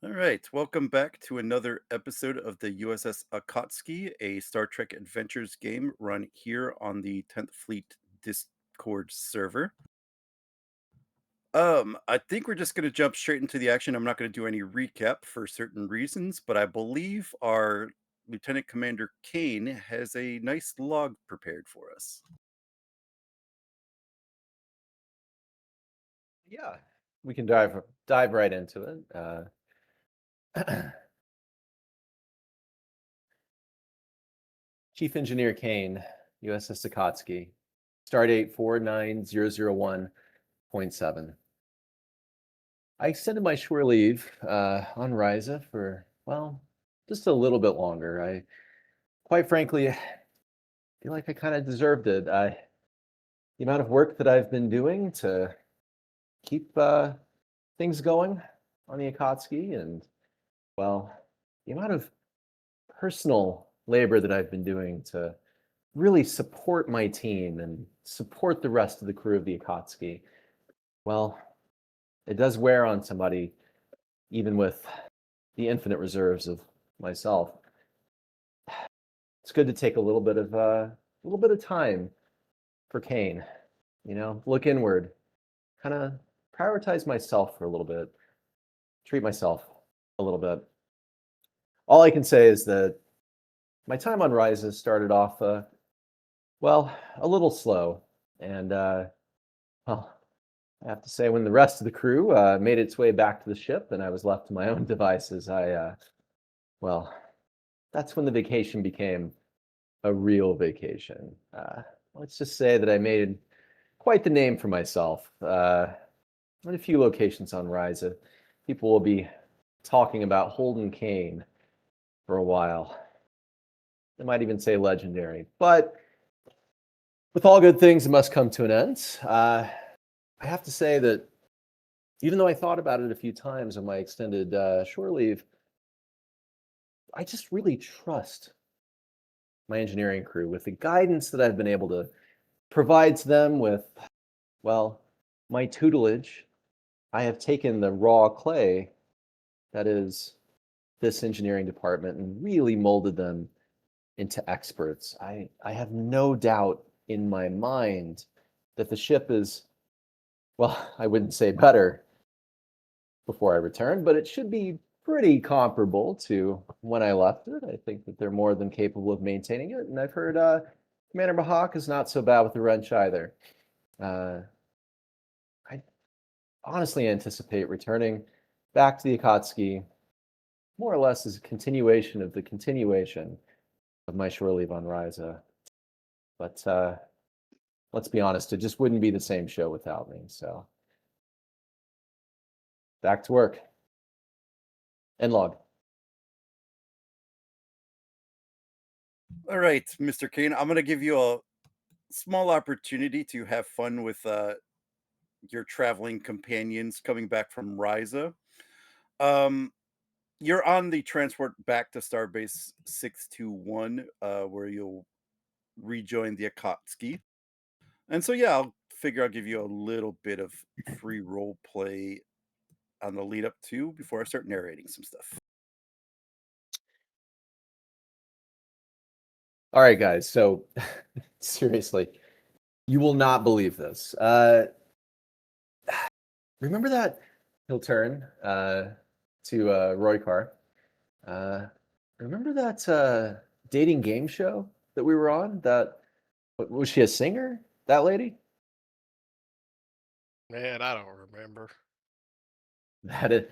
All right, welcome back to another episode of the USS Akatsuki, a Star Trek Adventures game run here on the 10th Fleet Discord server. I think we're just going to jump straight into the action. I'm not going to do any recap for certain reasons, but I believe our Lieutenant Commander Kane has a nice log prepared for us. Yeah, we can dive right into it. Chief Engineer Kane, USS Akatsuki, Stardate 49001.7. I extended my shore leave on Ryza for, well, just a little bit longer. Quite frankly, feel like I kind of deserved it. The amount of work that I've been doing to keep things going on the Akatsuki, and well, the amount of personal labor that I've been doing to really support my team and support the rest of the crew of the Akatsuki, well, it does wear on somebody, even with the infinite reserves of myself. It's good to take a little bit of time for Kane. Look inward, kind of prioritize myself for a little bit, treat myself a little bit. All I can say is that my time on Rise started off, well, a little slow, and well, I have to say, when the rest of the crew made its way back to the ship and I was left to my own devices, well, that's when the vacation became a real vacation. Let's just say that I made quite the name for myself. In a few locations on Ryza, people will be talking about Holden Kane for a while. They might even say legendary. But with all good things, it must come to an end. I have to say that even though I thought about it a few times on my extended shore leave, I just really trust my engineering crew with the guidance that I've been able to provide to them with, well, my tutelage. I have taken the raw clay that is this engineering department and really molded them into experts. I have no doubt in my mind that the ship is, well, I wouldn't say better before I return, but it should be pretty comparable to when I left it. I think that they're more than capable of maintaining it. And I've heard Commander Mahawk is not so bad with the wrench either. Uh, I honestly anticipate returning back to the Akatsuki more or less as a continuation of the continuation of my shore leave on Ryza. But let's be honest, it just wouldn't be the same show without me. So back to work. End log. All right, Mr. Kane, I'm going to give you a small opportunity to have fun with your traveling companions coming back from Ryza. Um, You're on the transport back to Starbase 621, where you'll rejoin the Akatsuki. And so, yeah, I'll figure I'll give you a little bit of free role play on the lead up to before I start narrating some stuff. All right, guys. So seriously, you will not believe this. Remember that he'll turn to Roy Carr. Uh, remember that dating game show that we were on? Was she a singer? That lady? Man, I don't remember. That is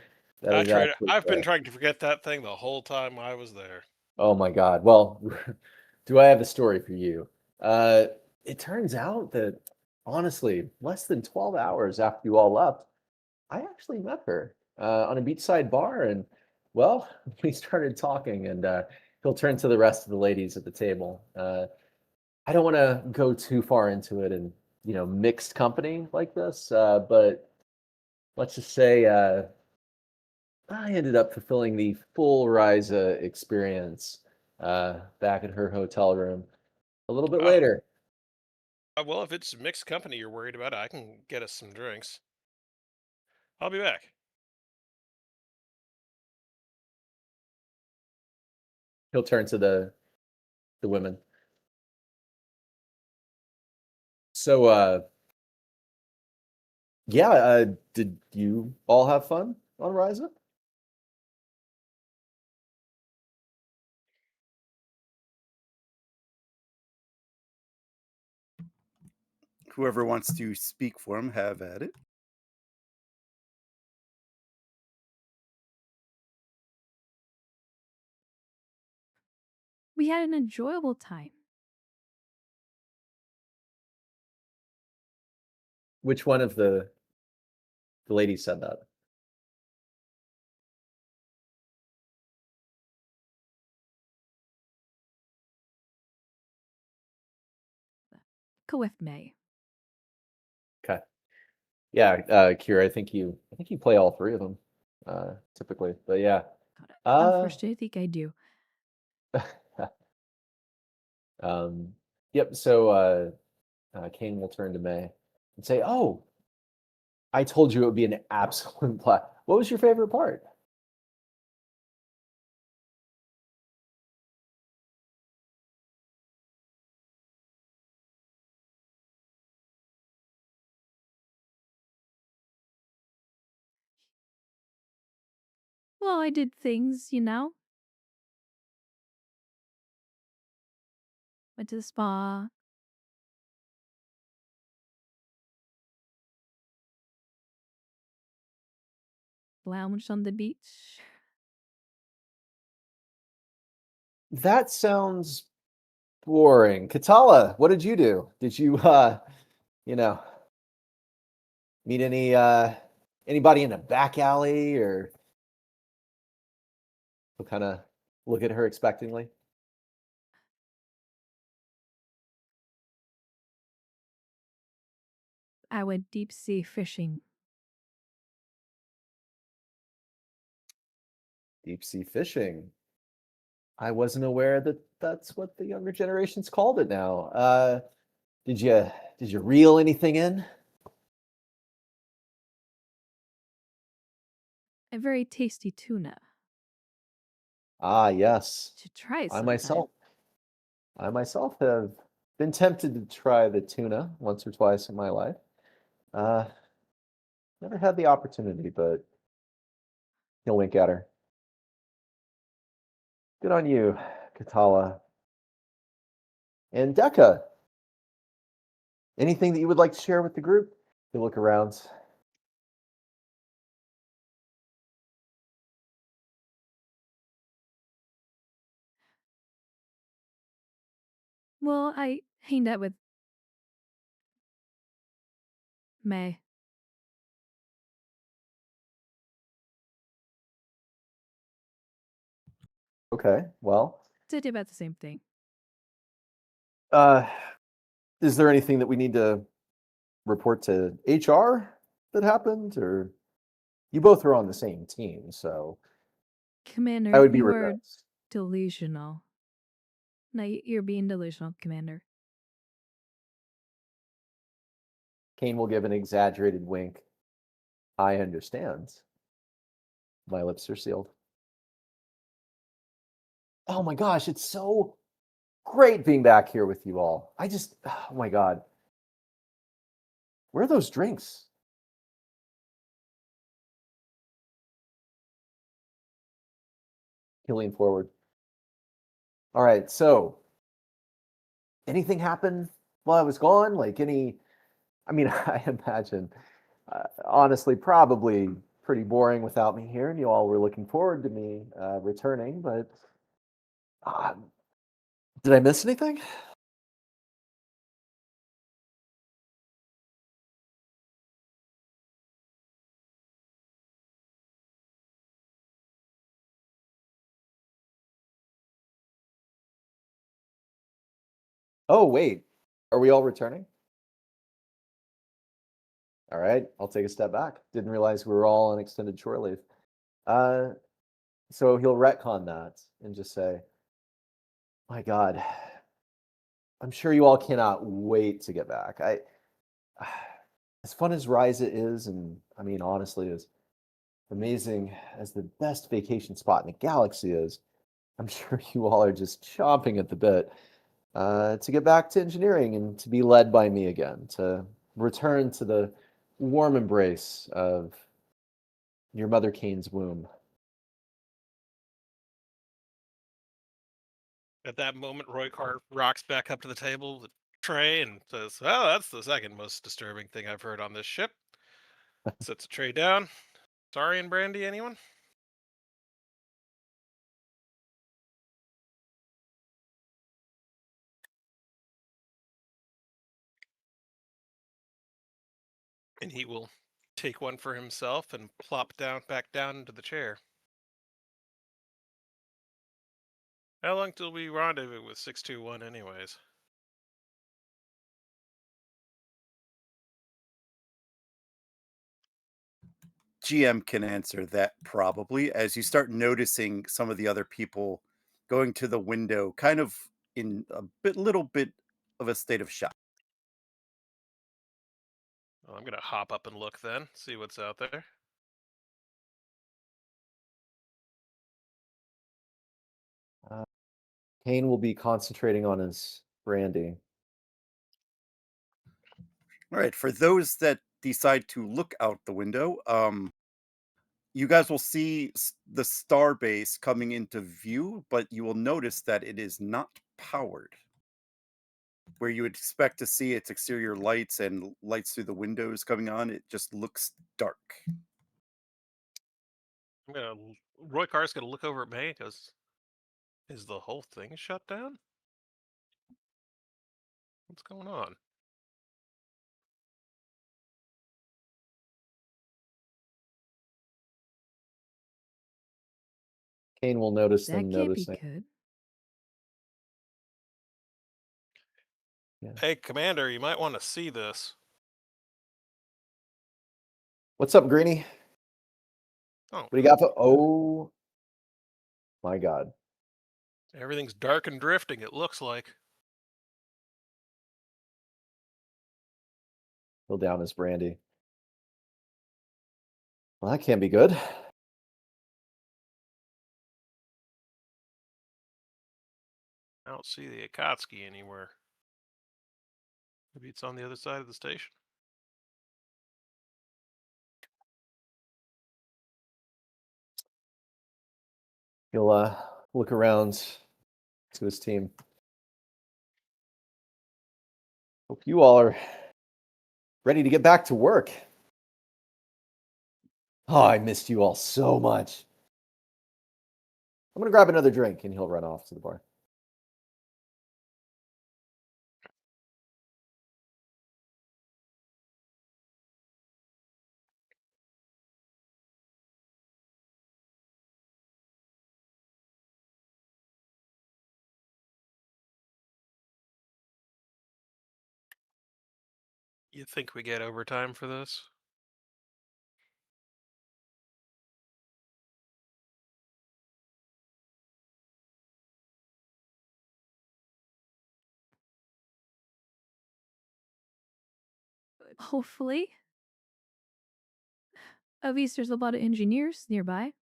that I is tried. actually I've been correct. trying to forget that thing the whole time I was there. Oh my God. Well, do I have a story for you? Uh, it turns out that honestly, less than 12 hours after you all left, I actually met her on a beachside bar, and well, we started talking, and he'll turn to the rest of the ladies at the table. I don't want to go too far into it in mixed company like this, but let's just say I ended up fulfilling the full Ryza experience back at her hotel room a little bit Oh, later. well, if it's mixed company you're worried about, I can get us some drinks. I'll be back. He'll turn to the women. So, yeah, did you all have fun on Ryza? Whoever wants to speak for him, have at it. We had an enjoyable time. Which one of the ladies said that? Go with May. Okay. Yeah, Kira, I think you play all three of them, typically. But yeah. Unfortunately, I think I do. Yep. So Kane will turn to May and say, "Oh, I told you it would be an absolute blast. What was your favorite part?" Well, I did things, you know. Went to the spa. Lounged on the beach. That sounds boring. Katala, what did you do? Did you you know, meet anybody in a back alley, or we'll kind of look at her expectingly? I went deep sea fishing. Deep sea fishing. I wasn't aware that that's what the younger generations called it now. Did you reel anything in? A very tasty tuna. Ah, yes. Should try it I sometime. myself I myself have been tempted to try the tuna once or twice in my life. Uh, Never had the opportunity, but he'll wink at her. Good on you, Katala. And Decca, anything that you would like to share with the group? You look around. Well, I hanged out with May. Okay, well, Did about the same thing. uh, is there anything that we need to report to HR that happened, or you both are on the same team, so Commander, I would be you are remiss. delusional. No, you're being delusional, Commander. Kane will give an exaggerated wink. I understand. My lips are sealed. Oh my gosh, it's so great being back here with you all. Oh my God. Where are those drinks? He'll lean forward. All right, so anything happened while I was gone? I mean, I imagine, honestly, probably pretty boring without me here, and you all were looking forward to me returning, but uh, did I miss anything? Oh, wait. Are we all returning? All right, I'll take a step back. Didn't realize we were all on extended shore leave. Uh, so he'll retcon that and just say, my God, I'm sure you all cannot wait to get back. As fun as Ryza is, and I mean, honestly, as amazing as the best vacation spot in the galaxy is, I'm sure you all are just chomping at the bit to get back to engineering and to be led by me again, to return to the warm embrace of your mother Kane's womb. At that moment, Roy Carr rocks back up to the table with a tray and says, "Well, that's the second most disturbing thing I've heard on this ship." Sets a tray down. Sorry and brandy, anyone? And he will take one for himself and plop back down into the chair. How long till we rendezvous with 621 anyways? GM can answer that probably as you start noticing some of the other people going to the window, kind of in a little bit of a state of shock. Well, I'm gonna hop up and look then, see what's out there. Kane will be concentrating on his brandy. All right, for those that decide to look out the window, you guys will see the Starbase coming into view, but you will notice that it is not powered. Where you would expect to see its exterior lights and lights through the windows coming on, it just looks dark. Roy Carr's gonna look over at me and goes, "Is the whole thing shut down? What's going on?" Kane will notice That them can't be noticing. good. Hey, Commander, you might want to see this. What's up, Greenie? Oh, What do you got for? Oh my God. everything's dark and drifting, it looks like. He'll down his brandy. Well, that can't be good. I don't see the Akatsuki anywhere. Maybe it's on the other side of the station. He'll look around to his team. Hope you all are ready to get back to work. Oh, I missed you all so much. I'm gonna grab another drink, and he'll run off to the bar. You think we get overtime for this? Hopefully. At least there's a lot of engineers nearby.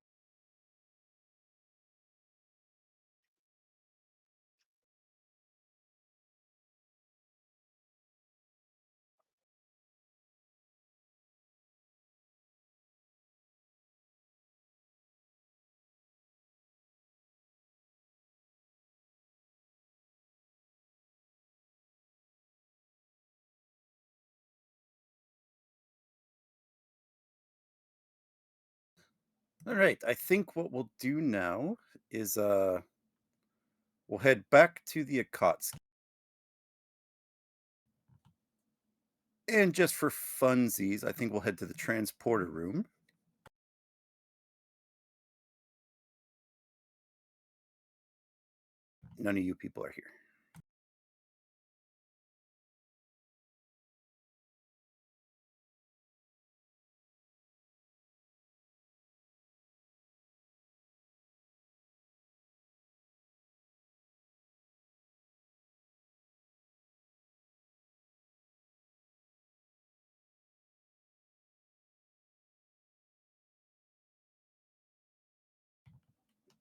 All right, I think what we'll do now is we'll head back to the Akatsuki. And just for funsies, I think we'll head to the transporter room. None of you people are here.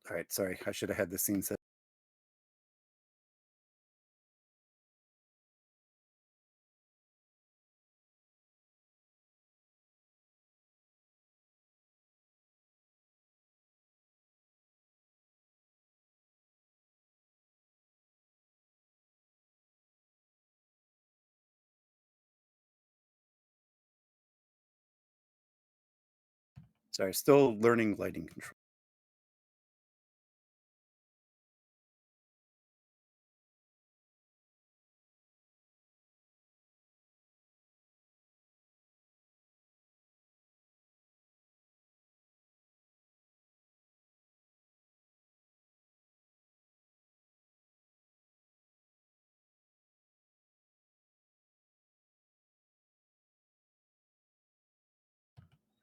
All right, sorry, I should have had the scene set. Sorry, still learning lighting control.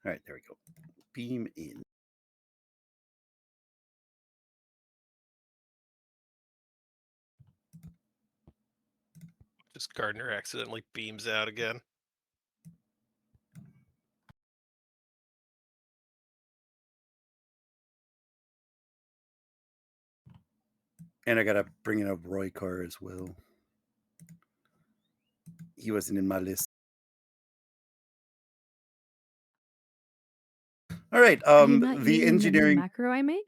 All right, there we go. Beam in. Just Gardner accidentally beams out again. And I gotta bring in a Roy car as well. He wasn't in my list. All right. Are you not The using the new engineering. macro I made?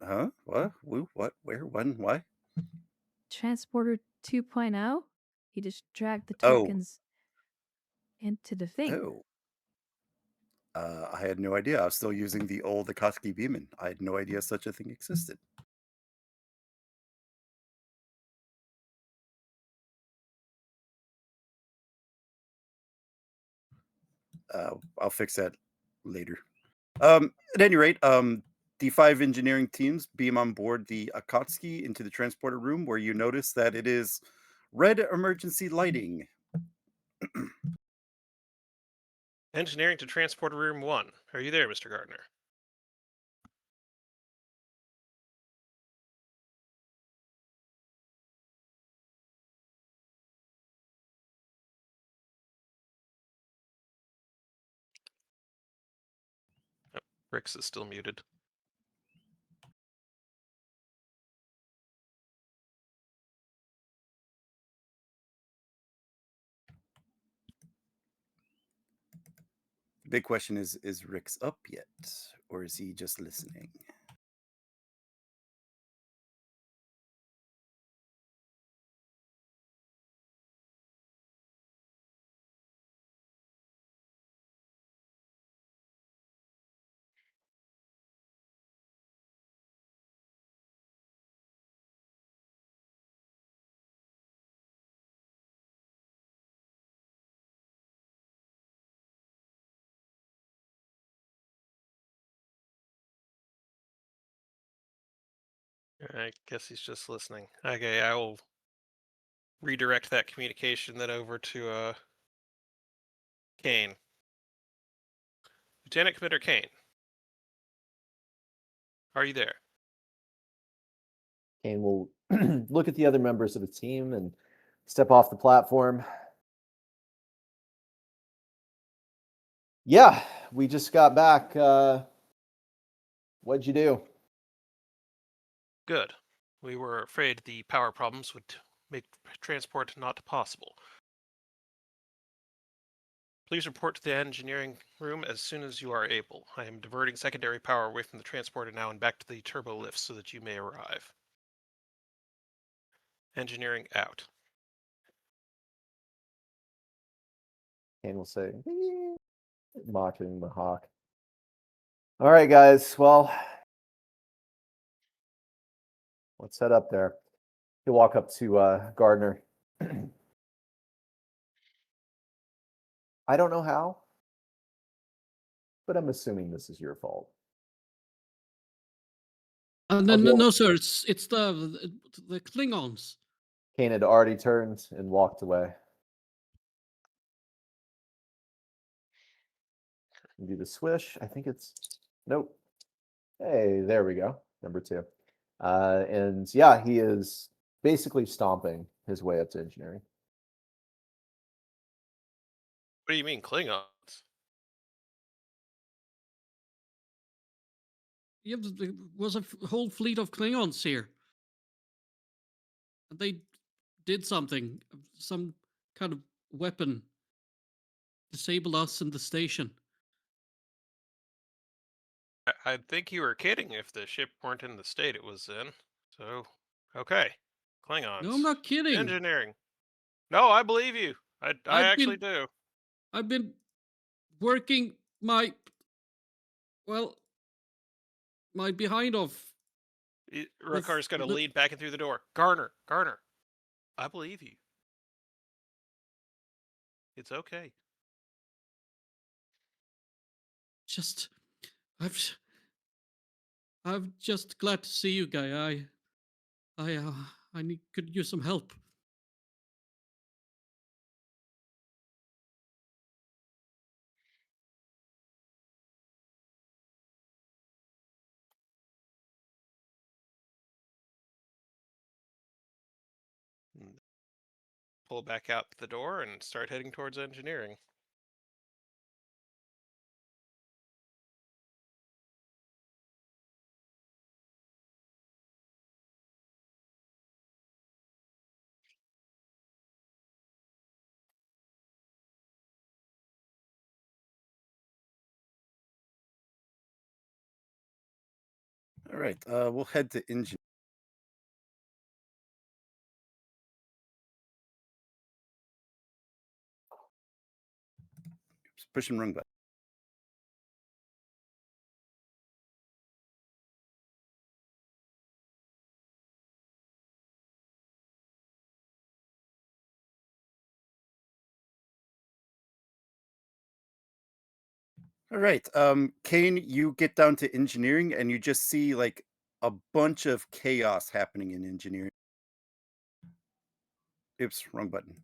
Huh? What? Who? What? Where? When? Why? Transporter 2.0? You just drag the Oh. tokens into the thing. Oh. I had no idea. I was still using the old Akatsuki Beeman. I had no idea such a thing existed. I'll fix that later. At any rate, the 5 engineering teams beam on board the Akatsuki into the transporter room, where you notice that it is red emergency lighting. Engineering to transporter room 1. Are you there, Mr. Gardner? Oh, Rix is still muted. The big question is Rick's up yet, or is he just listening? I guess he's just listening. Okay, I will redirect that communication then over to Kane. Lieutenant Commander Kane. Are you there? Kane will look at the other members of the team and step off the platform. Yeah, we just got back. What'd you do? Good. We were afraid the power problems would make transport not possible. Please report to the engineering room as soon as you are able. I am diverting secondary power away from the transporter now and back to the turbo lift so that you may arrive. Engineering out. Kane will say, mocking the hawk. All right, guys. Well, let's head up there. He'll walk up to Gardner. I don't know how, but I'm assuming this is your fault. No, sir. It's the Klingons. Kane had already turned and walked away. Do the swish. I think it's nope. Hey, there we go. Number 2. And yeah, he is basically stomping his way up to engineering. What do you mean, Klingons? there was a whole fleet of Klingons here. And they did something, some kind of weapon, disabled us in the station. I'd think you were kidding if the ship weren't in the state it was in. So, okay. Klingons. No, I'm not kidding. Engineering. No, I believe you. I actually do. I've been working my behind off. Rakar's going to lead back in through the door. Garner, I believe you. It's okay. I'm just glad to see you, guy. Could use some help. Pull back out the door and start heading towards engineering. All right, we'll head to engine. Oops, pushing wrong button. All right, Kane, you get down to engineering and you just see like a bunch of chaos happening in engineering. Oops, wrong button.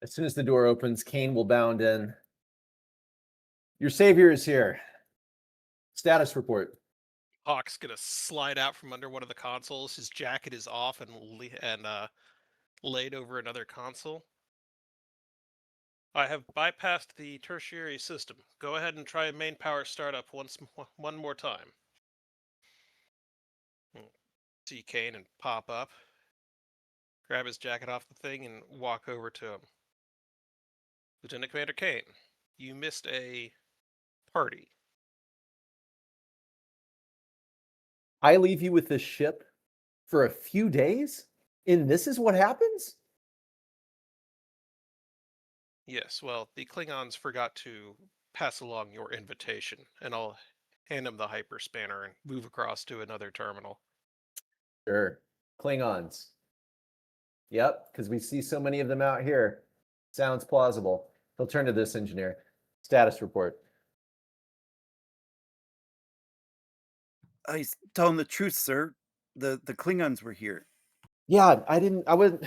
As soon as the door opens, Kane will bound in. Your savior is here. Status report. Hawk's gonna slide out from under one of the consoles. His jacket is off and laid over another console. I have bypassed the tertiary system. Go ahead and try main power startup one more time. See Kane and pop up, grab his jacket off the thing, and walk over to him. Lieutenant Commander Kane, you missed a party. I leave you with this ship for a few days, and this is what happens? Yes, well, the Klingons forgot to pass along your invitation, and I'll hand him the hyper spanner and move across to another terminal. Sure. Klingons. Yep, because we see so many of them out here. Sounds plausible. He'll turn to this engineer. Status report. He's telling the truth, sir. The Klingons were here. Yeah, I wouldn't.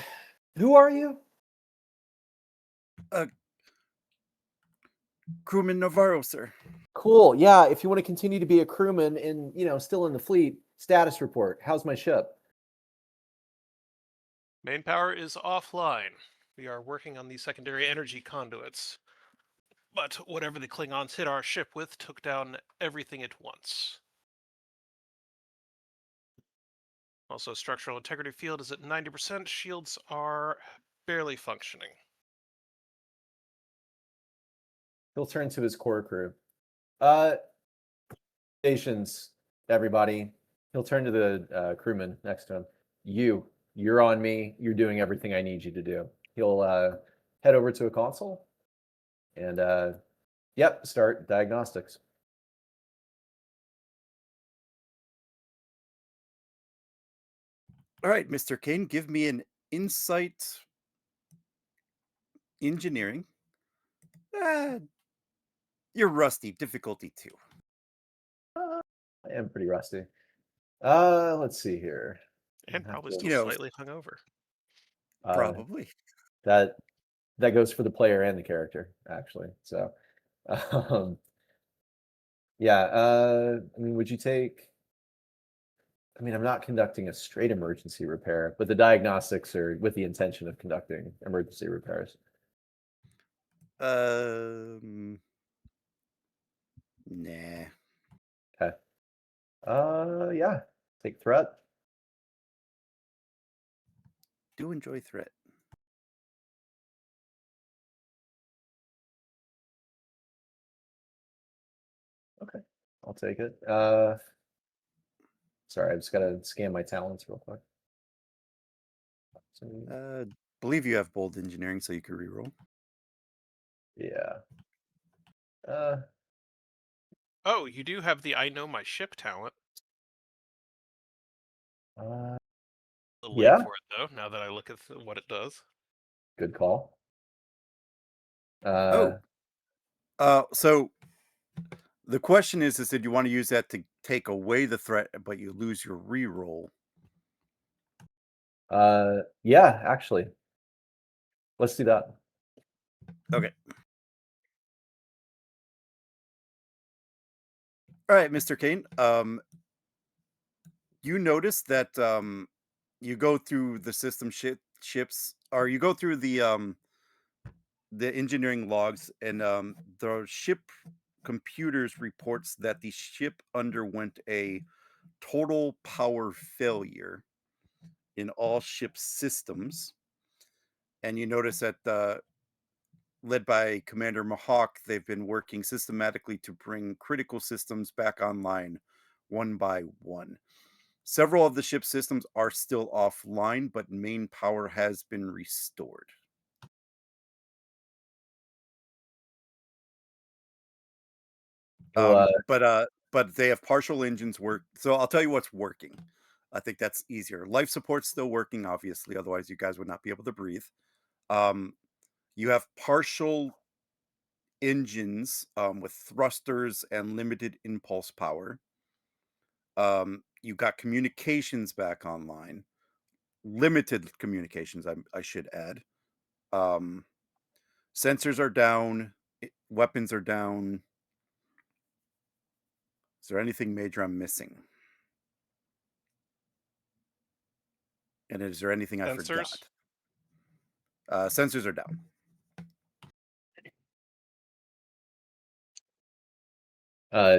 Who are you? Crewman Navarro, sir. Cool. Yeah, if you want to continue to be a crewman and, still in the fleet, status report. How's my ship? Main power is offline. We are working on the secondary energy conduits. But whatever the Klingons hit our ship with took down everything at once. Also, structural integrity field is at 90%. Shields are barely functioning. He'll turn to his core crew. Stations, everybody. He'll turn to the crewman next to him. You're on me. You're doing everything I need you to do. He'll head over to a console and start diagnostics. All right, Mr. Kane, give me an insight engineering. You're rusty. Difficulty 2. I am pretty rusty. Let's see here. And probably still slightly hungover. Probably. That goes for the player and the character, actually. So, would you take? I'm not conducting a straight emergency repair, but the diagnostics are with the intention of conducting emergency repairs. Nah. Okay. Yeah. Take threat. Do enjoy threat. Okay. I'll take it. Sorry, I just gotta scan my talents real quick. So, Believe you have bold engineering, so you can reroll. yeah. Oh, you do have the I know my ship talent. Uh, A little late yeah. for it though. Now that I look at what it does. Good call. Oh. So the question is that you want to use that to take away the threat, but you lose your reroll. Yeah, actually. Let's do that. Okay. All right, Mr. Kane. You notice that you go through the system ships, or you go through the engineering logs, and the ship computers reports that the ship underwent a total power failure in all ship systems. And you notice that led by Commander Mahawk, they've been working systematically to bring critical systems back online one by one. Several of the ship's systems are still offline, but main power has been restored. Well, But they have partial engines work. So I'll tell you what's working. I think that's easier. Life support's still working, obviously. Otherwise, you guys would not be able to breathe. Um, you have partial engines with thrusters and limited impulse power. You got communications back online, limited communications. I should add. Um, Sensors are down. Weapons are down. Is there anything major I'm missing? And is there anything I Sensors. forgot? Sensors are down.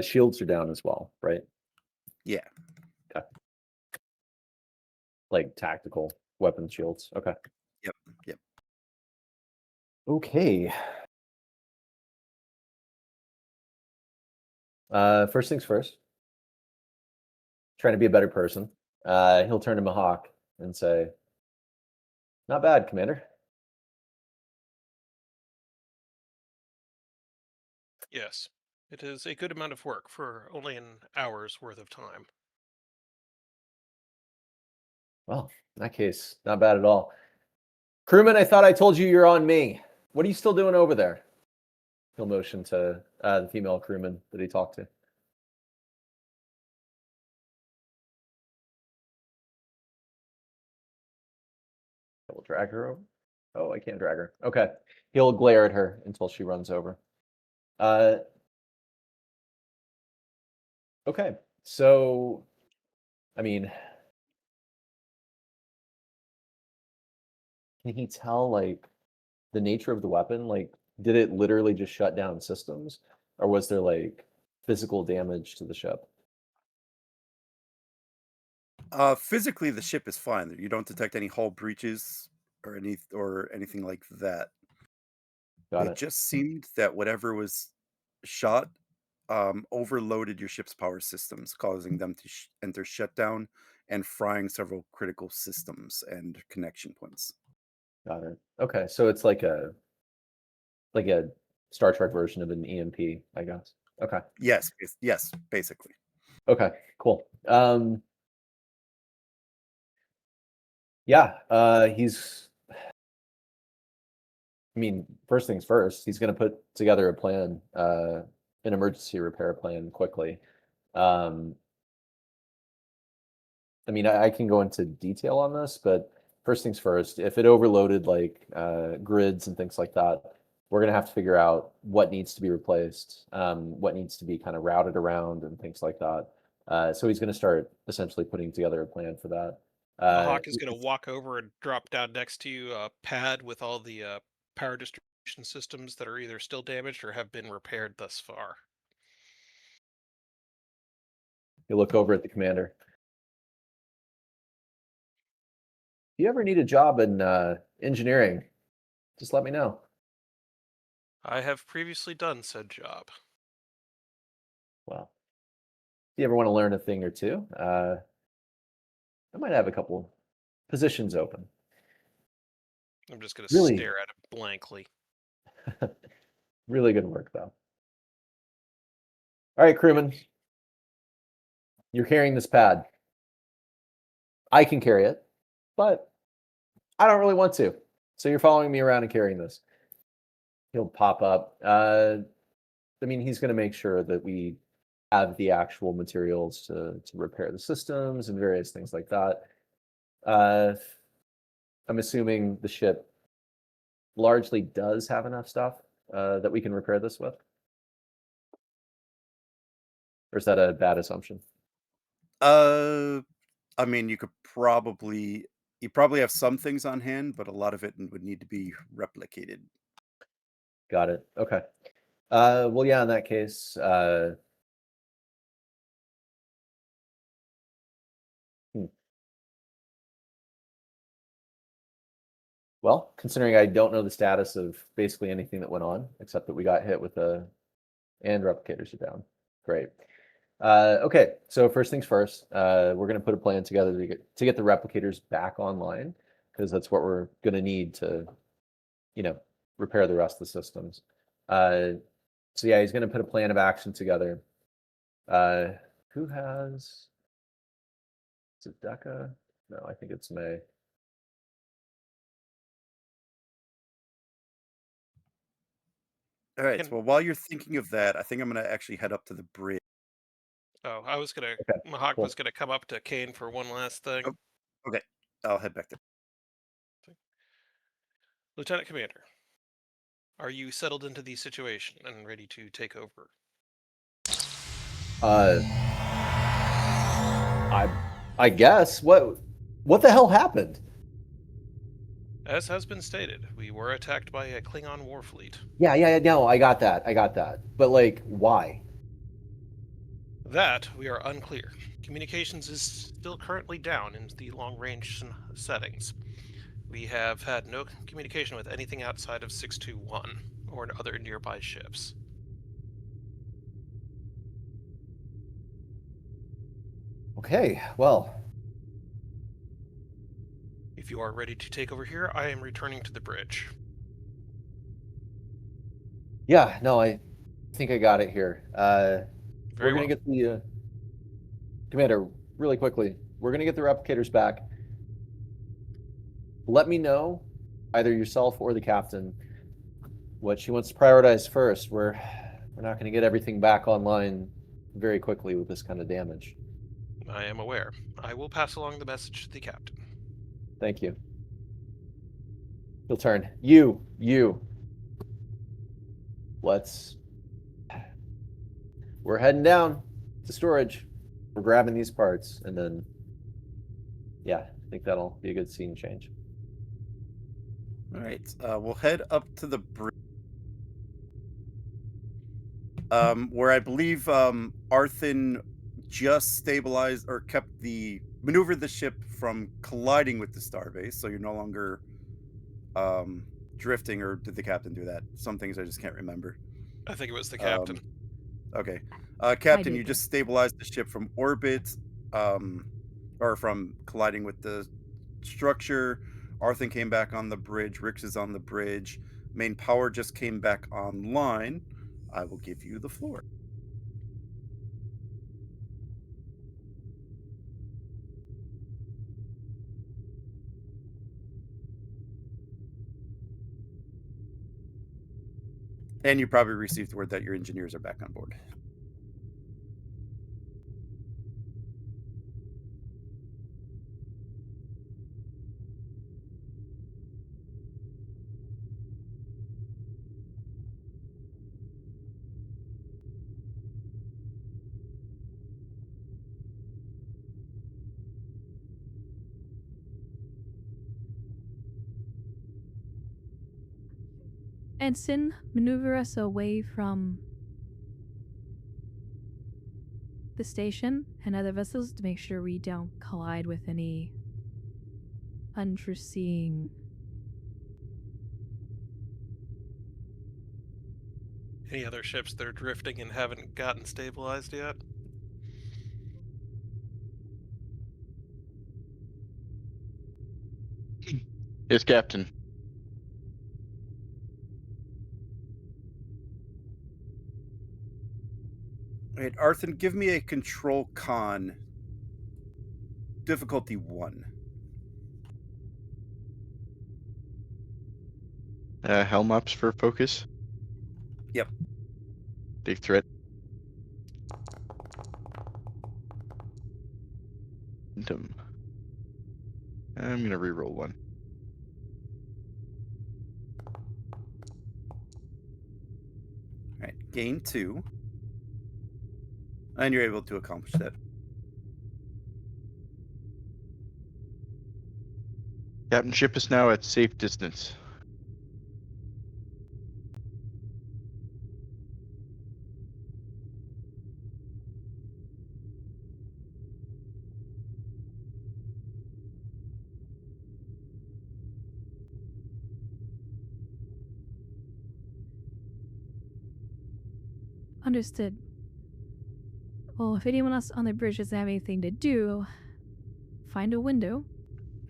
shields are down as well, right? Yeah. Okay. Like tactical weapon shields. Okay. Yep. Yep. Okay. First things first. Trying to be a better person. He'll turn to Mahawk and say, "Not bad, Commander." Yes. It is a good amount of work for only an hour's worth of time. Well, in that case, not bad at all. Crewman, I thought I told you you're on me. What are you still doing over there? He'll motion to the female crewman that he talked to. We'll drag her over. Oh, I can't drag her. Okay. He'll glare at her until she runs over. Okay. So, I mean, can he tell like the nature of the weapon? Like, did it literally just shut down systems, or was there like physical damage to the ship? Physically, the ship is fine. You don't detect any hull breaches or anything like that. Got It it. just seemed that whatever was shot overloaded your ship's power systems, causing them to enter shutdown and frying several critical systems and connection points. Got it. Okay, so it's like a Star Trek version of an EMP, I guess. Okay. Yes, basically. Okay, cool. Yeah, he's I mean, first things first, he's gonna put together a plan, an emergency repair plan quickly. Um, I mean, I can go into detail on this, but first things first, if it overloaded like grids and things like that, we're gonna have to figure out what needs to be replaced, what needs to be kind of routed around and things like that. So he's gonna start essentially putting together a plan for that. Mahawk is going to walk over and drop down next to you a pad with all the power distribution systems that are either still damaged or have been repaired thus far. You look over at the commander. If you ever need a job in engineering, just let me know. I have previously done said job. Well, if you ever want to learn a thing or two, I might have a couple positions open. I'm just going to Really, stare at it blankly. really good work, though. All right, crewman. You're carrying this pad. I can carry it, but I don't really want to. So you're following me around and carrying this. He'll pop up. I mean, he's going to make sure that we have the actual materials to repair the systems and various things like that. I'm assuming the ship largely does have enough stuff that we can repair this with. Or is that a bad assumption? I mean, you probably have some things on hand, but a lot of it would need to be replicated. Got it. Okay. Well, yeah, in that case, well, considering I don't know the status of basically anything that went on, except that we got hit with and replicators are down. Great. Okay, so first things first, we're going to put a plan together to get the replicators back online, because that's what we're going to need to, repair the rest of the systems. So yeah, he's going to put a plan of action together. Who has? Is it Decca? No, I think it's May. All right. Can- Well, while you're thinking of that, I think I'm going to actually head up to the bridge. Oh, I was going to. Okay, Mahawk cool. was going to come up to Kane for one last thing. Oh, okay. I'll head back there. Lieutenant Commander, are you settled into the situation and ready to take over? I guess what the hell happened? As has been stated, we were attacked by a Klingon war fleet. Yeah, no, I got that. But like, why? That we are unclear. Communications is still currently down in the long-range settings. We have had no communication with anything outside of 621 or other nearby ships. Okay, well, If you are ready to take over here, I am returning to the bridge. yeah, no, I think I got it here. Very We're gonna well. get the commander really quickly. We're gonna get the replicators back. Let me know, either yourself or the captain, what she wants to prioritize first. We're not gonna get everything back online very quickly with this kind of damage. I am aware. I will pass along the message to the captain. Thank you. He'll turn. You. We're heading down to storage. We're grabbing these parts, and then, yeah, I think that'll be a good scene change. All right. We'll head up to the bridge, where I believe Arthin just stabilized or maneuvered the ship from colliding with the Starbase, so you're no longer drifting. Or did the captain do that? Some things I just can't remember. I think it was the captain. Okay. Captain, did you too. just stabilized the ship from orbit, or from colliding with the structure. Arthur came back on the bridge. Rix is on the bridge. Main power just came back online. I will give you the floor. And you probably received word that your engineers are back on board. Ensign, maneuver us away from the station and other vessels to make sure we don't collide with any unforeseen. Any other ships that are drifting and haven't gotten stabilized yet? Yes, Captain. All right, Arthur, give me a control con. Difficulty 1. Helm ups for focus. Yep. Big threat. Momentum. I'm gonna reroll one. All right, gain 2. And you're able to accomplish that. Captain, ship is now at safe distance. Understood. Well, if anyone else on the bridge doesn't have anything to do, find a window.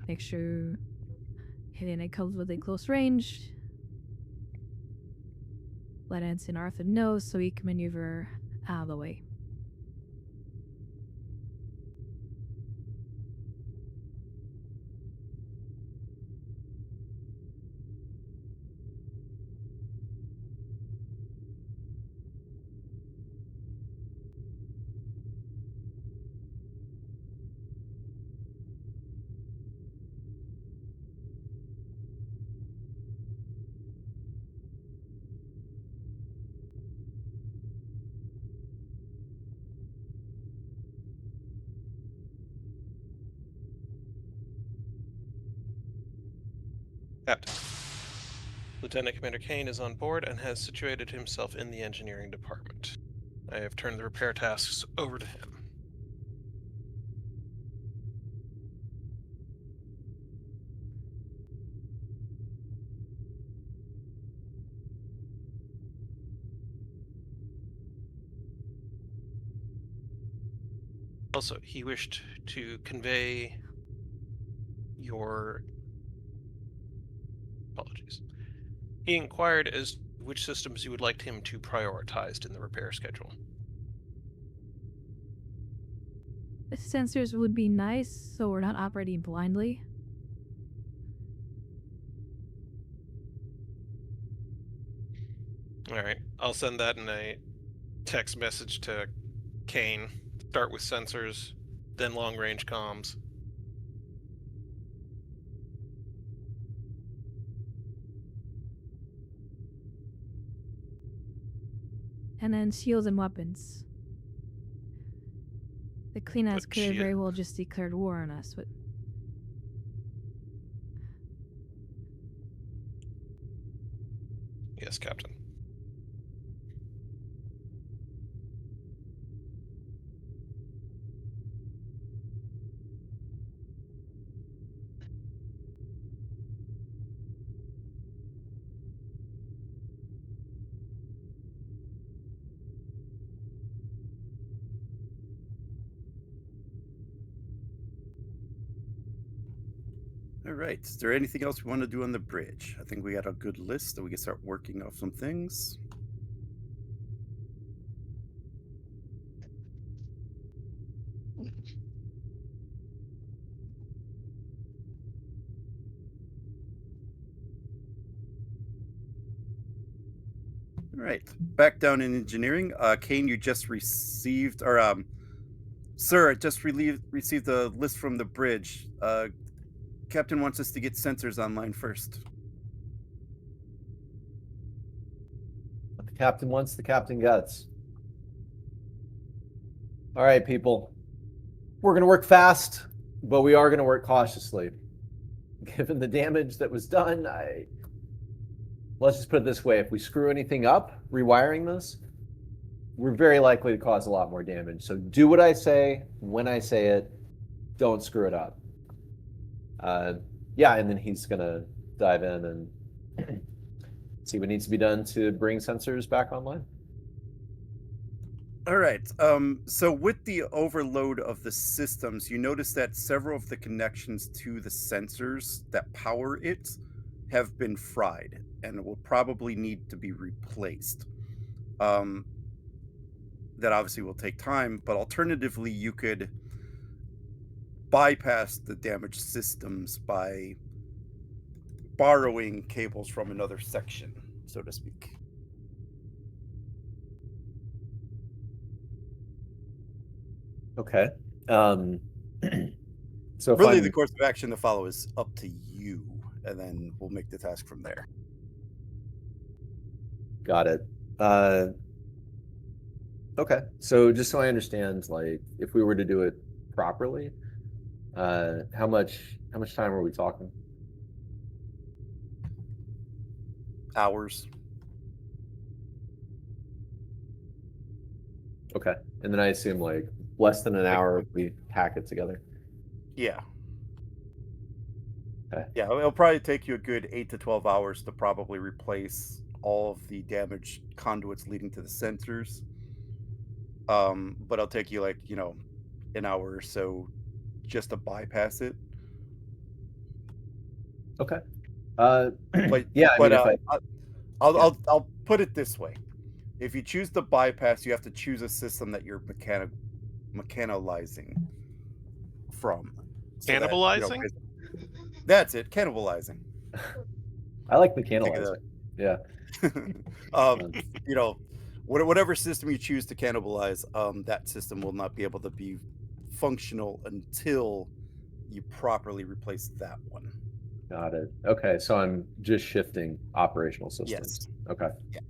Make sure hitting it comes within close range. Let Ensign Arthur know so he can maneuver out of the way. Captain. Lieutenant Commander Kane is on board and has situated himself in the engineering department. I have turned the repair tasks over to him. Also, he wished to convey your apologies. He inquired as to which systems you would like him to prioritize in the repair schedule. The sensors would be nice so we're not operating blindly. Alright, I'll send that in a text message to Kane. Start with sensors, then long-range comms. And then shields and weapons. The clean ass But could have shi- very well just declared war on us, but Yes, Captain. All right. Is there anything else we want to do on the bridge? I think we got a good list that we can start working off some things. All right. Back down in engineering. Kane, you just received, or sir, I just received a list from the bridge. Captain wants us to get sensors online first. What the captain wants, the captain gets. All right, people. We're going to work fast, but we are going to work cautiously. Given the damage that was done, let's just put it this way. If we screw anything up, rewiring this, we're very likely to cause a lot more damage. So do what I say when I say it. Don't screw it up. Yeah, and then he's gonna dive in and see what needs to be done to bring sensors back online. All right. So with the overload of the systems, you notice that several of the connections to the sensors that power it have been fried and will probably need to be replaced. Um, that obviously will take time, but alternatively, you could bypass the damaged systems by borrowing cables from another section, so to speak. Okay. So if Really, the I'm course of action to follow is up to you, and then we'll make the task from there. got it. Okay. So just so I understand, like if we were to do it properly, how much time are we talking? Hours. Okay. And then I assume like less than an Like, hour we hack it together. yeah. Okay. Yeah, it'll probably take you a good 8 to 12 hours to probably replace all of the damaged conduits leading to the sensors. But it'll take you like, an hour or so just to bypass it. Okay. But Yeah, I mean if I I'll yeah. I'll put it this way. If you choose to bypass, you have to choose a system that you're mechanizing from. So that, Cannibalizing? that's it, cannibalizing. I like Think of mechanizing. Yeah. um, you know, whatever system you choose to cannibalize, that system will not be able to be functional until you properly replace that one. Got it. Okay, so I'm just shifting operational systems. Yes. Okay. Yeah.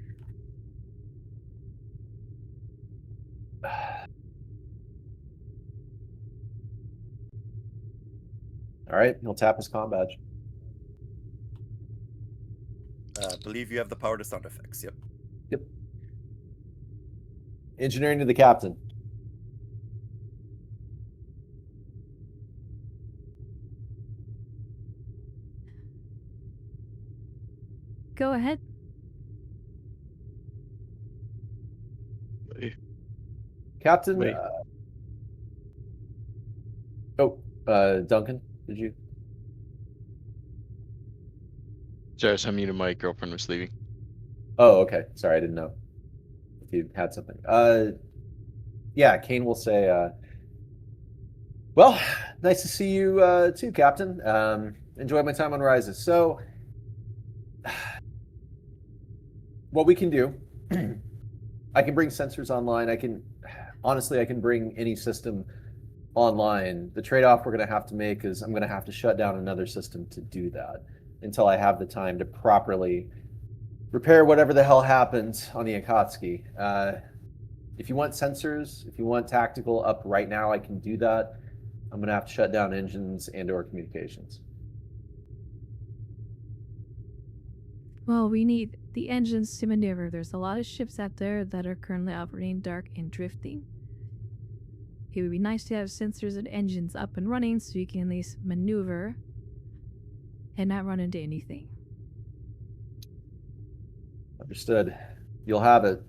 All right, he'll tap his comm badge. Believe you have the power to sound effects. Yep. Yep. Engineering to the captain. Go ahead. Wait, Captain. wait. Duncan, did you? Sorry, I was unmuted. My girlfriend was leaving. Oh, okay. Sorry, I didn't know if you had something. Yeah, Kane will say, well, nice to see you too, Captain. Enjoyed my time on Rises. So, what we can do, I can bring sensors online. I can bring any system online. The trade-off we're going to have to make is I'm going to have to shut down another system to do that until I have the time to properly repair whatever the hell happened on the Akatsuki. If you want sensors, if you want tactical up right now, I can do that. I'm going to have to shut down engines and/or communications. Well, we need the engines to maneuver. There's a lot of ships out there that are currently operating dark and drifting. It would be nice to have sensors and engines up and running so you can at least maneuver and not run into anything. Understood. You'll have it.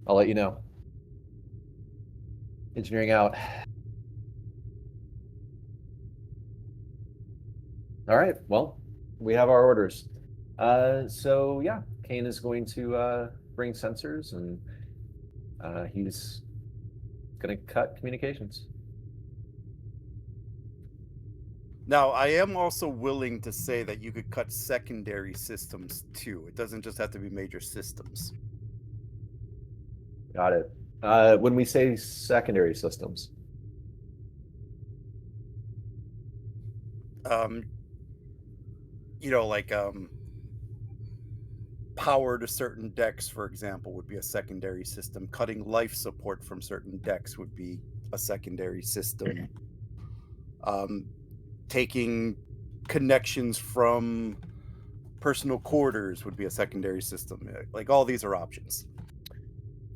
I'll let you know. Engineering out. All right. Well, we have our orders. So yeah, Kane is going to bring sensors and he's going to cut communications. Now, I am also willing to say that you could cut secondary systems too. It doesn't just have to be major systems. Got it. When we say secondary systems, Like power to certain decks, for example, would be a secondary system. Cutting life support from certain decks would be a secondary system. Taking connections from personal quarters would be a secondary system. Like all these are options.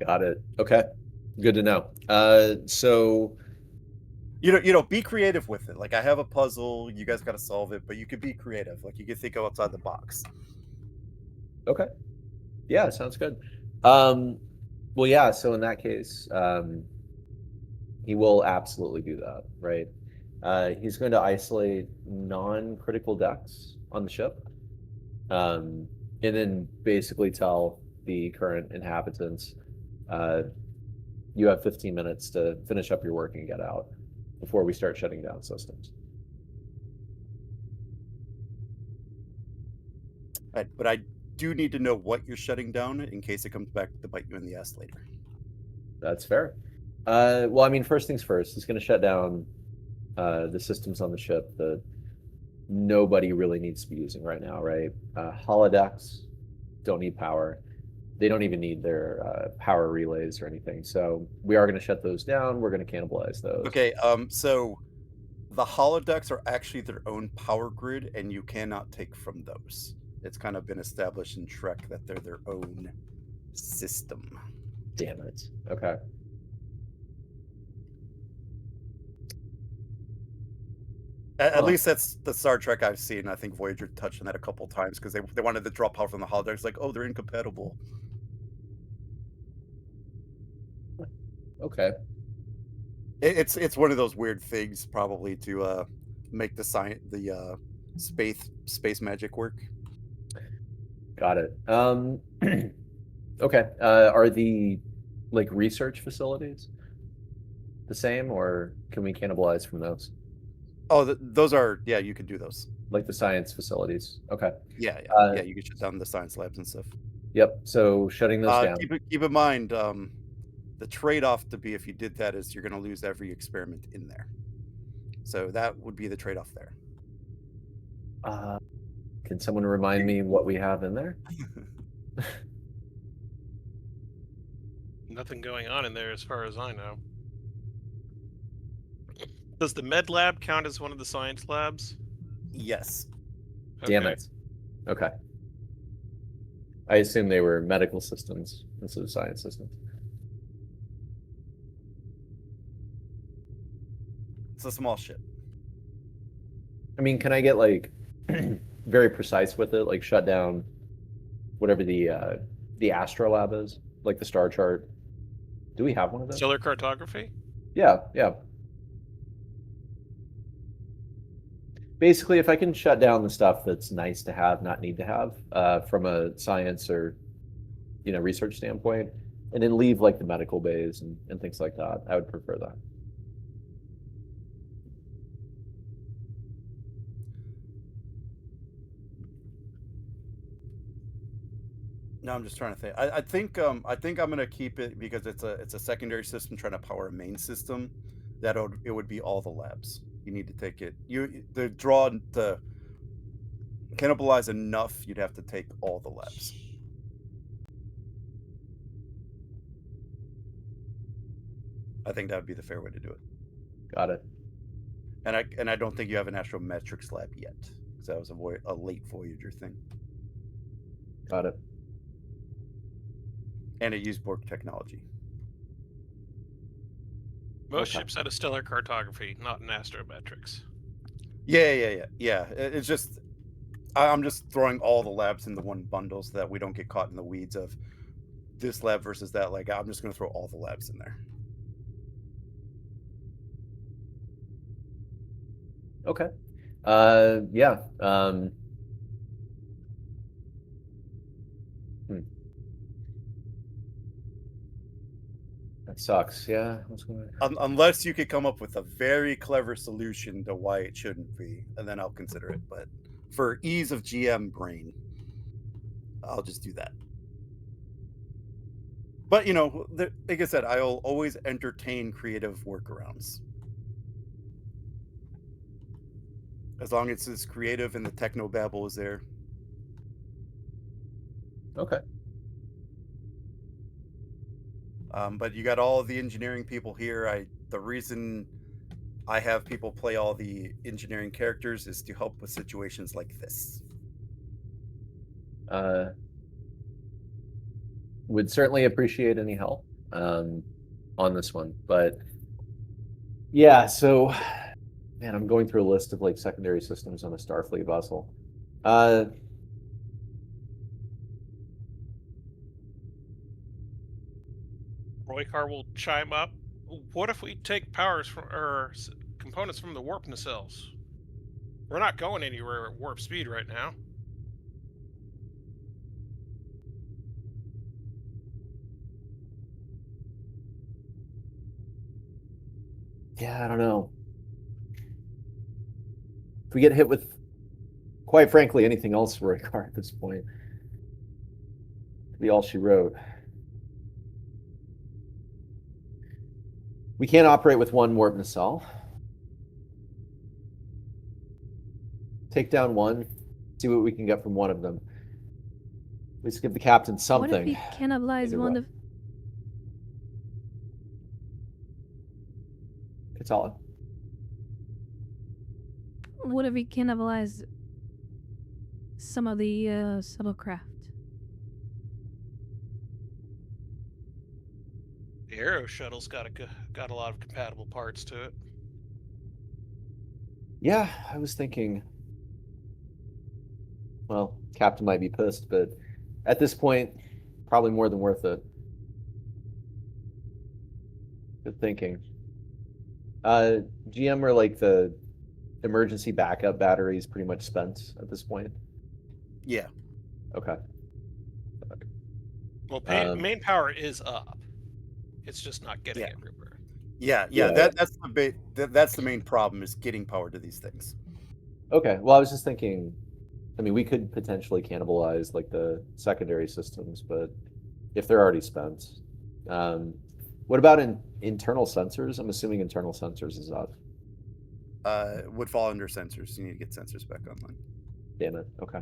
Got it. Okay. Good to know. So be creative with it. Like, I have a puzzle, you guys got to solve it, but you could be creative. Like, you could think outside the box. okay. Yeah, sounds good. Well, yeah, so in that case, he will absolutely do that, right? He's going to isolate non-critical decks on the ship, and then basically tell the current inhabitants, uh, you have 15 minutes to finish up your work and get out before we start shutting down systems. Right, but I do need to know what you're shutting down in case it comes back to bite you in the ass later. That's fair. Well, I mean, first things first, he's going to shut down the systems on the ship that nobody really needs to be using right now, right? Holodecks don't need power. They don't even need their power relays or anything. So we are going to shut those down. We're going to cannibalize those. Okay, so the holodecks are actually their own power grid, and you cannot take from those. It's kind of been established in Trek that they're their own system. Damn it. Okay. At least that's the Star Trek I've seen. I think Voyager touched on that a couple times because they wanted to draw power from the holodecks. Like, oh, they're incompatible. Okay. It's one of those weird things, probably, to make the space magic work. Got it. Okay. Are the research facilities the same, or can we cannibalize from those? Oh, those are, yeah, you could do those. Like the science facilities. Okay. Yeah, you could shut down the science labs and stuff. Yep. So shutting those down. Keep in mind, the trade-off to be if you did that is you're going to lose every experiment in there. So that would be the trade-off there. Can someone remind me what we have in there? Nothing going on in there as far as I know. Does the med lab count as one of the science labs? Yes. Damn Okay. it. Okay. I assume they were medical systems instead of science systems. It's a small ship. I mean, can I get very precise with it? Like shut down whatever the astrolab is, like the star chart. Do we have one of those? Stellar cartography? Yeah. Basically, if I can shut down the stuff that's nice to have, not need to have, from a science or research standpoint, and then leave the medical bays and things like that, I would prefer that. No, I'm just trying to think. I think I'm gonna keep it because it's a secondary system trying to power a main system. It would be all the labs. You need to take it. The draw to cannibalize enough. You'd have to take all the labs. I think that would be the fair way to do it. Got it. And I don't think you have an astrometrics lab yet, because that was a late Voyager thing. Got it. And it used Borg technology. Most ships had a stellar cartography, not an astrometrics. Yeah. It's just I'm just throwing all the labs into one bundle so that we don't get caught in the weeds of this lab versus that. I'm just going to throw all the labs in there. Okay. Yeah. That sucks. Yeah. Unless you could come up with a very clever solution to why it shouldn't be, and then I'll consider it. But for ease of GM brain, I'll just do that. But like I said, I'll always entertain creative workarounds. As long as it's creative and the technobabble is there. Okay. But you got all of the engineering people here. The reason I have people play all the engineering characters is to help with situations like this. would certainly appreciate any help on this one. But yeah, so man, I'm going through a list of like secondary systems on a Starfleet vessel. Roykar will chime up. What if we take powers from or components from the warp nacelles? We're not going anywhere at warp speed right now. Yeah, I don't know. If we get hit with, quite frankly, anything else for a car at this point, could be all she wrote. We can't operate with one warp nacelle. Take down one, see what we can get from one of them. At least give the captain something. What if we cannibalize Either one way. of... Katala. What if we cannibalize some of the shuttlecraft? The Aero shuttle's got a lot of compatible parts to it. Yeah, I was thinking. Well, Captain might be pissed, but at this point, probably more than worth it. Good thinking. GM, are like the emergency backup batteries pretty much spent at this point? Yeah. Okay. Well, main power is up. It's just not getting Yeah. everywhere. Yeah. Yeah. That's the main problem is getting power to these things. Okay. Well, I was just thinking, I mean, we could potentially cannibalize like the secondary systems, but if they're already spent. What about internal sensors? I'm assuming internal sensors is up. Would fall under sensors. You need to get sensors back online. Damn it. Okay.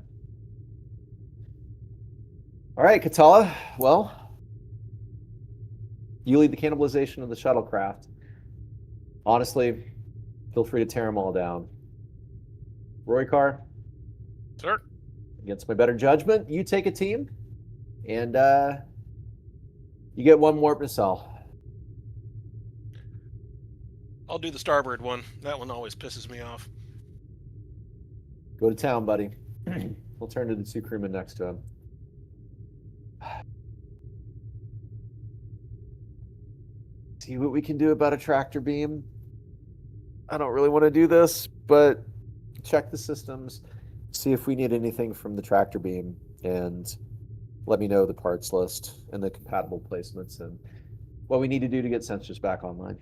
All right, Katala. Well, you lead the cannibalization of the shuttlecraft. Honestly, feel free to tear them all down. Roykar, Sir? against my better judgment, you take a team, and you get one warp nacelle. I'll do the starboard one. That one always pisses me off. Go to town, buddy. We'll turn to the two crewmen next to him. See what we can do about a tractor beam. I don't really want to do this, but check the systems, see if we need anything from the tractor beam, and let me know the parts list and the compatible placements and what we need to do to get sensors back online.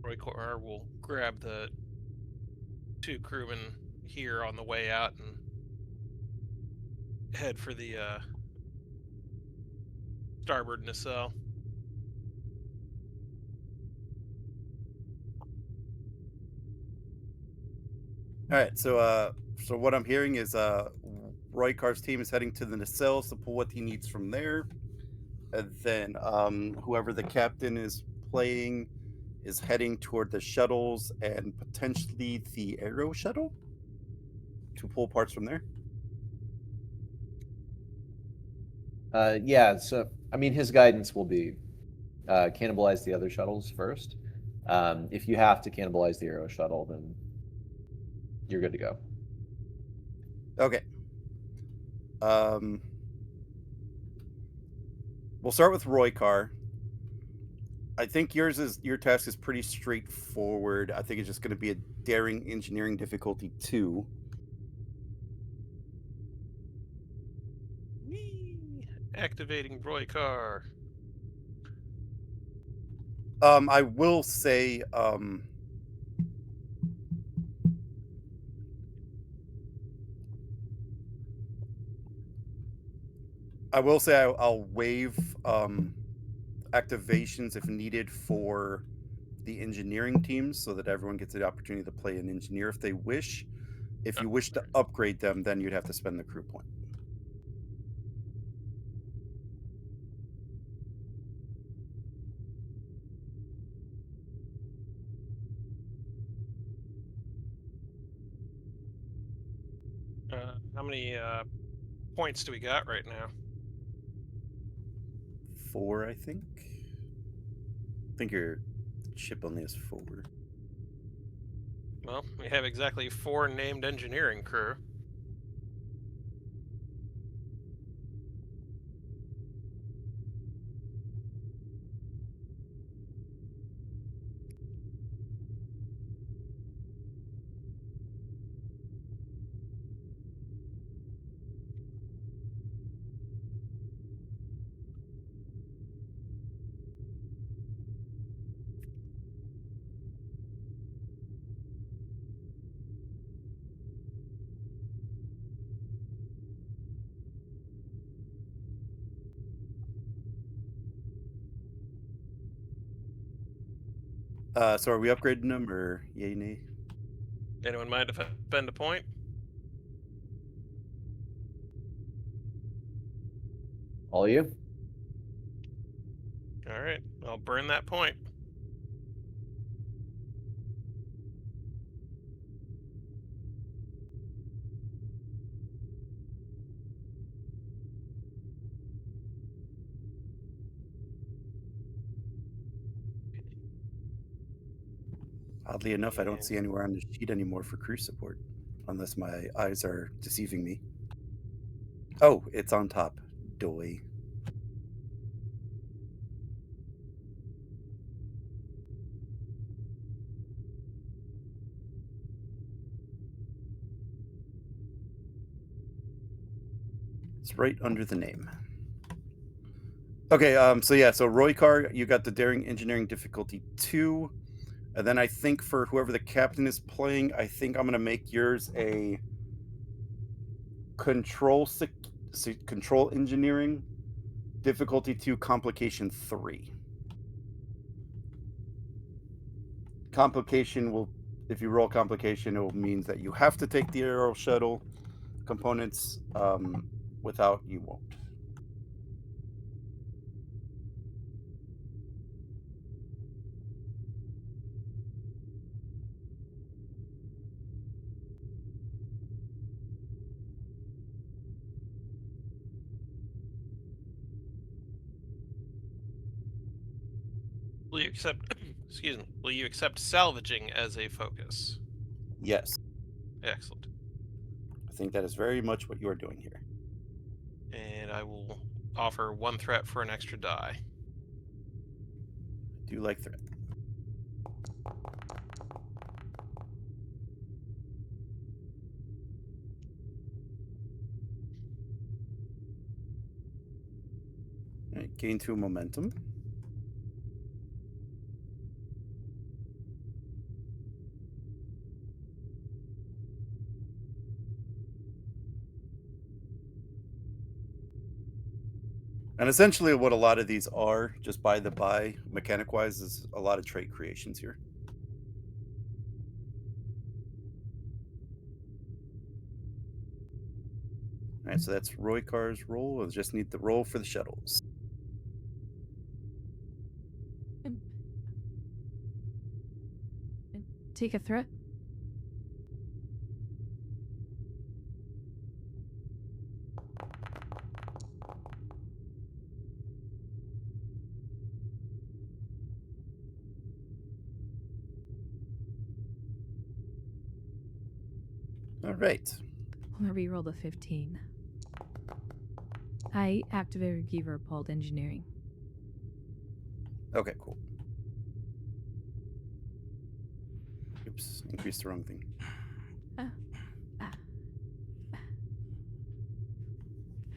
Roykar will grab the two crewmen here on the way out and head for the starboard nacelle. All right, so what I'm hearing is Roykar's team is heading to the nacelles to pull what he needs from there, and then whoever the captain is playing is heading toward the shuttles and potentially the Aero shuttle to pull parts from there. Yeah, so I mean, his guidance will be cannibalize the other shuttles first. If you have to cannibalize the Aero shuttle, then you're good to go. Okay. We'll start with Roykar. I think your task is pretty straightforward. I think it's just going to be a daring engineering difficulty 2. Whee! Activating Roykar. I will say I'll waive activations if needed for the engineering teams so that everyone gets the opportunity to play an engineer if they wish. If you wish to upgrade them, then you'd have to spend the crew point. How many points do we got right now? 4, I think. I think your ship only has 4. Well, we have exactly 4 named engineering crew. So are we upgrading them or yay nay? Anyone mind if I spend a point? All you? All right, I'll burn that point. Oddly enough, I don't And see anywhere on the sheet anymore for crew support, unless my eyes are deceiving me. Oh, it's on top. Doy. It's right under the name. Okay, so yeah, so Roykar, you got the Daring Engineering difficulty 2. And then I think for whoever the captain is playing, I think I'm gonna make yours a control control engineering difficulty 2 complication 3. Complication will, if you roll complication, it will means that you have to take the aero shuttle components. Without, you won't. will you accept? Excuse me. Will you accept salvaging as a focus? Yes, Excellent. I think that is very much what you are doing here. And I will offer 1 threat for an extra die. I do like threat. All right, gain 2 momentum. And essentially, what a lot of these are, just by the by, mechanic wise, is a lot of trait creations here. All right, so that's Roykar's roll. We'll just need the roll for the shuttles. Take a threat. All right. I'm gonna reroll the 15. I activated Giver Appalled Engineering. Okay, cool. Oops, increased the wrong thing. Ah, ah.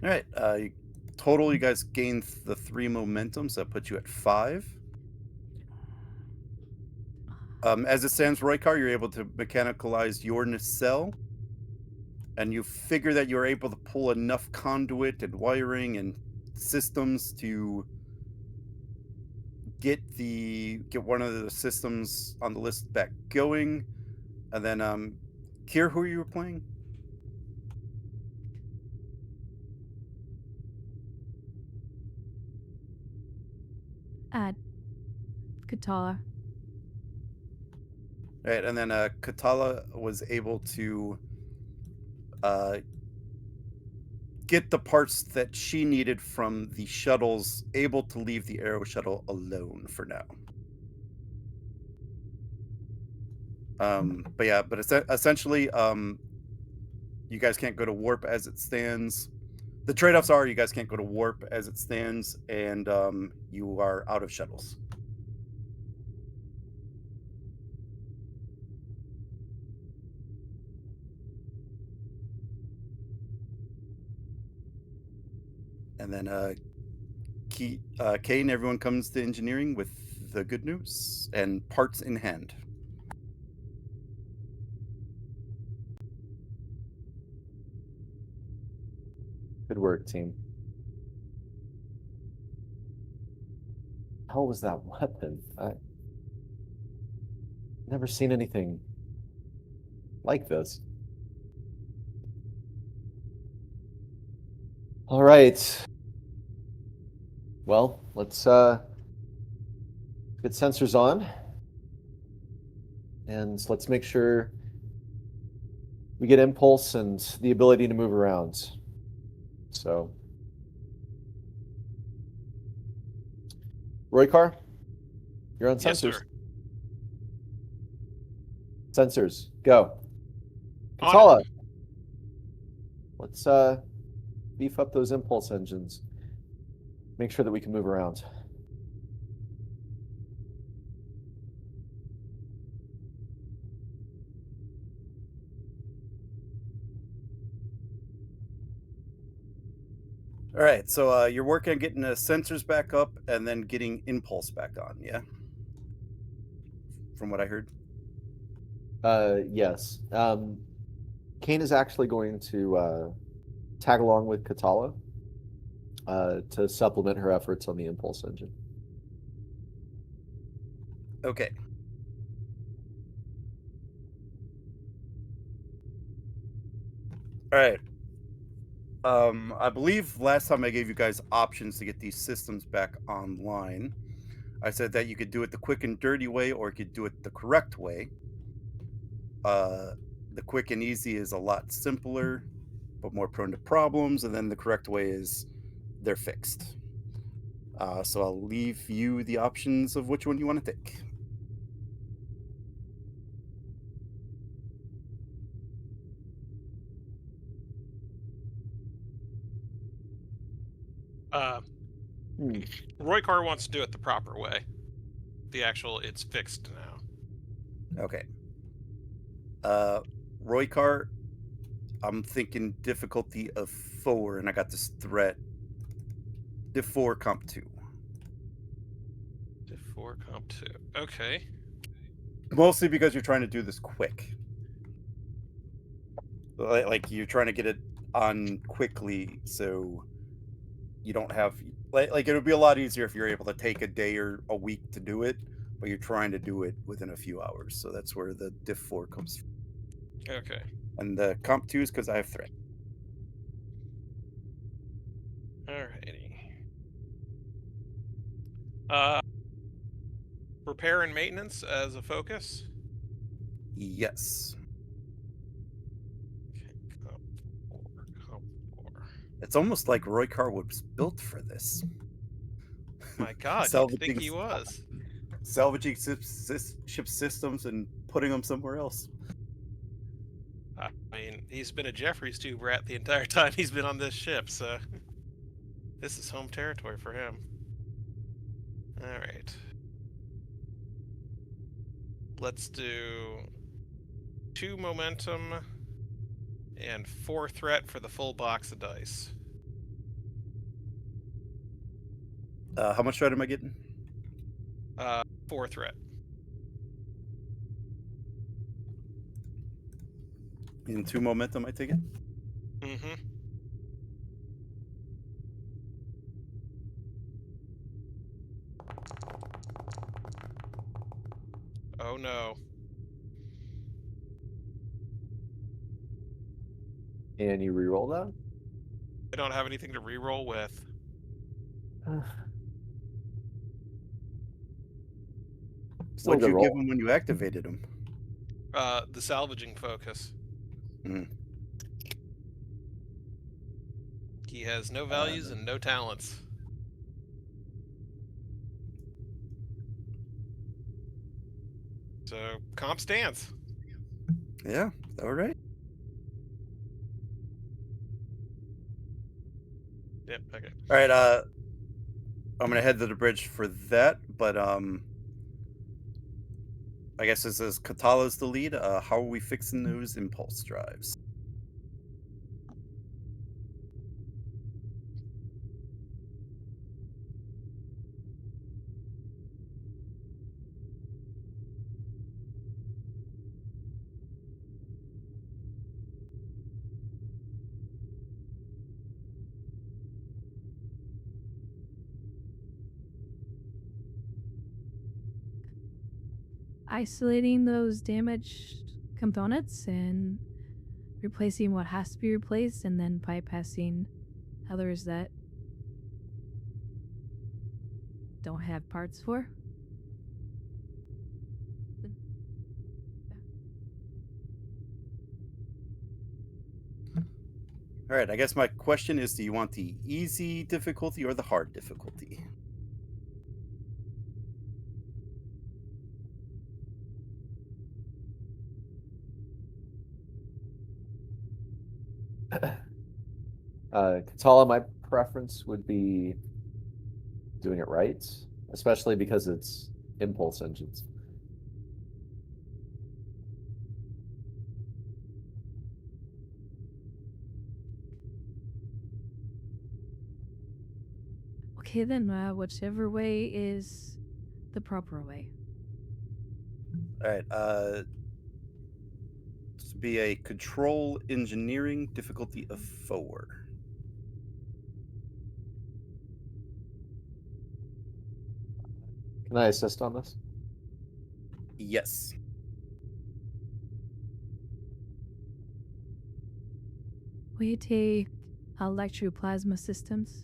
All right. Total, you guys gained the 3 momentum, so that puts you at 5. As it stands, Roykar, you're able to mechanicalize your nacelle, and you figure that you're able to pull enough conduit and wiring and systems to get one of the systems on the list back going. And then, Kier, who are you playing? Katala. Right, and then Katala was able to get the parts that she needed from the shuttles, able to leave the Aero shuttle alone for now. But yeah, but essentially, you guys can't go to warp as it stands. The trade-offs are you guys can't go to warp as it stands, and you are out of shuttles. And then Kane, everyone comes to engineering with the good news and parts in hand. Good work, team. How was that weapon? I never seen anything like this. All right. Well, let's get sensors on. And let's make sure we get impulse and the ability to move around. So, Roykar, you're on Yes, sensors. sir. Sensors, go. On Katala, let's beef up those impulse engines. Make sure that we can move around. All right, so you're working on getting the sensors back up and then getting impulse back on, yeah? From what I heard. Yes. Kane is actually going to tag along with Katala to supplement her efforts on the impulse engine. Okay. All right. I believe last time I gave you guys options to get these systems back online. I said that you could do it the quick and dirty way, or you could do it the correct way. The quick and easy is a lot simpler, but more prone to problems, and then the correct way is they're fixed. So I'll leave you the options of which one you want to take. Roykar wants to do it the proper way. The actual, it's fixed now. Okay. Roykar, I'm thinking difficulty of 4, and I got this threat. Diff 4, comp 2. Diff 4, comp 2. Okay. Mostly because you're trying to do this quick. Like you're trying to get it on quickly, so you don't have like it would be a lot easier if you're able to take a day or a week to do it, but you're trying to do it within a few hours. So that's where the diff 4 comes from. Okay. And the comp 2 is because I have threat. Alrighty. Repair and maintenance as a focus. Yes. Okay, comp 4, comp 4. It's almost like Roykar was built for this. My God, you'd think he was. Salvaging ship systems and putting them somewhere else. I mean, he's been a Jeffries tube rat the entire time he's been on this ship, so this is home territory for him. Alright. Let's do 2 momentum and 4 threat for the full box of dice. How much threat am I getting? 4 threat. In 2 momentum, I take it? Mm-hmm. Oh no. And you reroll that? I don't have anything to reroll with. Still What'd good you roll. give him when you activated him? The salvaging focus. He has no values and no talents. So, comp stance. Yeah, all right. Yep, okay. All right, I'm gonna head to the bridge for that, but I guess this is Katala's the lead. How are we fixing those impulse drives? Isolating those damaged components and replacing what has to be replaced, and then bypassing others that don't have parts for. All right, I guess my question is, do you want the easy difficulty or the hard difficulty? Katala, my preference would be doing it right, especially because it's impulse engines. Okay, then, whichever way is the proper way. All right, this would be a control engineering difficulty of 4. Can I assist on this? Yes. Will you take electroplasma systems?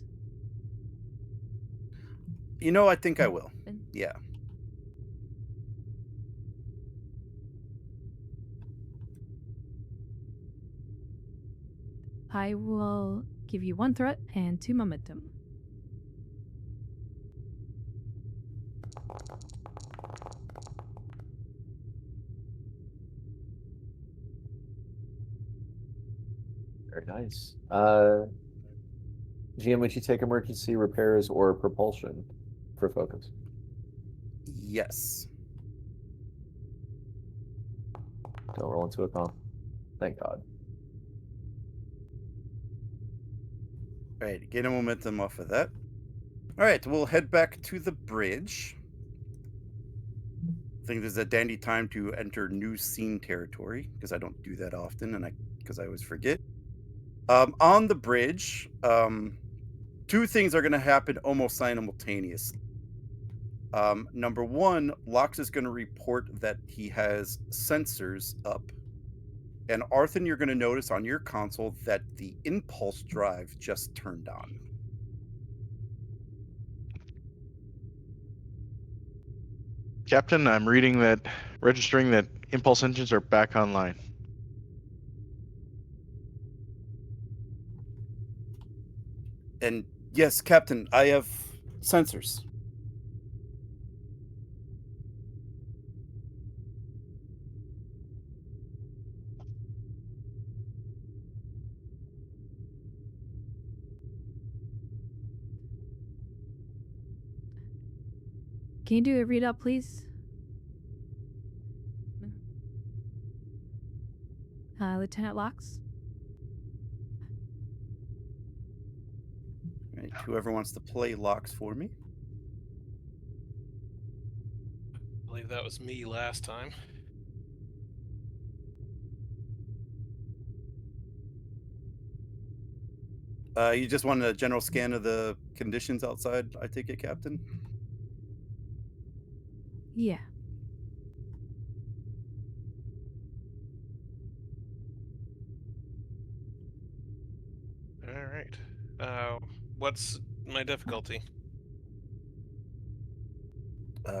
You know, I think I will. Then Yeah. I will give you 1 threat and 2 momentum. Very nice. GM, would you take emergency repairs or propulsion for focus? Yes. Don't roll into a comp. Thank God. All right, gain a momentum off of that. All right, we'll head back to the bridge. I think this is a dandy time to enter new scene territory because I don't do that often, and because I always forget. On the bridge, 2 things are going to happen almost simultaneously. Number 1, Lox is going to report that he has sensors up. And Arthur, you're going to notice on your console that the impulse drive just turned on. Captain, I'm registering that impulse engines are back online. And yes, Captain, I have sensors. Can you do a read up, please? Lieutenant Lox? All right, whoever wants to play Lox for me. I believe that was me last time. You just want a general scan of the conditions outside, I take it, Captain? Yeah. All right. What's my difficulty?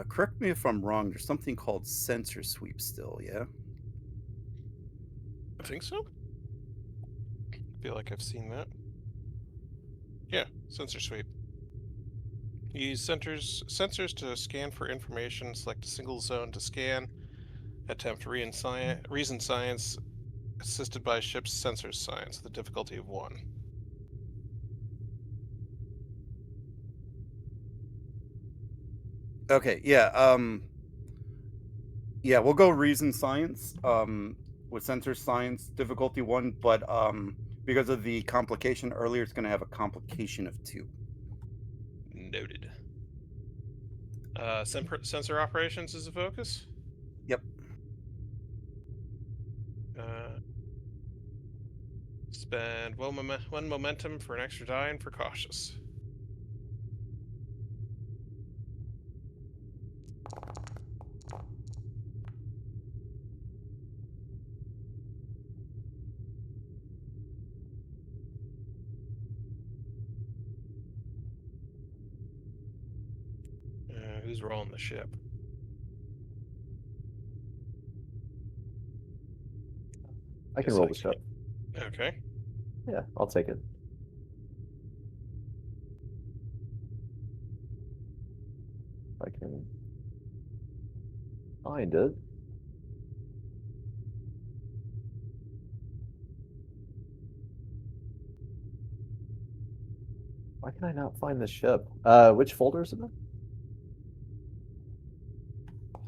Correct me if I'm wrong, there's something called sensor sweep still, yeah? I think so. I feel like I've seen that. Yeah, sensor sweep. Use sensors to scan for information. Select a single zone to scan. Attempt reason science assisted by ship's sensor science. The difficulty of 1. Okay, yeah. Yeah, we'll go reason science. With sensor science difficulty 1, but because of the complication earlier, it's going to have a complication of 2. Noted. Sensor operations is a focus. Yep. Spend one momentum for an extra die and for cautious. Who's rolling the ship? I can Guess roll I the can. ship. Okay. Yeah, I'll take it. I can find it. Why can I not find the ship? Which folder is it in?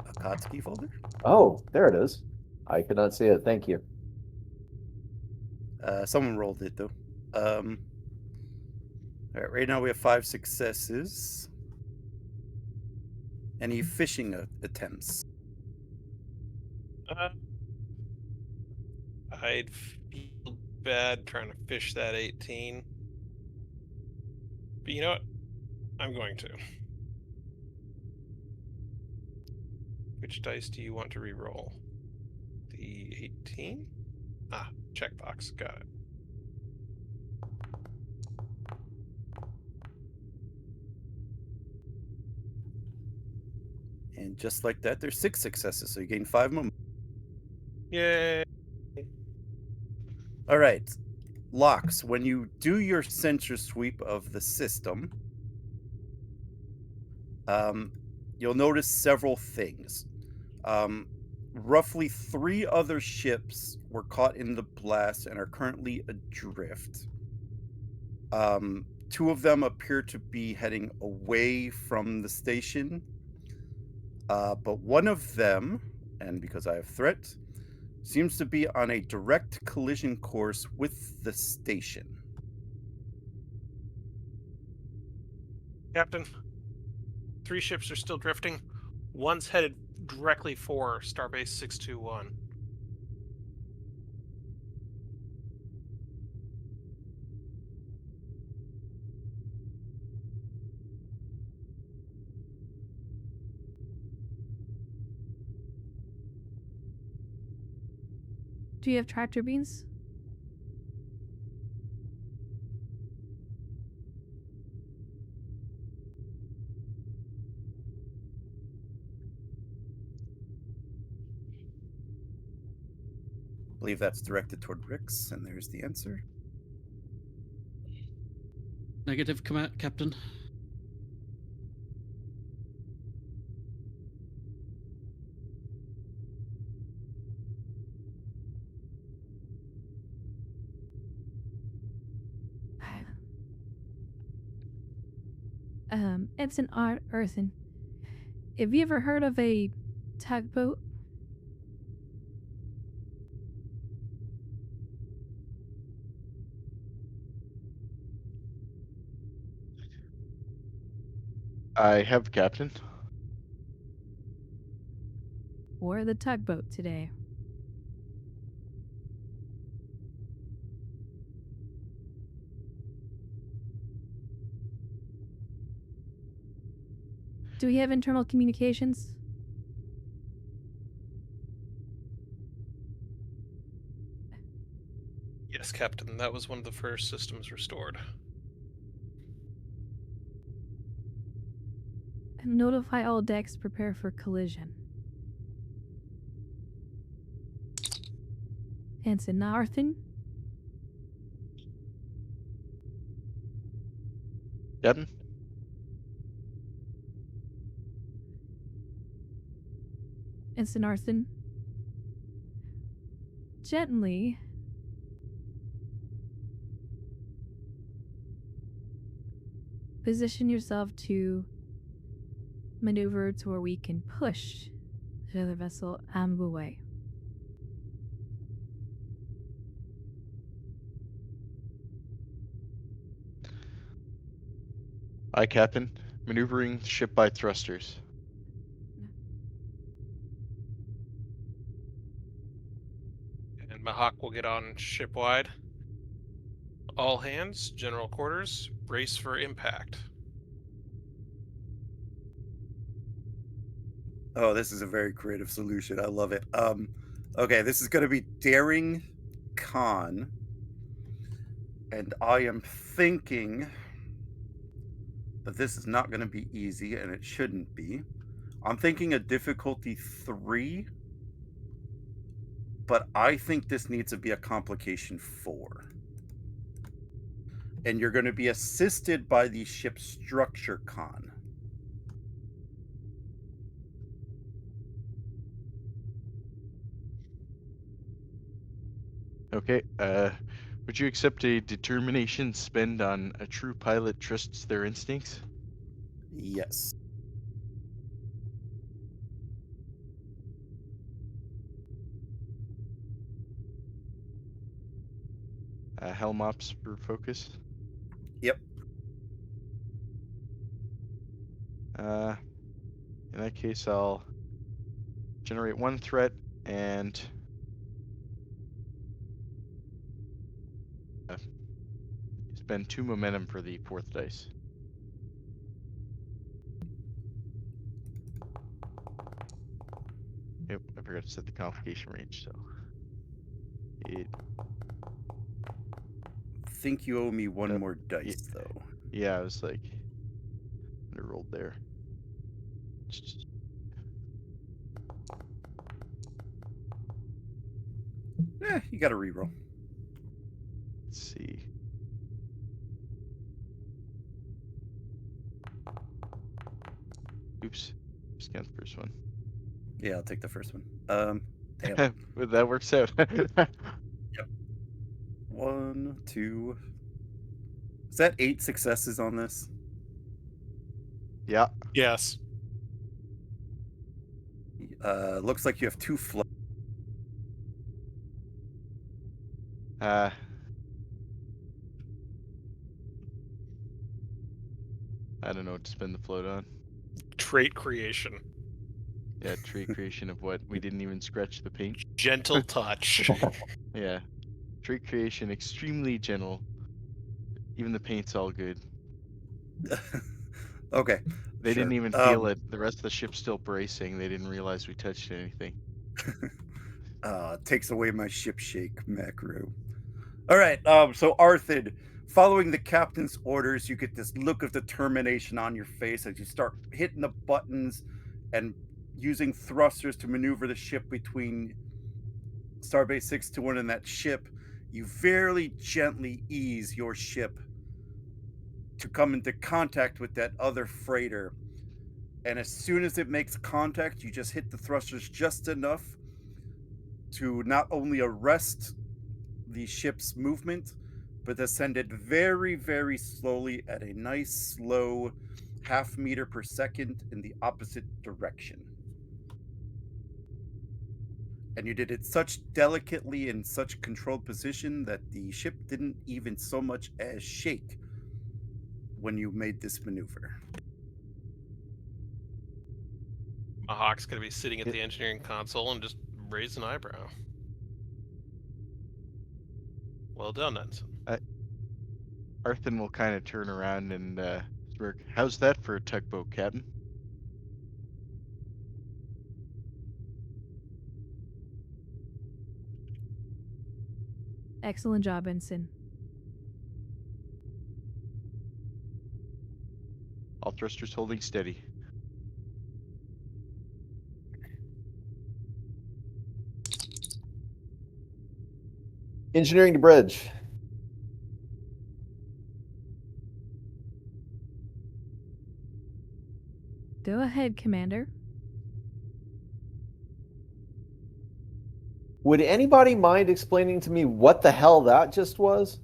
Akatsuki folder. Oh, there it is. I could not see it. Thank you. Someone rolled it though. All right, right now we have 5 successes. Any fishing attempts? I'd feel bad trying to fish that 18. But you know what? I'm going to. Which dice do you want to re-roll? The 18? Ah, checkbox. Got it. And just like that, there's 6 successes, so you gain 5 momentum. Yay! All right, Locks. When you do your sensor sweep of the system, you'll notice several things. Roughly 3 other ships were caught in the blast and are currently adrift. 2 of them appear to be heading away from the station. But one of them, and because I have threat, seems to be on a direct collision course with the station. Captain, 3 ships are still drifting. One's headed directly for Starbase 621. Do you have tractor beams? I believe that's directed toward Rix, and there's the answer. Negative, Captain. It's an earthen. Have you ever heard of a tugboat? I have, Captain. Or the tugboat today? Do we have internal communications? Yes, Captain. That was one of the first systems restored. Notify all decks, prepare for collision. Ensign Arthur. Captain? Ensign Arthur, gently position yourself to maneuver to where we can push the other vessel out of the way. Aye, Captain. Maneuvering ship by thrusters. And Mahawk will get on shipwide. All hands, general quarters, brace for impact. Oh, this is a very creative solution. I love it. Okay, this is going to be Daring Con. And I am thinking that this is not going to be easy, and it shouldn't be. I'm thinking a difficulty 3, but I think this needs to be a complication 4. And you're going to be assisted by the ship structure con. Okay, would you accept a determination spend on a true pilot trusts their instincts? Yes. Helm ops for focus? Yep. In that case, I'll generate 1 threat and spend 2 momentum for the 4th dice. Yep, I forgot to set the complication range, so it Think you owe me one Yep. more dice, though. yeah, I was like underrolled there. You got to reroll. Let's see. Oops, just got the first one. Yeah, I'll take the first one. Damn. But that works out. 1, 2. Is that 8 successes on this? Yeah. Yes. Looks like you have 2 float. I don't know what to spend the float on. Trait creation. Yeah, trait creation of what? We didn't even scratch the paint. Gentle touch. Yeah. Trait creation, extremely gentle. Even the paint's all good. Okay. They sure. didn't even feel it. The rest of the ship's still bracing. They didn't realize we touched anything. Takes away my ship shake macro. All right. So Arthur, following the captain's orders, you get this look of determination on your face as you start hitting the buttons and using thrusters to maneuver the ship between Starbase 621 and that ship. You very gently ease your ship to come into contact with that other freighter. And as soon as it makes contact, you just hit the thrusters just enough to not only arrest the ship's movement, but to send it very, very slowly at a nice, slow half meter per second in the opposite direction. And you did it such delicately in such controlled position that the ship didn't even so much as shake when you made this maneuver. Mahawk's gonna be sitting at the engineering console and just raise an eyebrow. Well done, Ensign. Arthur will kind of turn around and smirk. How's that for a tugboat, Captain? Excellent job, Ensign. All thrusters holding steady. Engineering to bridge. Go ahead, Commander. Would anybody mind explaining to me what the hell that just was?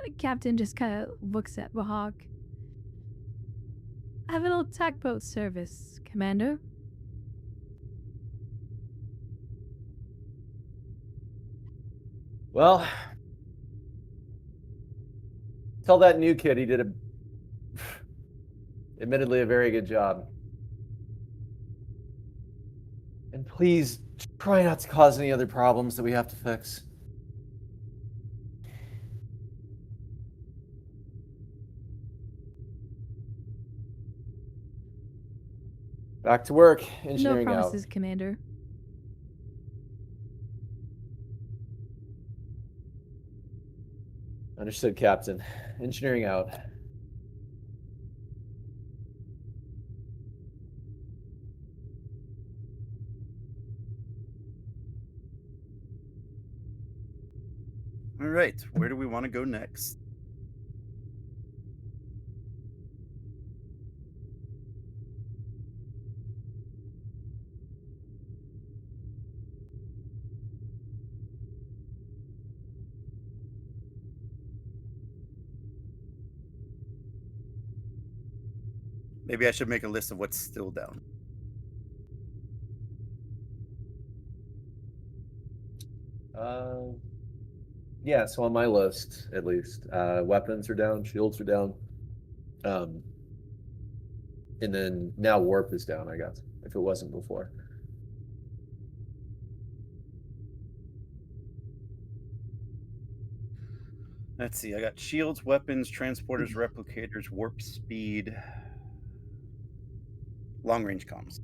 The captain just kind of looks at Bahawk. I have a little tugboat service, Commander. Well, tell that new kid he did admittedly a very good job. And please try not to cause any other problems that we have to fix. Back to work. Engineering No out. promises, Commander. Understood, Captain. Engineering out. All right, where do we want to go next? Maybe I should make a list of what's still down. Yeah, so on my list, at least, weapons are down, shields are down. And then now warp is down, I guess, if it wasn't before. Let's see, I got shields, weapons, transporters, replicators, warp speed, long range comms.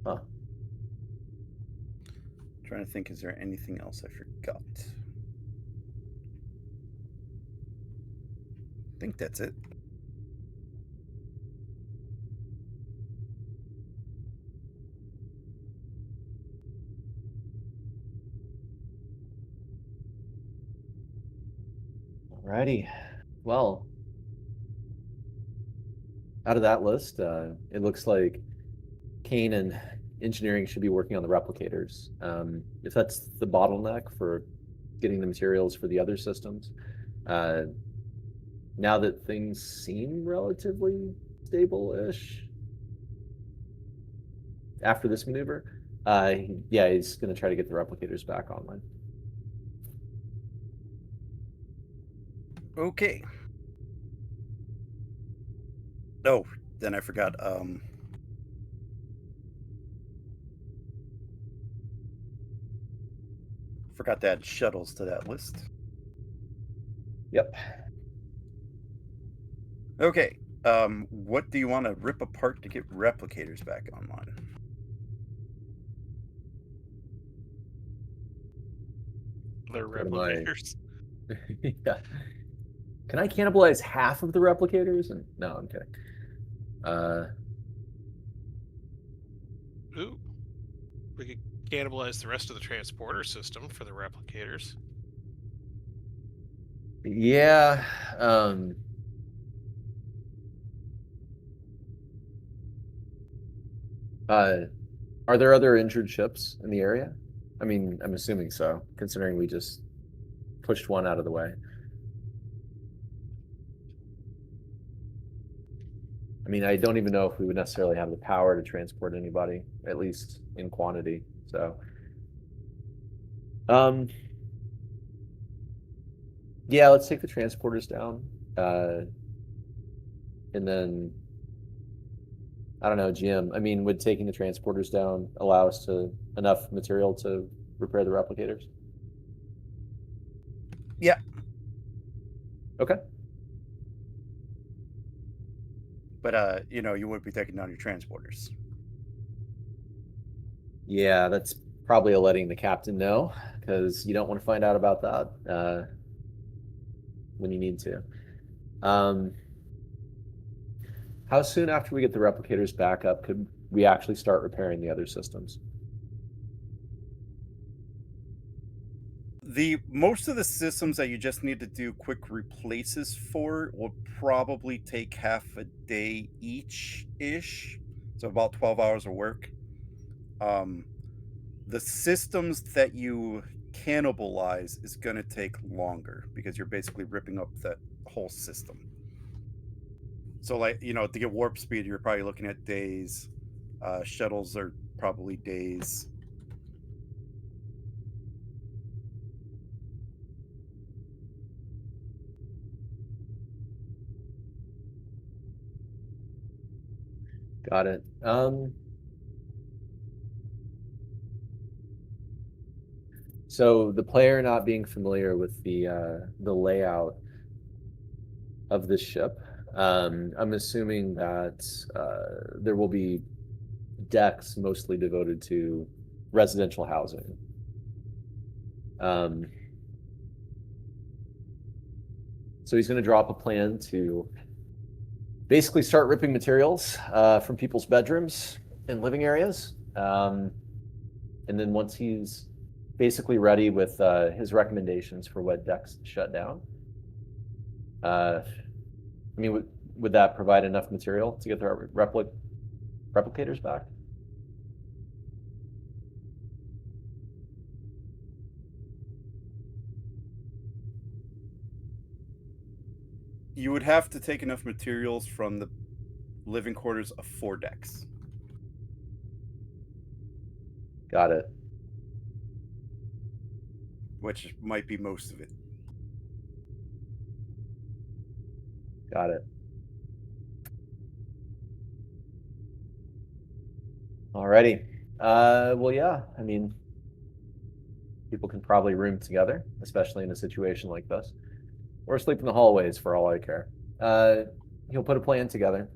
Huh. Trying to think, is there anything else I forgot? I think that's it. Alrighty. Well, out of that list, it looks like Kane and engineering should be working on the replicators. If that's the bottleneck for getting the materials for the other systems, now that things seem relatively stable-ish after this maneuver, yeah, he's going to try to get the replicators back online. Okay. Oh, then I forgot. Forgot to add shuttles to that list. Yep. Okay. What do you want to rip apart to get replicators back online? They're What am I- replicators. Yeah. Can I cannibalize half of the replicators? And no, I'm kidding. Ooh. We could cannibalize the rest of the transporter system for the replicators. Yeah. Are there other injured ships in the area? I mean, I'm assuming so, considering we just pushed one out of the way. I mean, I don't even know if we would necessarily have the power to transport anybody, at least in quantity. So, yeah, let's take the transporters down. And then, I don't know, GM. I mean, would taking the transporters down allow us to enough material to repair the replicators? Yeah. Okay. But you would be taking down your transporters. Yeah, that's probably a letting the captain know, because you don't want to find out about that when you need to. How How soon after we get the replicators back up could we actually start repairing the other systems? Most of the systems that you just need to do quick replaces for will probably take half a day each ish. So about 12 hours of work. Um, the systems that you cannibalize is going to take longer because you're basically ripping up that whole system. So, like, to get warp speed, you're probably looking at days. Shuttles are probably days. Got it. So the player not being familiar with the layout of this ship, I'm assuming that there will be decks mostly devoted to residential housing. So he's going to drop a plan to basically start ripping materials from people's bedrooms and living areas. And then once he's basically ready with his recommendations for what decks to shut down, I mean, would that provide enough material to get the replicators back? You would have to take enough materials from the living quarters of 4 decks. Got it. Which might be most of it. Got it. Alrighty. Well, yeah, I mean, people can probably room together, especially in a situation like this, or sleep in the hallways for all I care. He'll put a plan together.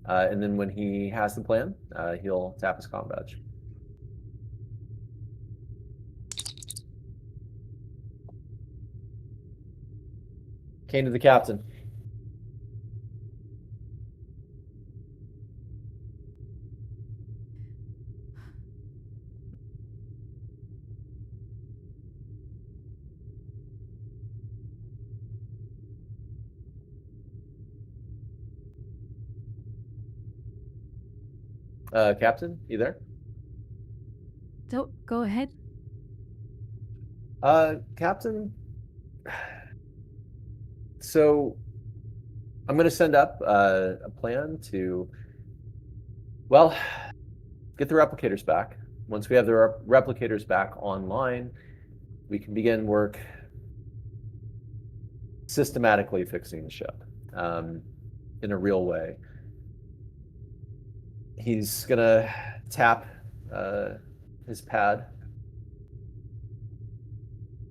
And then when he has the plan, he'll tap his comm badge. Kane to the captain. Captain, you there? Don't go ahead. Captain, so I'm going to send up a plan to, well, get the replicators back. Once we have the replicators back online, we can begin work systematically fixing the ship in a real way. He's going to tap his pad.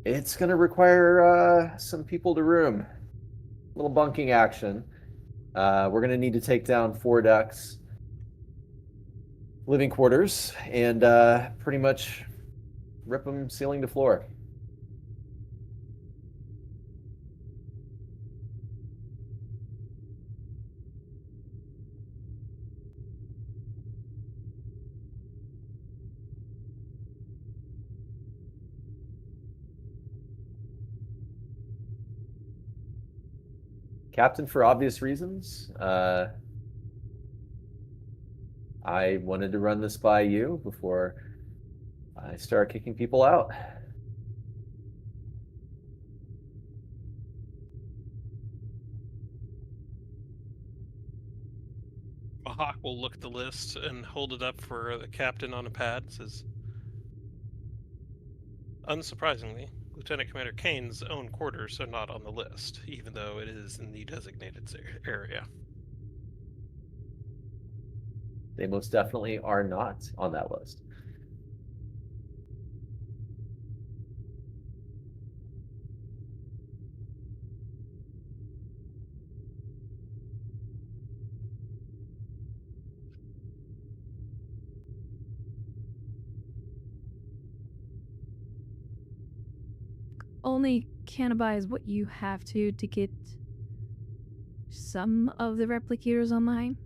It's going to require some people to room. A little bunking action. We're going to need to take down 4 decks, living quarters, and pretty much rip them ceiling to floor. Captain, for obvious reasons, I wanted to run this by you before I start kicking people out. Mahawk will look at the list and hold it up for the captain on a pad. Says, unsurprisingly, Lieutenant Commander Kane's own quarters are not on the list, even though it is in the designated area. They most definitely are not on that list. Only cannibalize what you have to get some of the replicators online.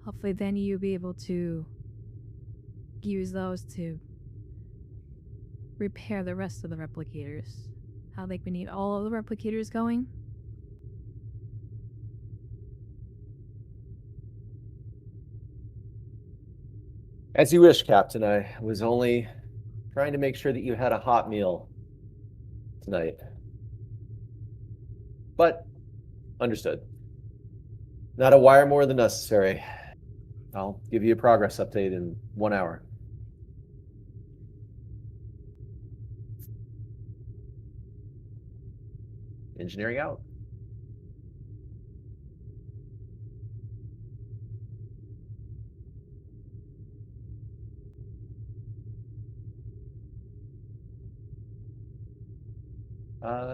Hopefully then you'll be able to use those to repair the rest of the replicators. How they can need all of the replicators going. As you wish, Captain. I was only trying to make sure that you had a hot meal tonight. But understood. Not a wire more than necessary. I'll give you a progress update in 1 hour. Engineering out.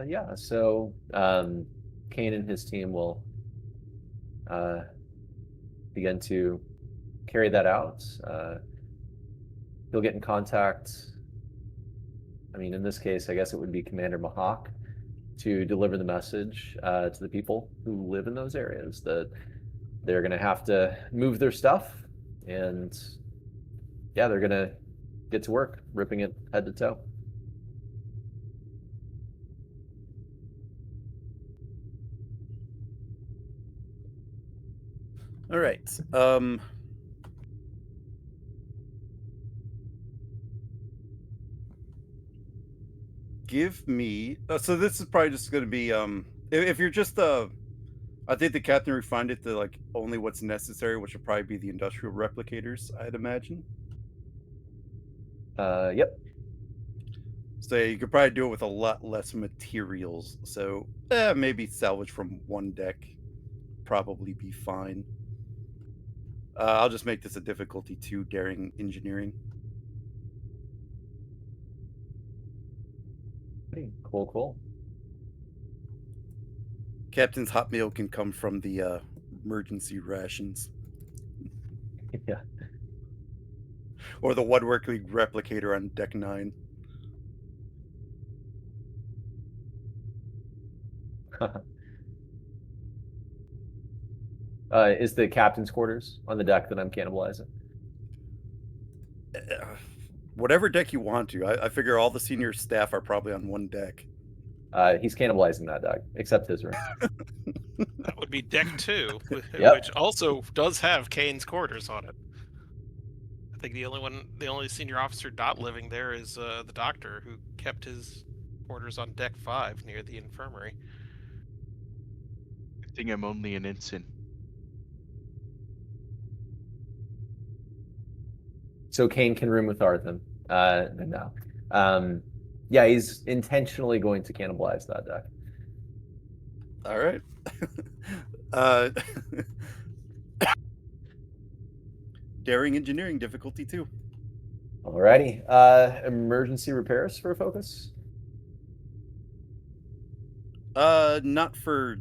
Yeah, so Kane and his team will begin to carry that out. He'll get in contact. I mean, in this case, I guess it would be Commander Mahawk to deliver the message to the people who live in those areas that they're going to have to move their stuff, and yeah, they're going to get to work ripping it head to toe. All right. Give me. So this is probably just going to be. If you're just I think the captain refined it to like only what's necessary, which would probably be the industrial replicators, I'd imagine. Yep. So you could probably do it with a lot less materials. So maybe salvage from one deck, probably be fine. I'll just make this a difficulty 2, daring engineering. Cool. Captain's hot meal can come from the emergency rations. Yeah. Or the one working replicator on deck 9. Is the captain's quarters on the deck that I'm cannibalizing? Whatever deck you want to. I figure all the senior staff are probably on one deck. He's cannibalizing that deck, except his room. That would be deck 2, Yep. which also does have Kane's quarters on it. I think the only senior officer not living there is the doctor, who kept his quarters on deck 5 near the infirmary. I think I'm only an ensign. So Kane can room with Arthur. No. Yeah, he's intentionally going to cannibalize that deck. All right. Daring engineering difficulty 2. Alrighty. Emergency repairs for a focus? Not for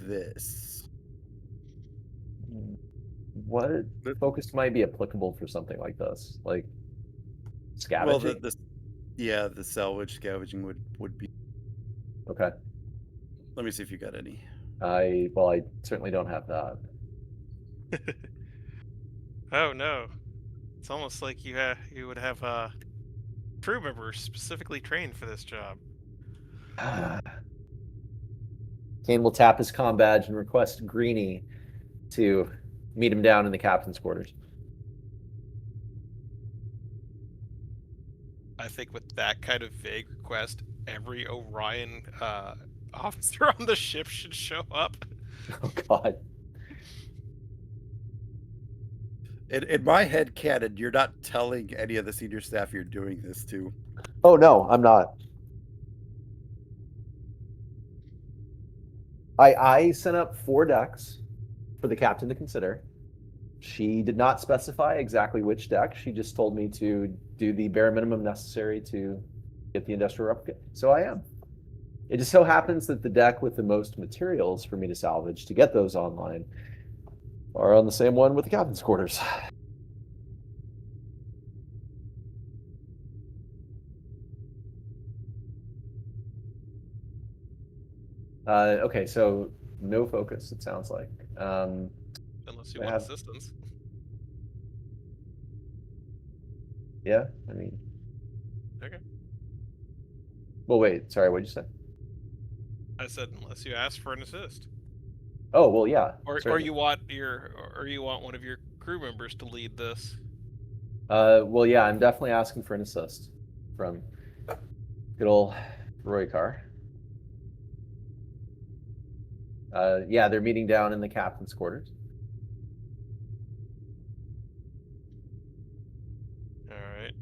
this. What focus might be applicable for something like this? Like scavenging? Well, the salvage scavenging would be. Okay. Let me see if you got any. I certainly don't have that. Oh no, it's almost like you would have crew members specifically trained for this job. Kane will tap his comm badge and request Greenie to meet him down in the captain's quarters. I think with that kind of vague request, every Orion officer on the ship should show up. Oh God. In my head canon, you're not telling any of the senior staff you're doing this to. Oh no, I'm not. I sent up 4 decks for the captain to consider. She did not specify exactly which deck. She just told me to do the bare minimum necessary to get the industrial replica. So I am. It just so happens that the deck with the most materials for me to salvage to get those online are on the same one with the captain's quarters. Okay, so No focus, it sounds like. Unless you I want have- assistance. Yeah, I mean, Okay. well, wait, sorry, what'd you say? I said unless you ask for an assist. Oh, well, yeah, Or certainly. you want one of your crew members to lead this. Well, yeah, I'm definitely asking for an assist from good old Roy Carr. Yeah, they're meeting down in the captain's quarters. Alright.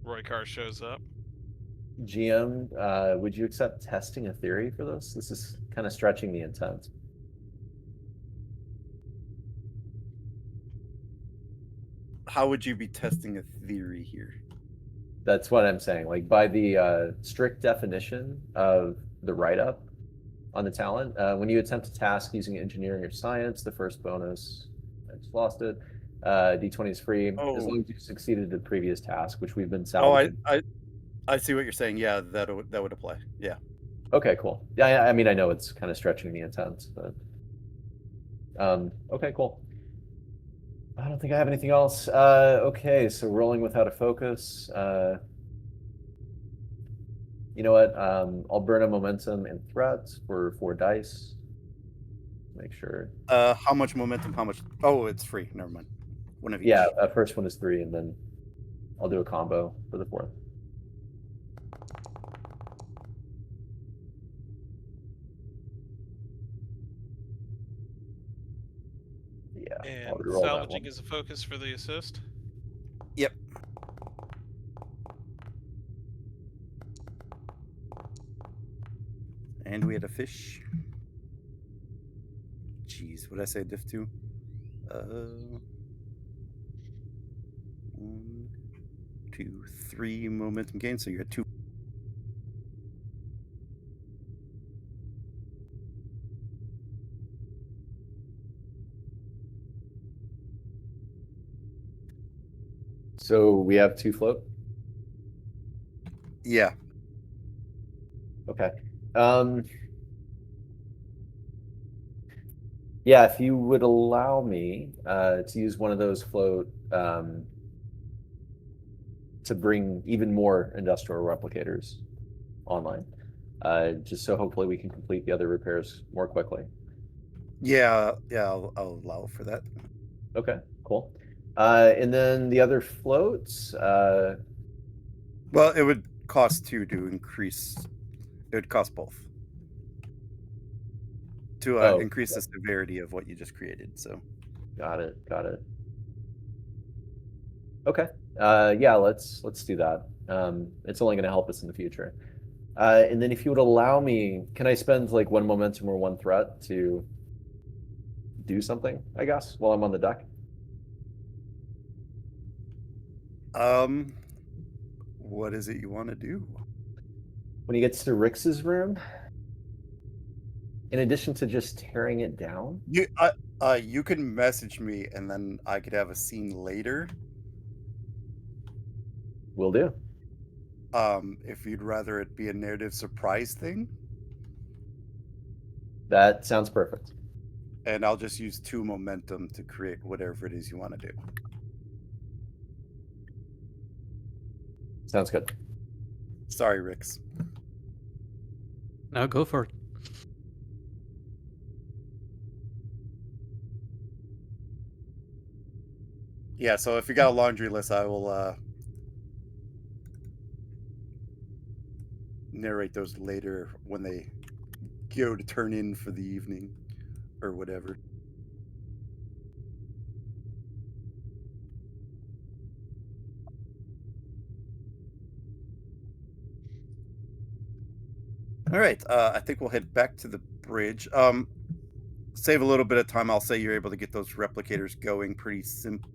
Roy Carr shows up. GM, would you accept testing a theory for this? This is kind of stretching the intent. How would you be testing a theory here? That's what I'm saying. Like by the strict definition of the write-up on the talent, when you attempt a task using engineering or science, the first bonus, I just lost it. D20 is free as Oh. long as you succeeded the previous task, which we've been Oh, salvaging. I see what you're saying. Yeah, that would apply. Yeah. Okay, cool. Yeah, I mean, I know it's kind of stretching the intent, but okay, cool. I don't think I have anything else. Okay, so rolling without a focus. You know what? I'll burn a momentum and threat for 4 dice. Make sure. How much momentum? How much? Oh, it's free. Never mind. One of each. Yeah, first one is 3, and then I'll do a combo for the 4th. Yeah, I'll And reroll that salvaging one. is a focus for the assist. Yep. And we had a fish. Jeez, what did I say diff to? 1, 2, 3 momentum gain. So you're at 2. So we have 2 float. Yeah. Okay. Yeah, if you would allow me to use one of those float to bring even more industrial replicators online, just so hopefully we can complete the other repairs more quickly. Yeah. I'll allow for that. Okay, cool. And then the other floats, Well, it would cost 2 to increase. It would cost both to Oh, increase the severity of what you just created. So. got it. Okay. Yeah, let's do that. It's only going to help us in the future. And then if you would allow me, can I spend like 1 momentum or 1 threat to do something, I guess, while I'm on the deck? What is it you want to do? When he gets to Rix's room, in addition to just tearing it down, You can message me, and then I could have a scene later. will do. If you'd rather it be a narrative surprise thing, That sounds perfect. and I'll just use 2 momentum to create whatever it is you want to do. Sounds good. Sorry, Rix. Now go for it. Yeah, so if you got a laundry list, I will narrate those later when they go to turn in for the evening or whatever. All right, I think we'll head back to the bridge. Save a little bit of time. I'll say you're able to get those replicators going pretty simple.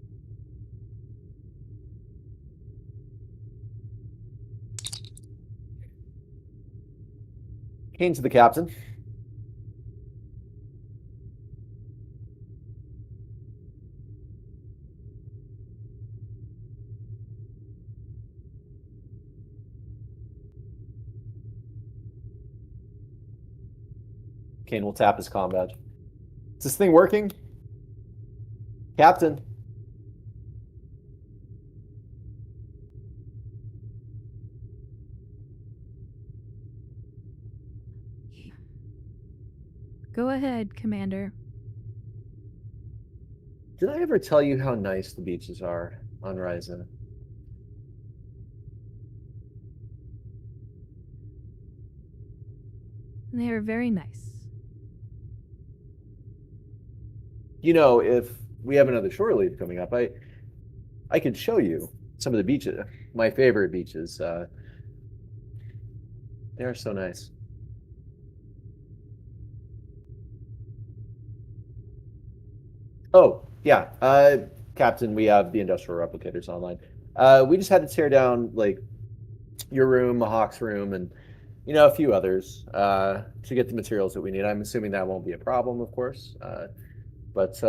Kane to the captain. Kane will tap his comm badge. Is this thing working? Captain? Go ahead, Commander. Did I ever tell you how nice the beaches are on Ryza? They are very nice. You know, if we have another shore leave coming up, I could show you some of the beaches, my favorite beaches. They're so nice. Oh, yeah. Captain, we have the industrial replicators online. We just had to tear down like your room, Mahawk's room, and a few others to get the materials that we need. I'm assuming that won't be a problem, of course. But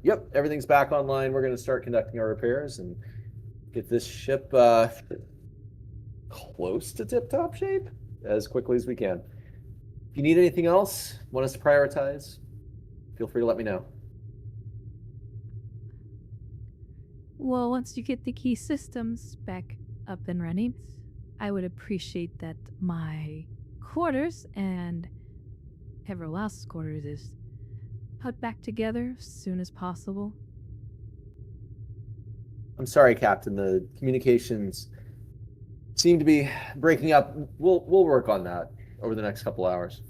yep, everything's back online. We're going to start conducting our repairs and get this ship close to tip-top shape as quickly as we can. If you need anything else, want us to prioritize, feel free to let me know. Well, once you get the key systems back up and running, I would appreciate that my quarters and everyone else's quarters is put back together as soon as possible. I'm sorry, Captain. The communications seem to be breaking up. We'll work on that over the next couple hours.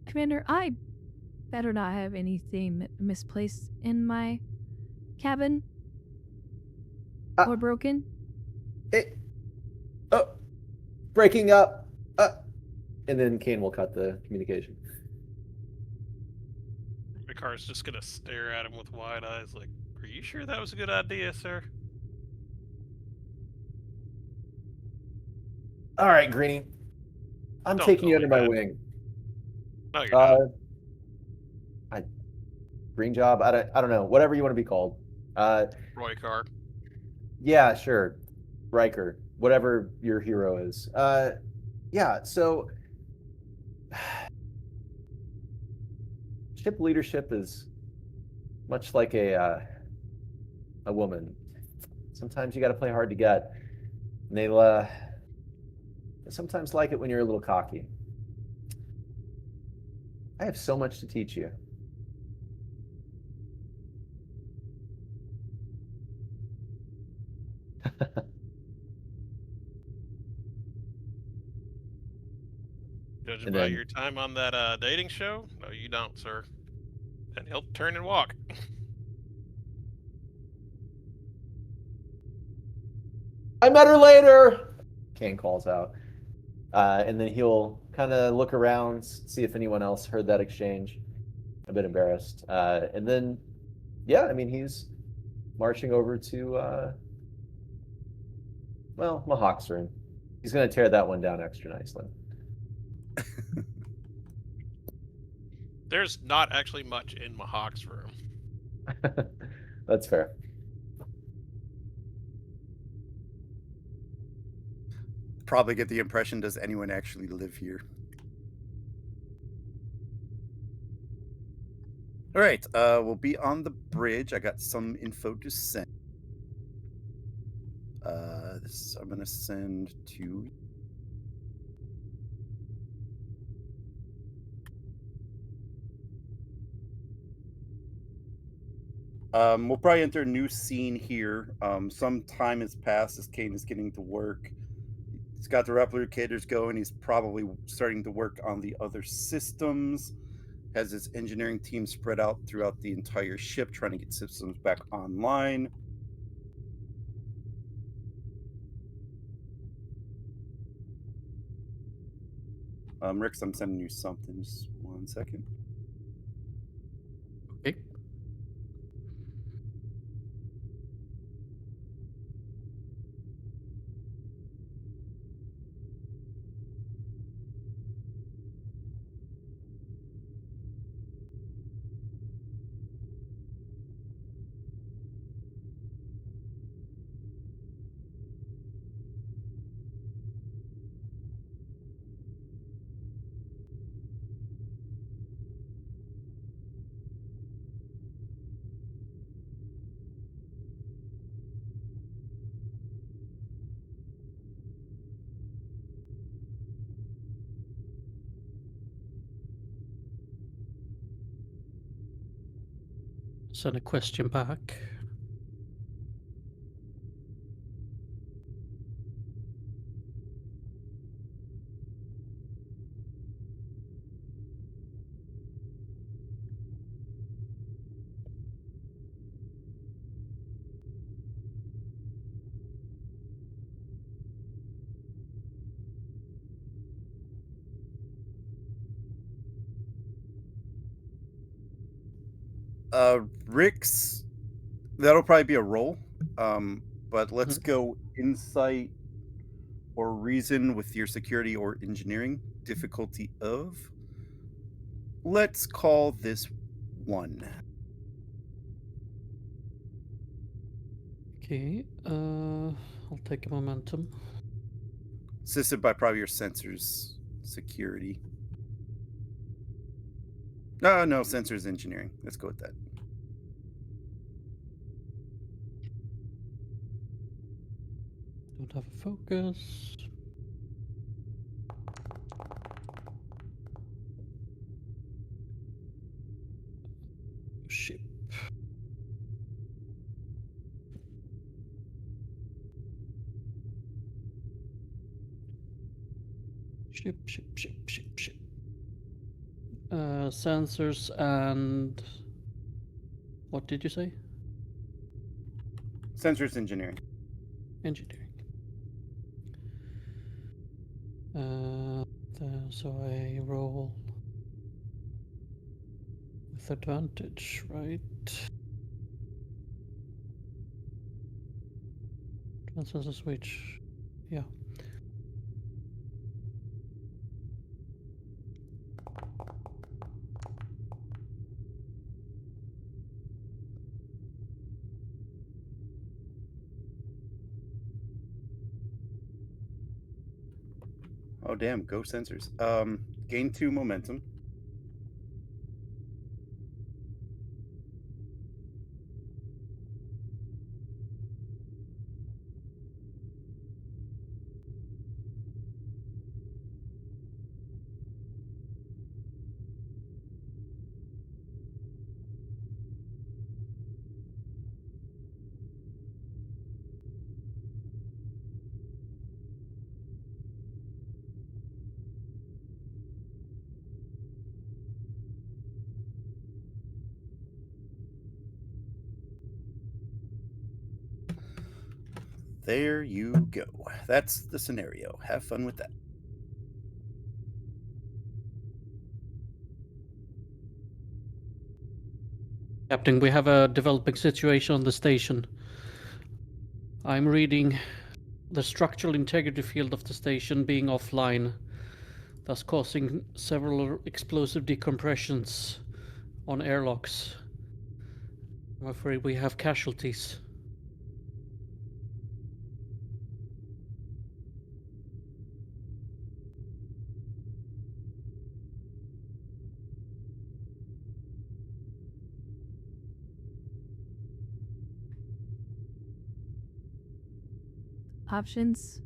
Commander, I better not have anything misplaced in my cabin or broken. Breaking up. And then Kane will cut the communication. Vicar's just gonna stare at him with wide eyes like, are you sure that was a good idea, sir? All right, Greenie. I'm Don't taking you call under me my that. wing. No, you're not. Green job. I don't know. Whatever you want to be called. Roy Carr. Yeah, sure. Riker. Whatever your hero is. Yeah. So ship leadership is much like a woman. Sometimes you got to play hard to get. And they sometimes like it when you're a little cocky. I have so much to teach you. Judging And by then your time on that dating show, no, you don't, sir. And he'll turn and walk. I met her later. Kane calls out. And then he'll kind of look around, see if anyone else heard that exchange. A bit embarrassed. And then, yeah, I mean, he's marching over to, Mahawk's room. He's going to tear that one down extra nicely. There's not actually much in Mahawk's room. That's fair. Probably get the impression, does anyone actually live here? All right, we'll be on the bridge. I got some info to send. This I'm gonna send to. We'll probably enter a new scene here. Some time has passed as Kane is getting to work. He's got the replicators going. He's probably starting to work on the other systems. Has his engineering team spread out throughout the entire ship, trying to get systems back online. Rix, I'm sending you something. Just 1 second. Okay. Send a question back. Rick's that'll probably be a roll. But let's Mhm. go insight or reason with your security or engineering difficulty of. Let's call this 1. Okay, I'll take a momentum. Assisted by probably your sensors security. No, sensors engineering. Let's go with that. Don't have a focus. Ship. Ship. Sensors and what did you say? Sensors engineering. Engineering. So I roll with advantage, right? Sensor switch. Yeah. Oh damn, go sensors. Gain 2 momentum. There you go. That's the scenario. Have fun with that. Captain, we have a developing situation on the station. I'm reading the structural integrity field of the station being offline, thus causing several explosive decompressions on airlocks. I'm afraid we have casualties. Options?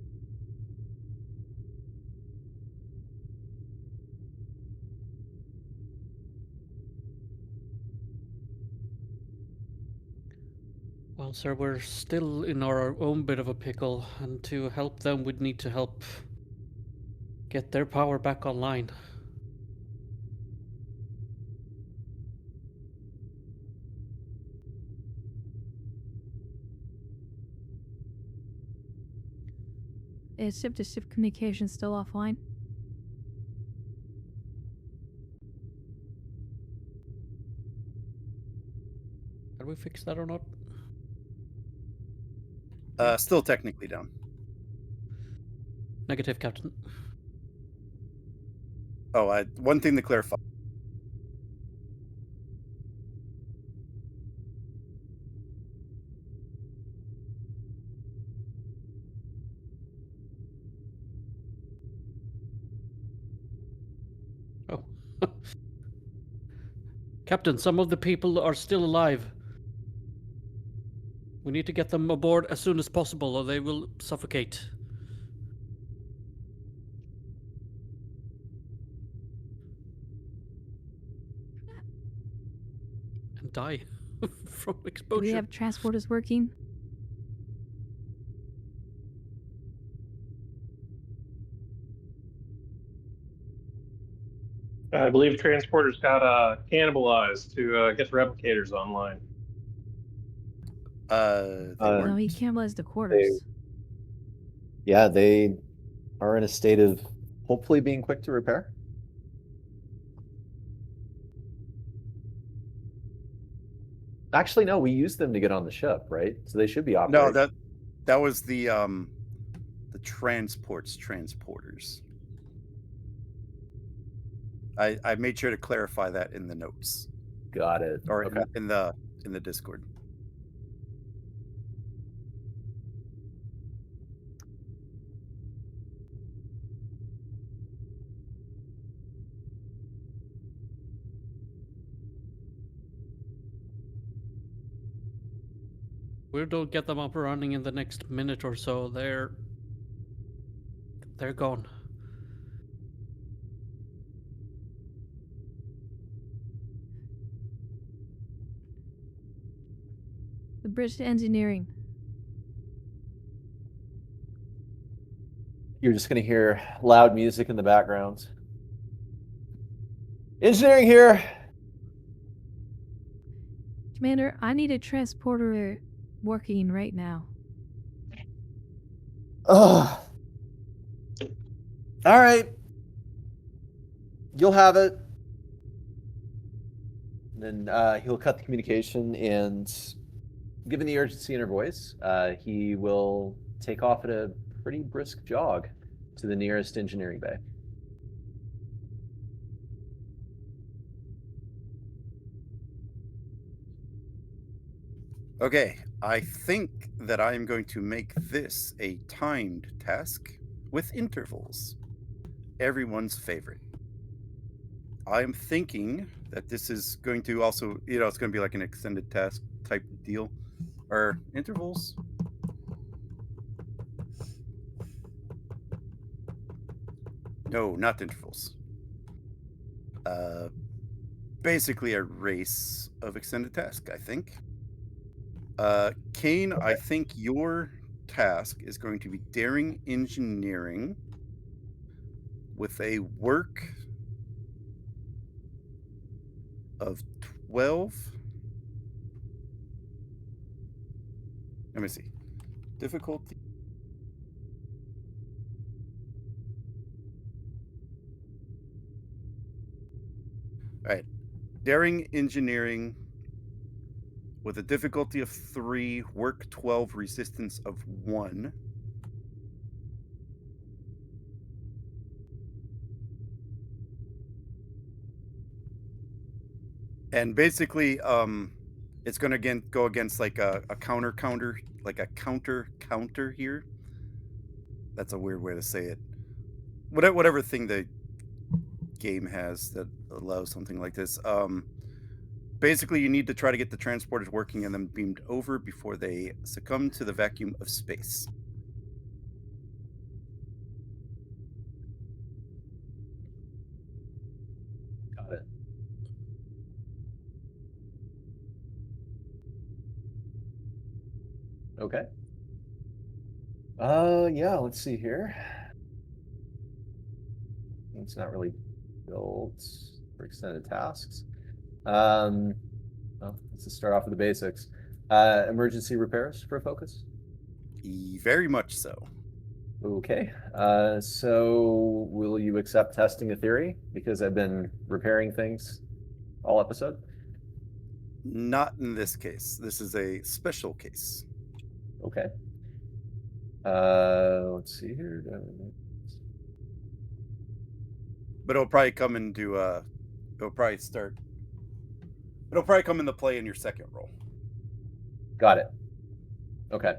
Well, sir, we're still in our own bit of a pickle, and to help them, we'd need to help get their power back online. Is ship-to-ship communication still offline? Can we fix that or not? Still technically down. Negative, Captain. Oh, one thing to clarify. Oh. Captain, some of the people are still alive. We need to get them aboard as soon as possible, or they will suffocate. And die. from Do we exposure. have transporters working? I believe transporters got cannibalized to get the replicators online. They Uh, No, weren't. he cannibalized the quarters. Yeah, they are in a state of hopefully being quick to repair. Actually, no, we used them to get on the ship, right? So they should be No, operating. that was the transporters. I made sure to clarify that in the notes Got it. or Okay. in the Discord. We'll get them up and running in the next minute or so. They're gone. The bridge to engineering. You're just going to hear loud music in the background. Engineering here. Commander, I need a transporter working right now. Ugh. All right. You'll have it. And then he'll cut the communication, and given the urgency in her voice, he will take off at a pretty brisk jog to the nearest engineering bay. Okay, I think that I am going to make this a timed task with intervals. Everyone's favorite. I'm thinking that this is going to also, it's going to be like an extended task type deal. Or intervals? No, not intervals. Basically a race of extended task, I think. Kane, I think your task is going to be daring engineering with a work of 12. Let me see. Difficulty. All right. Daring engineering with a difficulty of 3, work 12, resistance of 1. And basically, it's going to go against like a counter, like a counter here. That's a weird way to say it. Whatever thing the game has that allows something like this. Basically, you need to try to get the transporters working and then beamed over before they succumb to the vacuum of space. Got it. Okay. Yeah, let's see here. It's not really built for extended tasks. Well, let's just start off with the basics. Emergency repairs for a focus. Very much so. Okay. So will you accept testing a theory? Because I've been repairing things all episode. Not in this case. This is a special case. Okay. Let's see here. But it'll probably come into it'll probably come into play in your second roll. Got it. Okay.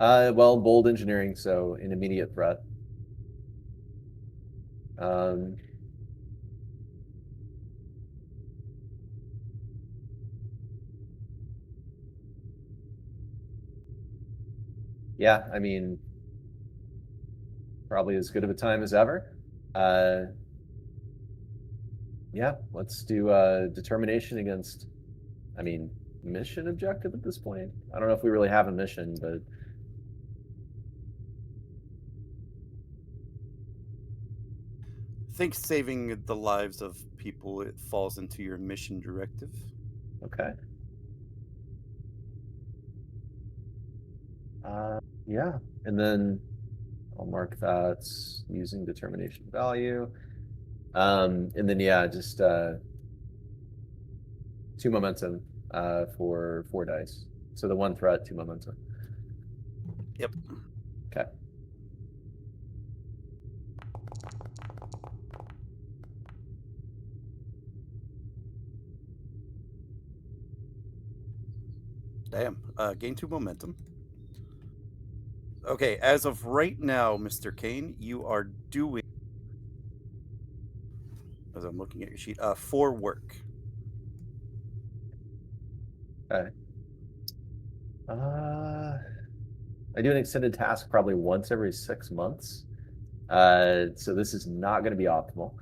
Well, bold engineering, so an immediate threat. Yeah, I mean, probably as good of a time as ever. Yeah, let's do determination against, I mean, mission objective at this point. I don't know if we really have a mission, but I think saving the lives of people, it falls into your mission directive. okay. Yeah, and then I'll mark that using determination value. And then yeah, just 2 momentum for 4 dice. So the 1 threat, 2 momentum. Yep. Okay. Damn. Gain 2 momentum. Okay, as of right now, Mr. Kane, you are doing, as I'm looking at your sheet, 4 work. Okay. I do an extended task probably once every 6 months. So this is not going to be optimal.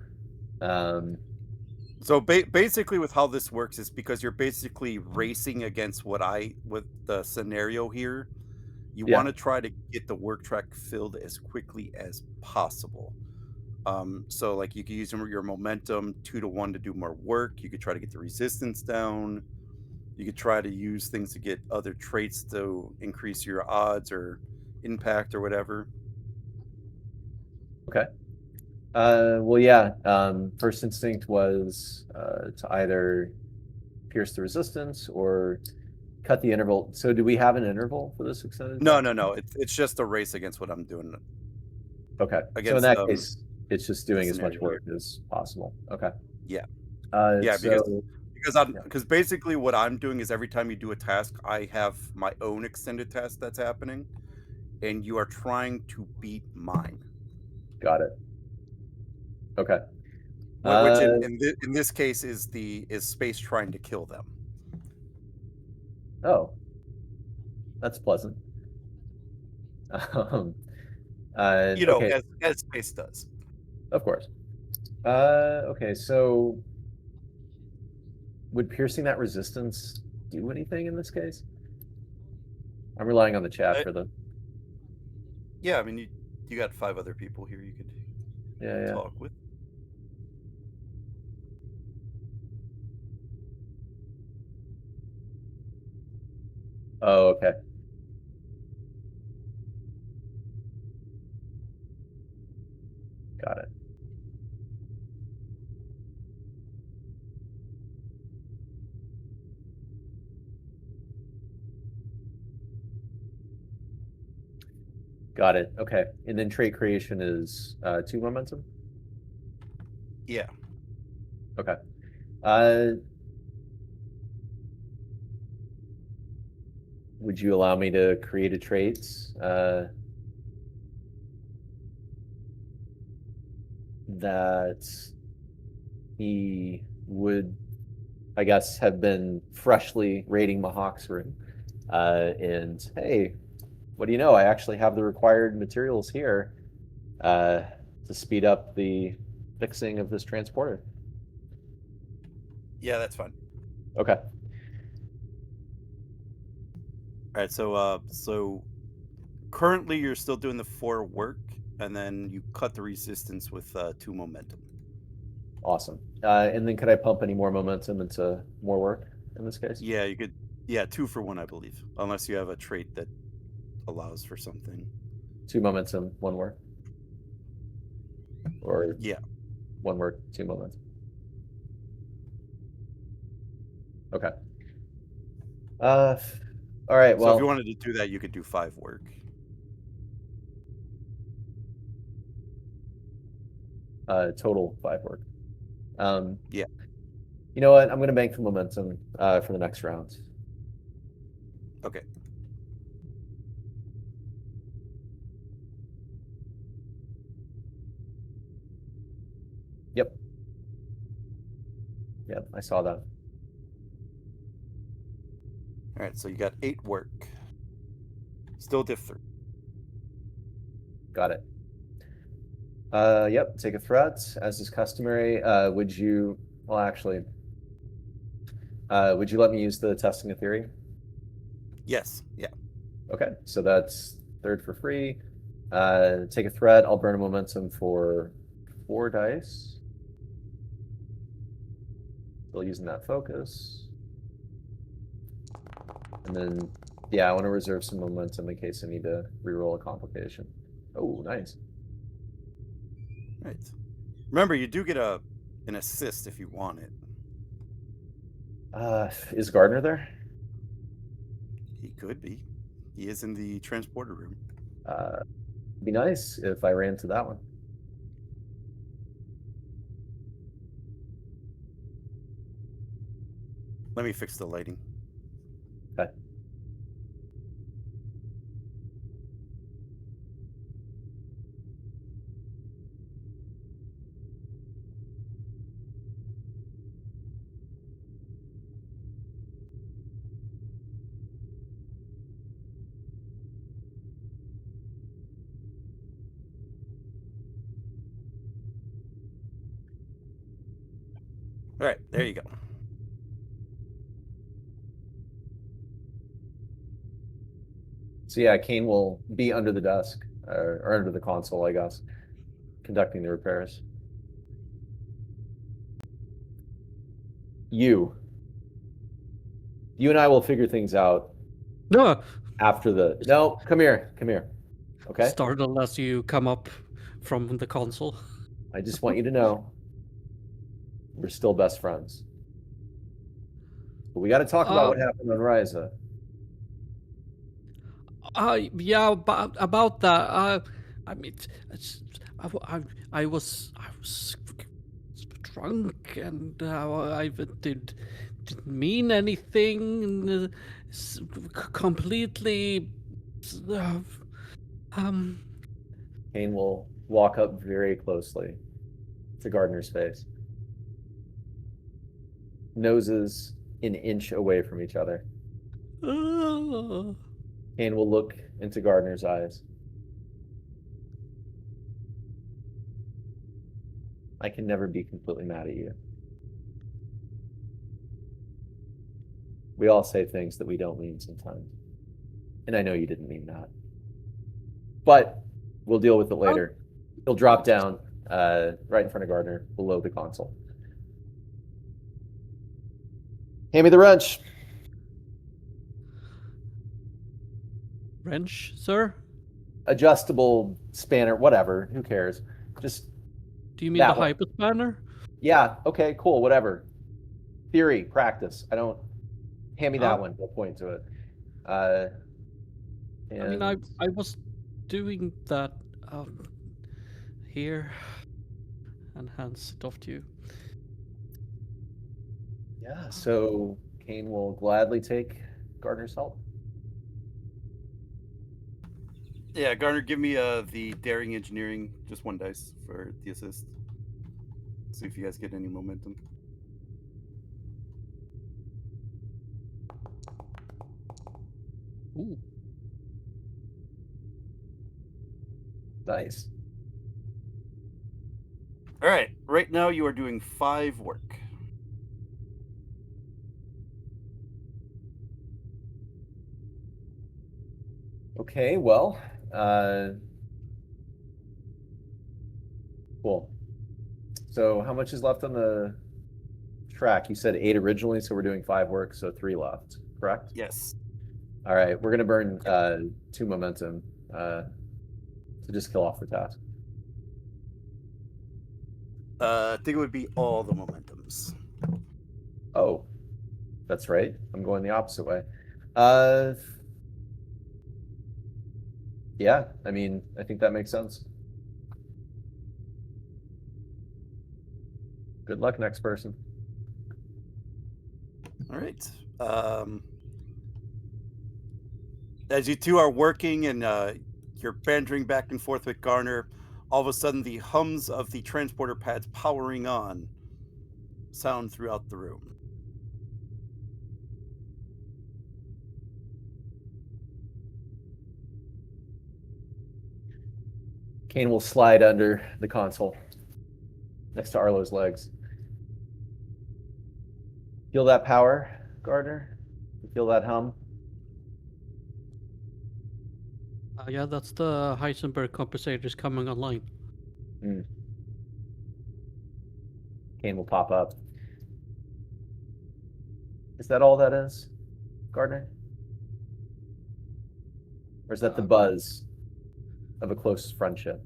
So basically, with how this works is because you're basically racing against with the scenario here. You Yeah. want to try to get the work track filled as quickly as possible. So like you could use your momentum 2 to 1 to do more work. You could try to get the resistance down. You could try to use things to get other traits to increase your odds or impact or whatever. Okay. Well, yeah. First instinct was to either pierce the resistance or cut the interval. So do we have an interval for this extended No, task? no. It's just a race against what I'm doing. Okay. So in Against that case, it's just doing as much scenario work as possible. Okay. Yeah. Yeah, because yeah. because basically what I'm doing is every time you do a task, I have my own extended task that's happening, and you are trying to beat mine. Got it. Okay. Which in this case is space trying to kill them. Oh, that's pleasant. Okay, as space does. of course. Okay, so would piercing that resistance do anything in this case? I'm relying on the chat for the. Yeah, I mean you got 5 other people here you could Yeah. talk with. Oh, okay. Got it. Got it. Okay. And then trait creation is 2 momentum? Yeah. Okay. Would you allow me to create a trait that he would, I guess, have been freshly raiding Mahawk's room? And hey, what do you know? I actually have the required materials here to speed up the fixing of this transporter. Yeah, that's fine. Okay. All right, so currently you're still doing the 4 work, and then you cut the resistance with 2 momentum. Awesome. And then could I pump any more momentum into more work in this case? Yeah, you could. Yeah, 2 for 1, I believe, unless you have a trait that allows for something. 2 momentum, 1 work. Or yeah, 1 work, 2 momentum. Okay. All right. Well, so if you wanted to do that, you could do 5 work. Total 5 work. Yeah. You know what? I'm going to bank the momentum for the next round. Okay. Yep. Yep, I saw that. All right, so you got 8 work. Still diff 3. Got it. Yep, take a threat, as is customary. Would you, well, actually, Would you let me use the testing of theory? Yes. Yeah. Okay, so that's third for free. Take a threat. I'll burn a momentum for 4 dice. Still using that focus. And then, yeah, I want to reserve some momentum in case I need to reroll a complication. Oh, nice. Right. Remember, you do get an assist if you want it. Is Gardner there? He could be. He is in the transporter room. Be nice if I ran to that one. Let me fix the lighting. Okay. All right, there you go. So yeah, Kane will be under the desk, or under the console, I guess, conducting the repairs. You and I will figure things out No, after the. No, come here. Okay. startled as you come up from the console. I just want you to know we're still best friends. But we got to talk about what happened on Ryza. Yeah, about that. I mean, I was drunk and I didn't mean anything. Completely. Kane will walk up very closely to Gardner's face. Noses an inch away from each other. Kane will look into Gardner's eyes. I can never be completely mad at you. We all say things that we don't mean sometimes. And I know you didn't mean that. But we'll deal with it later. He'll drop down right in front of Gardner, below the console. Hand me the wrench. Wrench, sir? Adjustable spanner, whatever. Who cares? Just Do you mean the hyperspanner? Yeah, okay, cool, whatever. Theory, practice. I don't hand me that one. We'll point to it. I mean, I was doing that here, and hands it off to you. Yeah, so Kane will gladly take Gardner's help. Yeah, Garner, give me the daring engineering, just 1 dice for the assist. See if you guys get any momentum. Ooh. Nice. All right, right now you are doing 5 work. Okay, well, cool. So how much is left on the track? You said 8 originally, so we're doing 5 work, so 3 left, correct? Yes. All right, we're gonna burn 2 momentum to just kill off the task. I think it would be all the momentums. Oh, that's right. I'm going the opposite way. Yeah, I mean, I think that makes sense. Good luck, next person. All right. As you two are working and you're bantering back and forth with Garner, all of a sudden the hums of the transporter pads powering on sound throughout the room. Kane will slide under the console next to Arlo's legs. Feel that power Gardner? You feel that hum? Yeah, that's the Heisenberg compensators coming online. Kane will pop up. Is that all that is, Gardner? Or is that the buzz of a close friendship?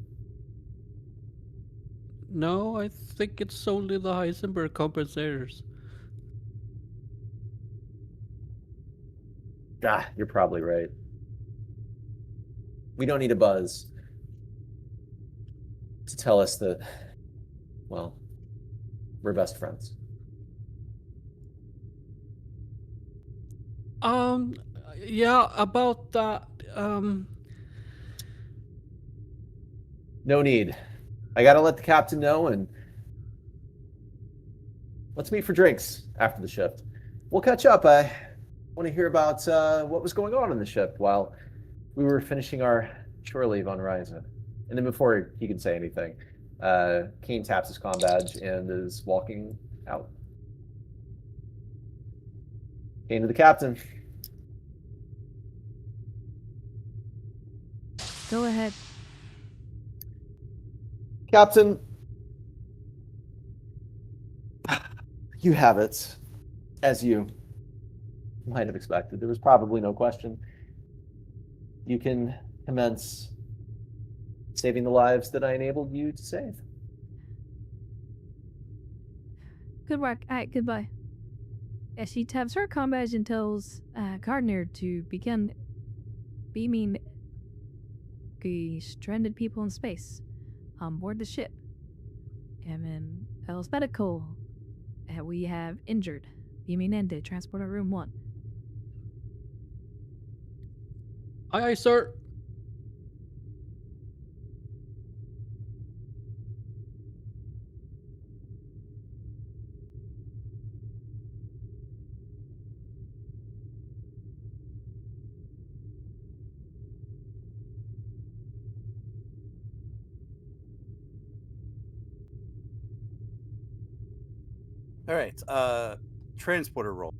No, I think it's only the Heisenberg compensators. Ah, you're probably right. We don't need a buzz to tell us that, well, we're best friends. Yeah, about that. No need. I gotta let the captain know, and let's meet for drinks after the shift. We'll catch up. I want to hear about what was going on in the ship while we were finishing our shore leave on Ryza. And then before he can say anything, Kane taps his comm badge and is walking out. Kane to the captain. Go ahead. Captain, you have it, as you might have expected. There was probably no question. You can commence saving the lives that I enabled you to save. Good work. Alright, goodbye. As she taps her comm badge and tells Gardner to begin beaming the stranded people in space on board the ship. And then alphabetical. We have injured. Beaming ended. Transporter room 1. Aye, sir. All right, transporter roll,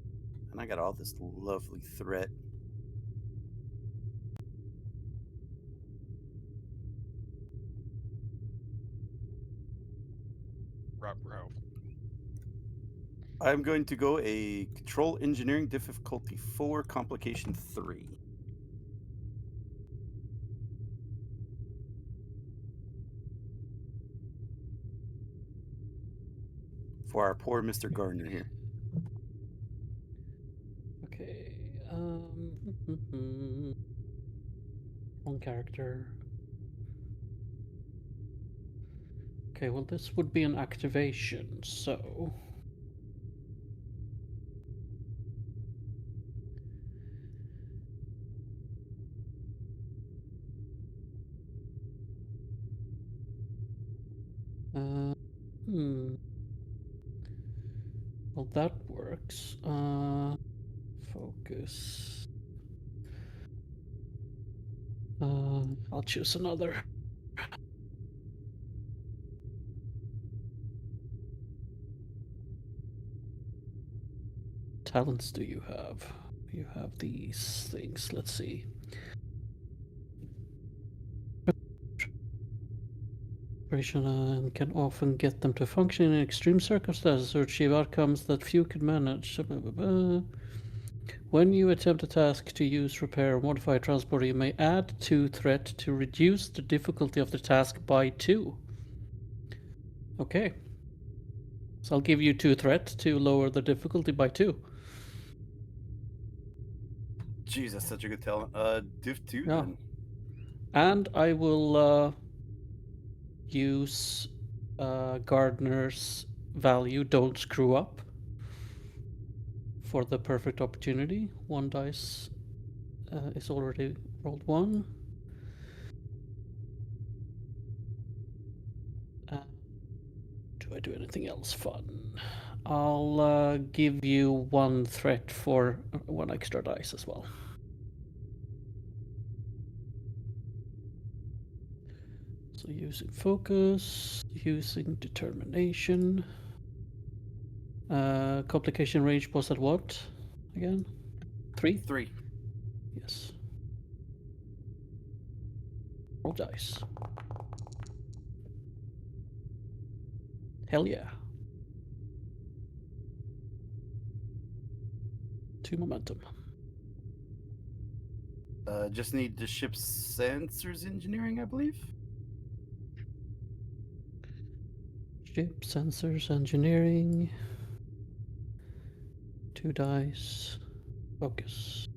and I got all this lovely threat. Ruh-roh. I'm going to go a control engineering difficulty 4, complication 3. For our poor Mr. Gardner here. Okay. Wrong character. Okay, well, this would be an activation, so. Well, that works. Focus. I'll choose another. Talents do you have? You have these things. Let's see. And can often get them to function in extreme circumstances or achieve outcomes that few can manage. Blah, blah, blah. When you attempt a task to use, repair, or modify a transporter, you may add 2 threat to reduce the difficulty of the task by 2. Okay. So I'll give you 2 threat to lower the difficulty by 2. Jeez, that's such a good talent. Div 2 Yeah. then. And I will use Gardner's value, don't screw up, for the perfect opportunity. 1 dice is already rolled 1. Do I do anything else fun? I'll give you 1 threat for 1 extra dice as well. So using focus, using determination. Complication range was at what? again? 3? 3. Yes. Roll dice. Hell yeah. 2 momentum. Just need the ship's sensors engineering, I believe. Ship, sensors, engineering. 2 dice. Focus.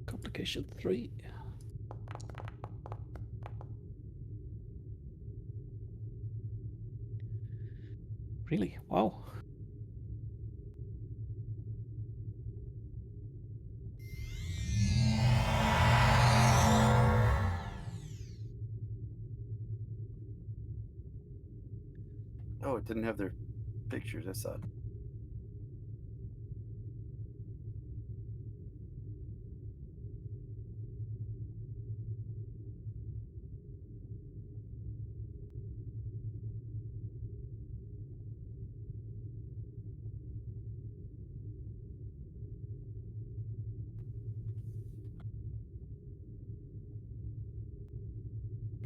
Complication 3. Really? Wow. Oh, it didn't have their pictures. That's odd.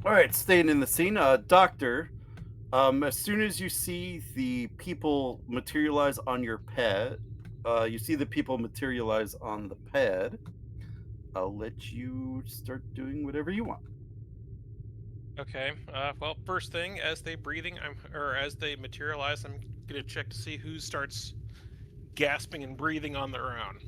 All right, staying in the scene, Doctor. As soon as you see the people materialize on your pad, you see the people materialize on the pad. I'll let you start doing whatever you want. Okay. Well, first thing, as they materialize, I'm gonna check to see who starts gasping and breathing on their own.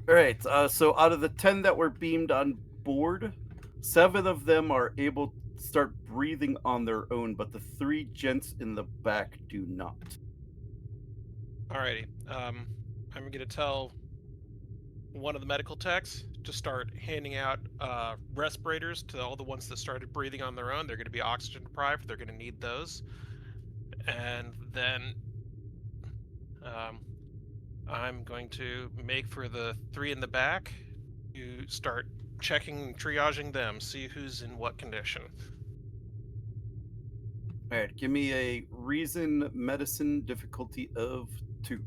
All right. So out of the 10 that were beamed on board, 7 of them are able to start breathing on their own, but the 3 gents in the back do not. Alrighty. I'm gonna tell one of the medical techs to start handing out respirators to all the ones that started breathing on their own. They're going to be oxygen deprived. They're going to need those. And then I'm going to make for the 3 in the back to start checking, triaging them, see who's in what condition. All right. Give me a reason medicine difficulty of 2.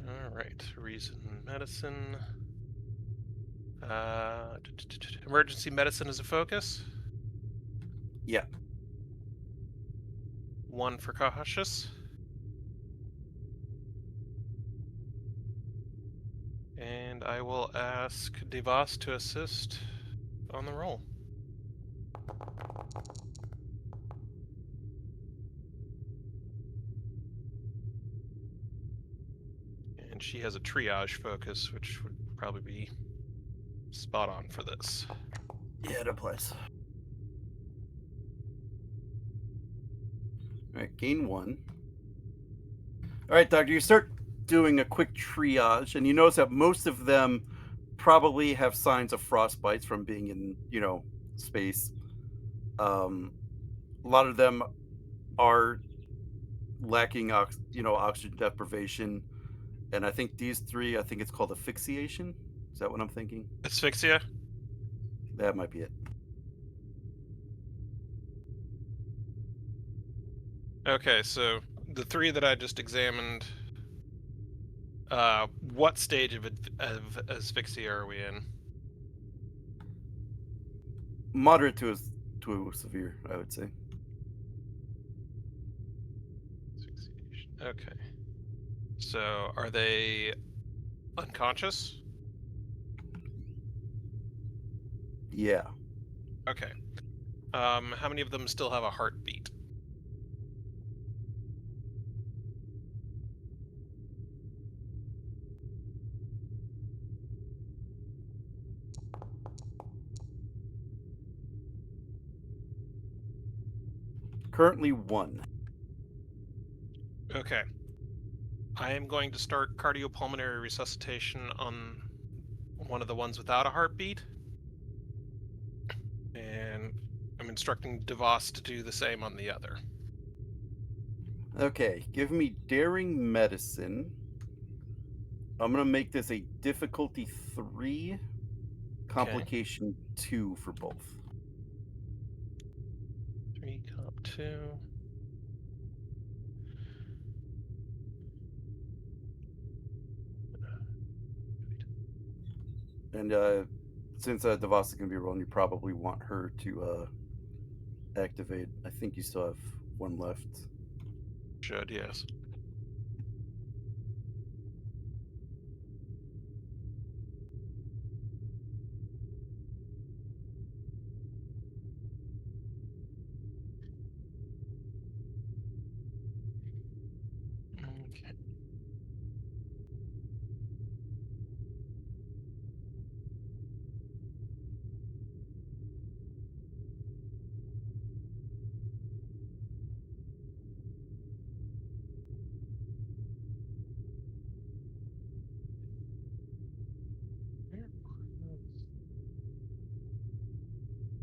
All right, reason medicine. Emergency medicine is a focus. Yeah. 1 for cautious. And I will ask Devas to assist on the roll. And she has a triage focus, which would probably be spot on for this. Yeah, it applies. All right, gain 1. All right, Doctor, you start doing a quick triage, and you notice that most of them probably have signs of frostbites from being in, space. A lot of them are lacking, oxygen deprivation, and I think these 3, I think it's called asphyxiation. Is that what I'm thinking? Asphyxia? That might be it. Okay, so the 3 that I just examined, what stage of asphyxia are we in? Moderate to severe, I would say. Asphyxiation. Okay. So are they unconscious? Yeah. Okay. How many of them still have a heartbeat? Currently 1. Okay. I am going to start cardiopulmonary resuscitation on one of the ones without a heartbeat. And I'm going to instructing DeVos to do the same on the other. Okay, give me daring medicine. I'm gonna make this a difficulty 3, complication 2 for both. 3 comp 2. And since Devos is gonna be rolling, you probably want her to activate. I think you still have one left. Should, yes. Okay.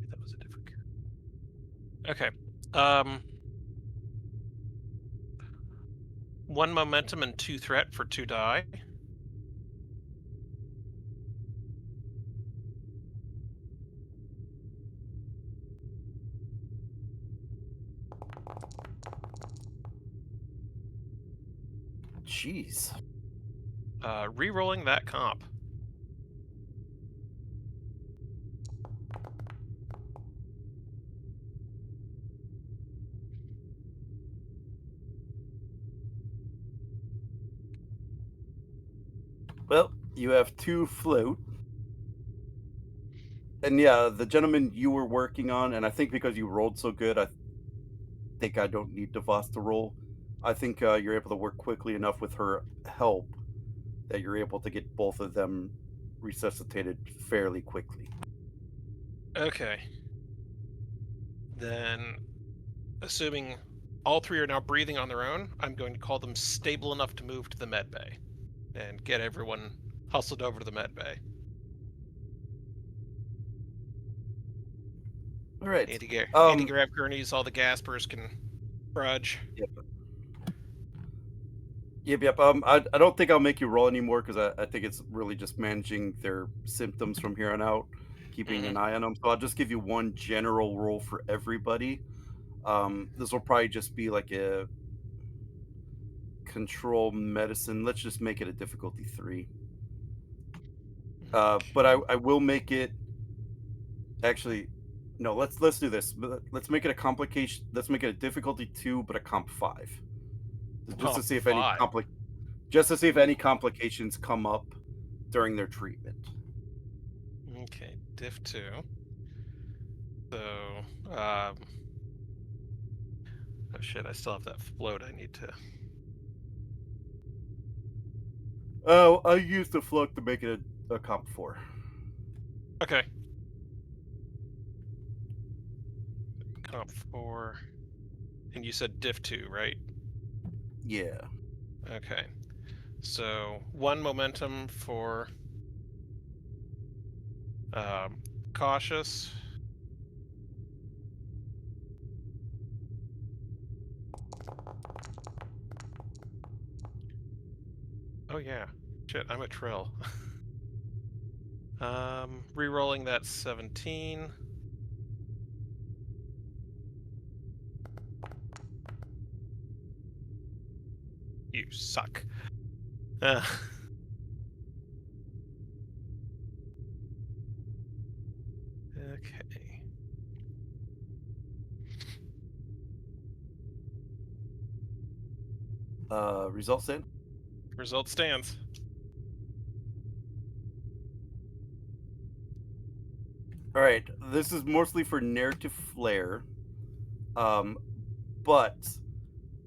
That was a different. Okay. 1 momentum and 2 threat for 2 die. Jeez. Re-rolling that comp. Well, you have 2 float. And yeah, the gentleman you were working on, and I think because you rolled so good, I think I don't need Devos to roll. I think you're able to work quickly enough with her help that you're able to get both of them resuscitated fairly quickly. Okay. Then, assuming all 3 are now breathing on their own, I'm going to call them stable enough to move to the med bay and get everyone hustled over to the med bay. All right. Anti-grav gurneys, all the gaspers can trudge. Yep. I don't think I'll make you roll anymore because I think it's really just managing their symptoms from here on out, keeping an eye on them. So I'll just give you one general roll for everybody. This will probably just be like a control medicine. Let's just make it a difficulty 3. But I will make it. Actually, no. Let's do this. Let's make it a complication. Let's make it a difficulty 2, but a comp 5, just to see if any any complications come up during their treatment. Okay, diff 2. So, oh shit, I still have that float I need to... Oh, I used the float to make it a comp 4. Okay. Comp 4. And you said diff 2, right? Yeah. Okay. So, 1 momentum for cautious. Oh yeah. Shit, I'm a Trill. Re-rolling that 17. You suck. Okay. Results in. Result stands. All right. This is mostly for narrative flair, but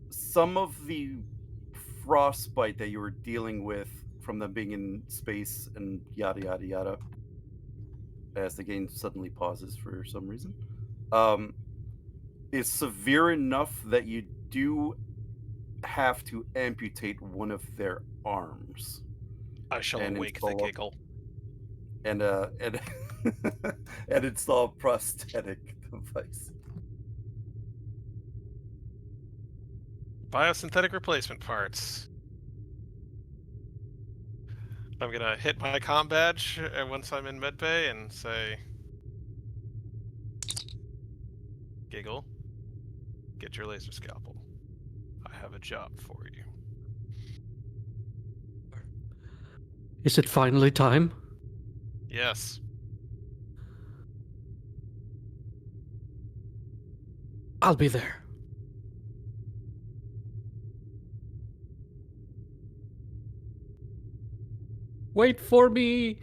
some of the frostbite that you were dealing with from them being in space and yada yada yada, as the game suddenly pauses for some reason, is severe enough that you do have to amputate one of their arms I shall and awake the install giggle. and and install a prosthetic device. biosynthetic replacement parts. I'm gonna hit my comm badge once I'm in medbay and say, Giggle, get your laser scalpel. I have a job for you. Is it finally time? Yes. I'll be there. Wait for me!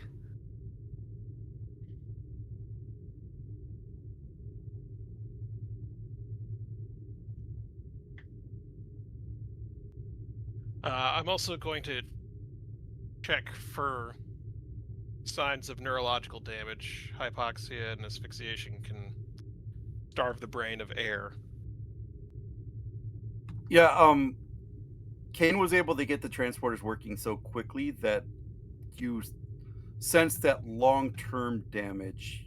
I'm also going to check for signs of neurological damage. Hypoxia and asphyxiation can starve the brain of air. Yeah, Kane was able to get the transporters working so quickly that you sense that long-term damage.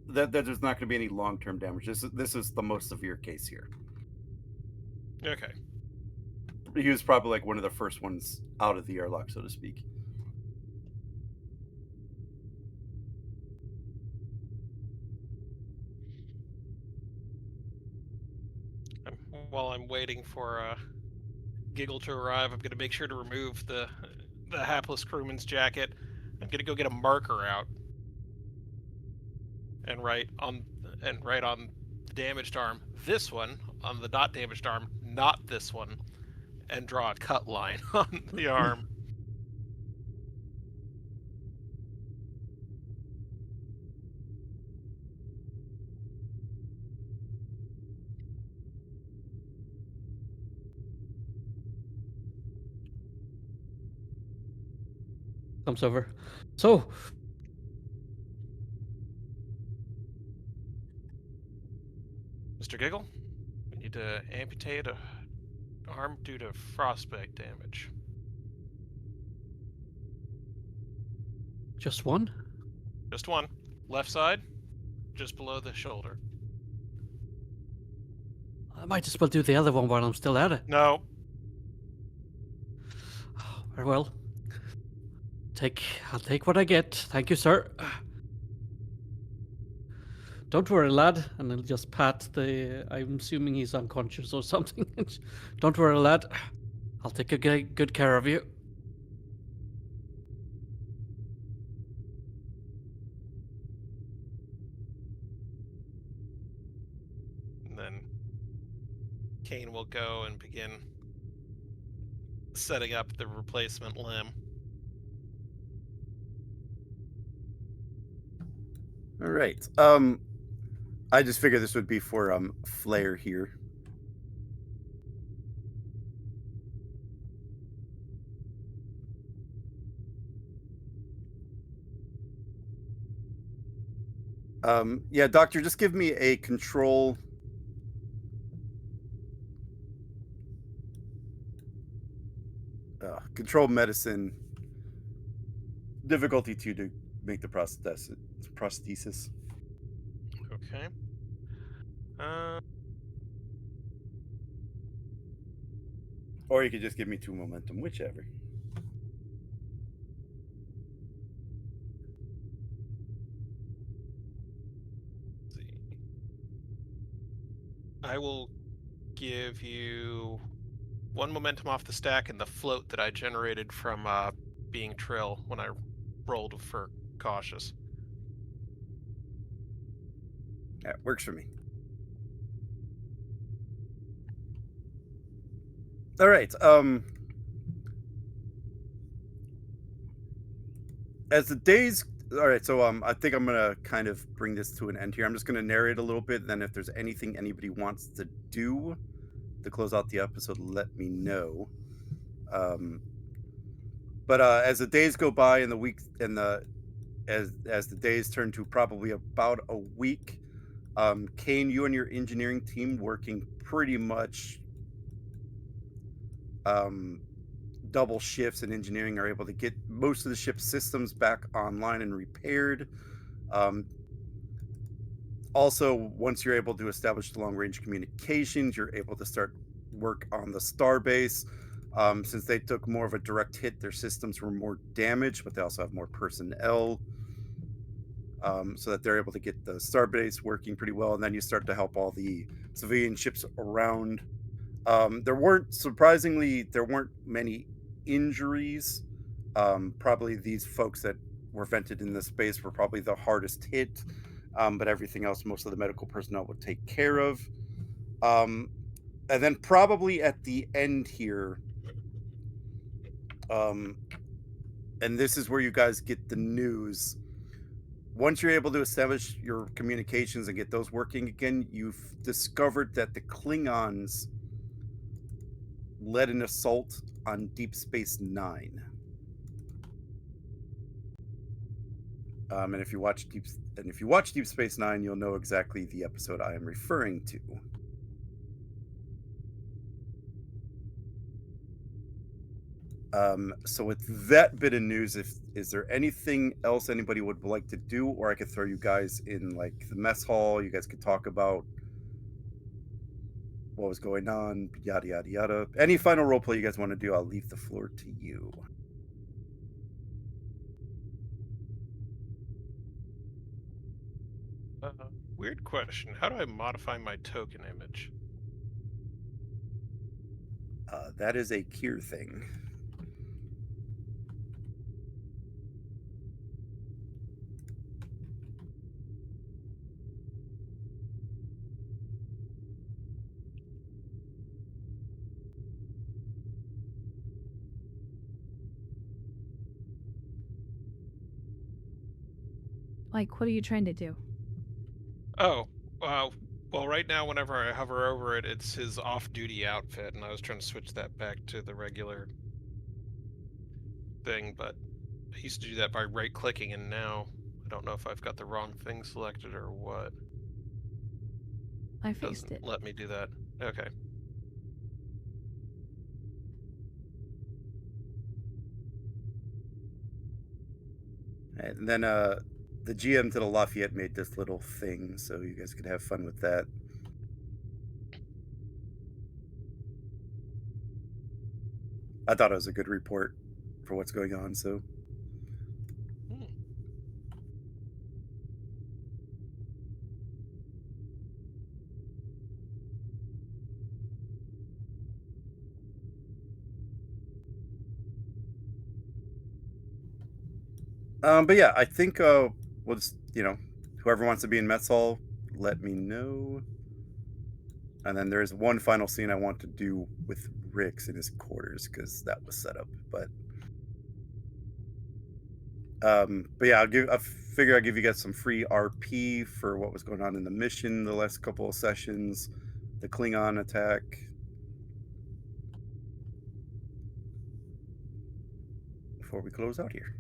That there's not going to be any long-term damage. This is the most severe case here. Okay. He was probably like one of the first ones out of the airlock, so to speak. While I'm waiting for Giggle to arrive, I'm gonna make sure to remove the hapless crewman's jacket. I'm gonna go get a marker out and write on the damaged arm this one, on the not damaged arm not this one, and draw a cut line on the arm. Comes over. So, Mr. Giggle, we need to amputate a arm due to frostbite damage. just one? Just one. Left side, just below the shoulder. I might as well do the other one while I'm still at it. No. Very well. I'll take what I get. Thank you, sir. Don't worry, lad. And I'll just pat the... I'm assuming he's unconscious or something. Don't worry, lad. I'll take good care of you. And then Kane will go and begin setting up the replacement limb. All right. I just figured this would be for Flair here. Yeah, doctor, just give me a control medicine difficulty 2 to make the prosthesis. Okay. Or you could just give me 2 momentum, whichever. Let's see. I will give you 1 momentum off the stack and the float that I generated from being Trill when I rolled for cautious. That works for me. All right. As the days, all right. So I think I'm gonna kind of bring this to an end here. I'm just gonna narrate a little bit. Then, if there's anything anybody wants to do to close out the episode, let me know. But as the days go by and the weeks and as the days turn to probably about a week, Kane, you and your engineering team working pretty much double shifts in engineering are able to get most of the ship's systems back online and repaired. Also, once you're able to establish the long-range communications, you're able to start work on the Starbase. Since they took more of a direct hit, their systems were more damaged, but they also have more personnel, so that they're able to get the Starbase working pretty well. And then you start to help all the civilian ships around. There weren't many injuries. Probably these folks that were vented in this space were probably the hardest hit, but everything else, most of the medical personnel would take care of. And then probably at the end here, and this is where you guys get the news. Once you're able to establish your communications and get those working again, you've discovered that the Klingons led an assault on Deep Space Nine. And if you watch Deep Space Nine, you'll know exactly the episode I am referring to. So with that bit of news, is there anything else anybody would like to do, or I could throw you guys in like the mess hall? You guys could talk about what was going on, yada yada yada. Any final role play you guys want to do? I'll leave the floor to you. Weird question. How do I modify my token image? That is a Kier thing. Like, what are you trying to do? Oh, well, right now, whenever I hover over it, it's his off-duty outfit, and I was trying to switch that back to the regular thing, but I used to do that by right-clicking, and now I don't know if I've got the wrong thing selected or what. I fixed Doesn't it. let me do that. Okay. And then the GM to the Lafayette made this little thing, so you guys could have fun with that. I thought it was a good report for what's going on, so. But yeah, I think we'll just, whoever wants to be in Mets Hall, let me know. And then there's one final scene I want to do with Rick's in his quarters because that was set up. But yeah, I figure I'll give you guys some free RP for what was going on in the mission the last couple of sessions, the Klingon attack. Before we close out here.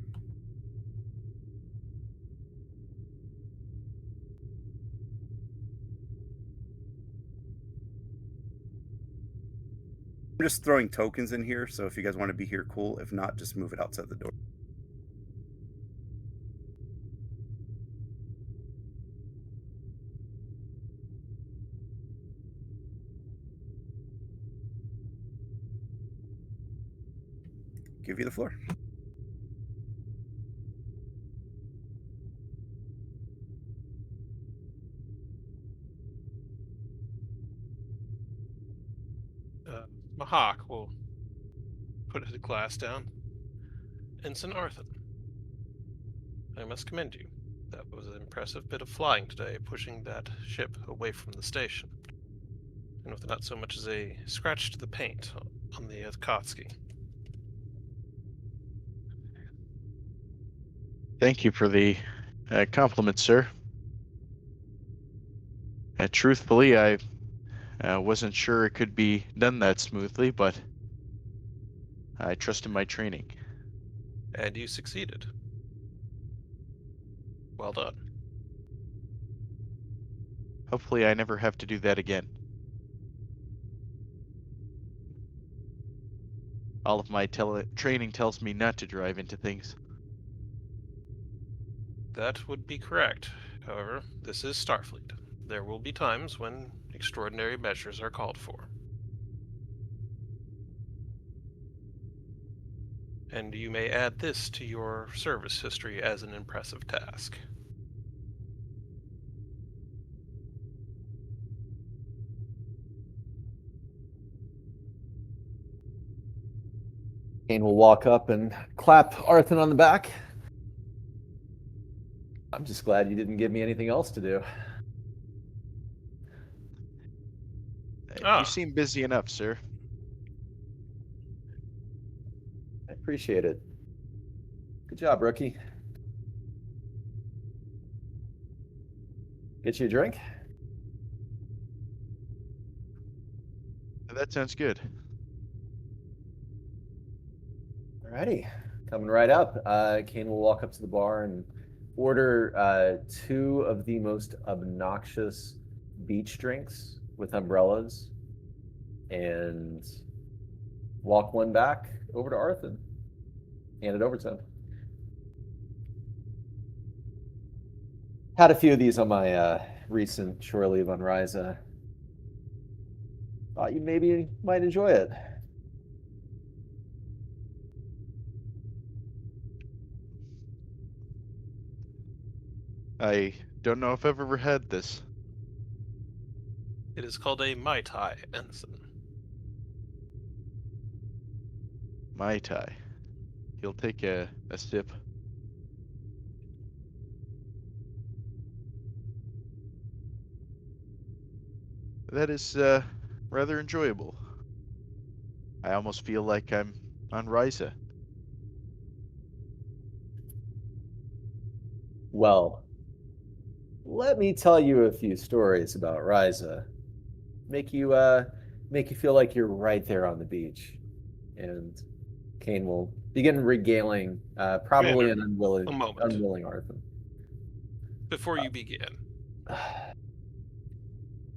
I'm just throwing tokens in here, so if you guys want to be here, cool. If not, just move it outside the door. Give you the floor. Mahak will put his glass down. Ensign Arthur, I must commend you. That was an impressive bit of flying today, pushing that ship away from the station. And with not so much as a scratch to the paint on the Akatsuki. Thank you for the compliment, sir. Truthfully, I wasn't sure it could be done that smoothly, but I trust in my training. And you succeeded. Well done. Hopefully I never have to do that again. All of my training tells me not to drive into things. That would be correct. However, this is Starfleet. There will be times when extraordinary measures are called for. And you may add this to your service history as an impressive task. Kane will walk up and clap Arthur on the back. I'm just glad you didn't give me anything else to do. Ah. You seem busy enough, sir. I appreciate it. Good job, rookie. Get you a drink? That sounds good. Alrighty, coming right up. Kane will walk up to the bar and order 2 of the most obnoxious beach drinks with umbrellas, and walk one back over to Arthur. Hand it over to him. Had a few of these on my recent shore leave on Ryza. Thought you maybe might enjoy it. I don't know if I've ever had this. It is called a Mai Tai, Ensign. Mai Tai. He'll take a sip. That is rather enjoyable. I almost feel like I'm on Ryza. Well, let me tell you a few stories about Ryza. Make you feel like you're right there on the beach. And Kane will begin regaling probably Commander, an a moment. unwilling Arthur. Before you begin,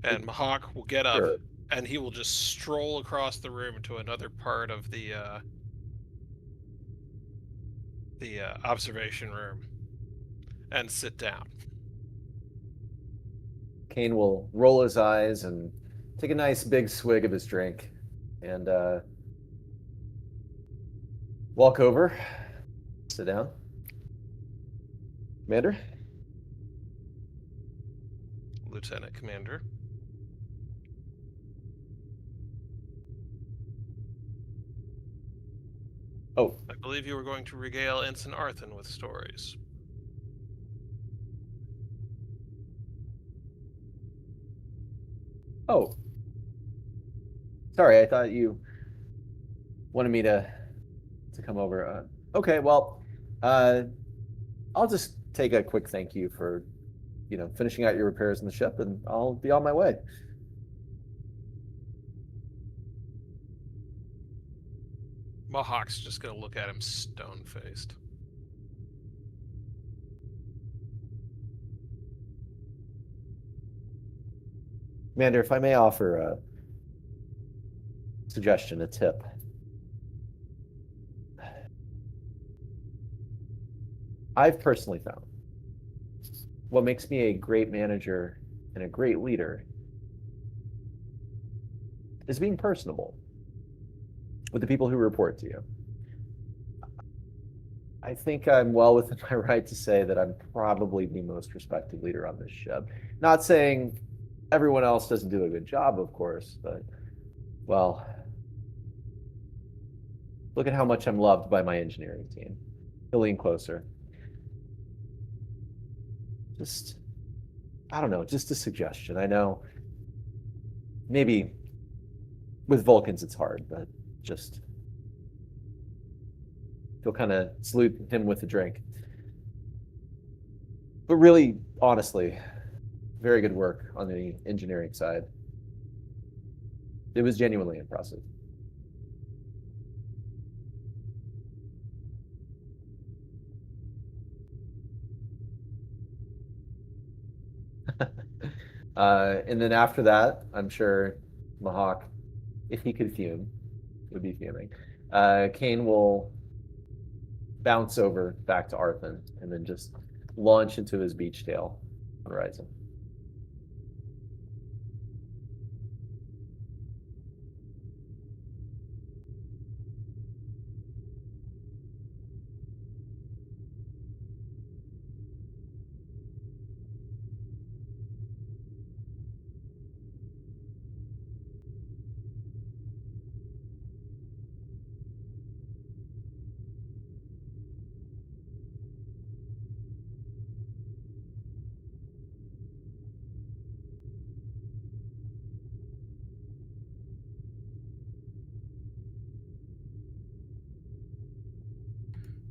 and Mahawk will get up, Sure. and he will just stroll across the room to another part of the observation room and sit down. Kane will roll his eyes and take a nice big swig of his drink and walk over, sit down. Commander? Lieutenant Commander. Oh, I believe you were going to regale Ensign Arthur with stories. oh. Sorry, I thought you wanted me to come over. Okay, well, I'll just take a quick thank you for, finishing out your repairs on the ship, and I'll be on my way. Mahawk's just going to look at him stone-faced. Commander, if I may offer a suggestion, a tip. I've personally found what makes me a great manager and a great leader is being personable with the people who report to you. I think I'm well within my right to say that I'm probably the most respected leader on this ship. Not saying everyone else doesn't do a good job, of course, but, well, look at how much I'm loved by my engineering team. He'll lean closer. I don't know, just a suggestion. I know maybe with Vulcans it's hard, but just he'll kind of salute him with a drink. But really, honestly, very good work on the engineering side. It was genuinely impressive. And then after that, I'm sure Mahawk, if he could fume, would be fuming. Kane will bounce over back to Arthur and then just launch into his beach tail horizon.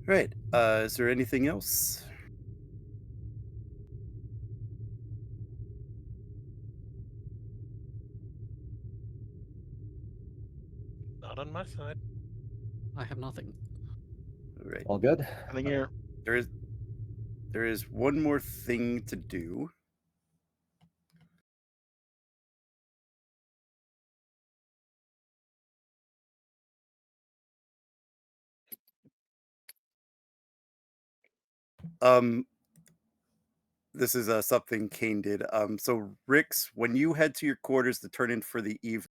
Right. Is there anything else? Not on my side. I have nothing. All right. All good. Nothing here. There is one more thing to do. Um, this is something Kane did. So Rix, when you head to your quarters to turn in for the eve,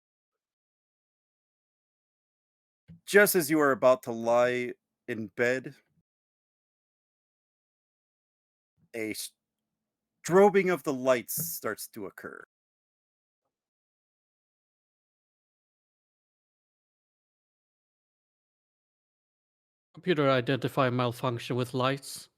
just as you are about to lie in bed, a strobing of the lights starts to occur. Computer identify malfunction with lights.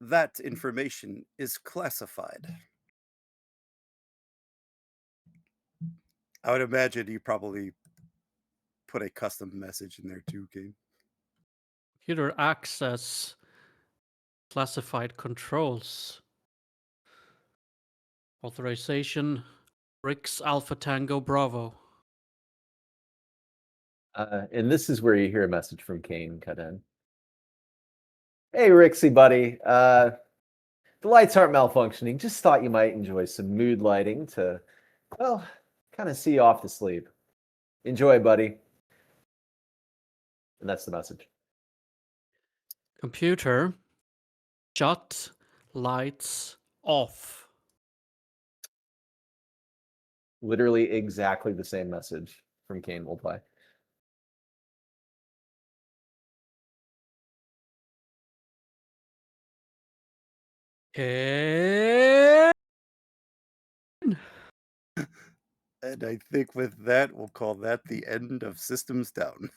That information is classified. I would imagine you probably put a custom message in there too, Kane. Computer access classified controls. Authorization Rix Alpha Tango Bravo. And this is where you hear a message from Kane cut in. Hey, Rixie, buddy. The lights aren't malfunctioning. Just thought you might enjoy some mood lighting to, well, kind of see you off to sleep. Enjoy, buddy. And that's the message. Computer shut lights off. Literally exactly the same message from Kane will play. Okay. And I think with that, we'll call that the end of Systems Down.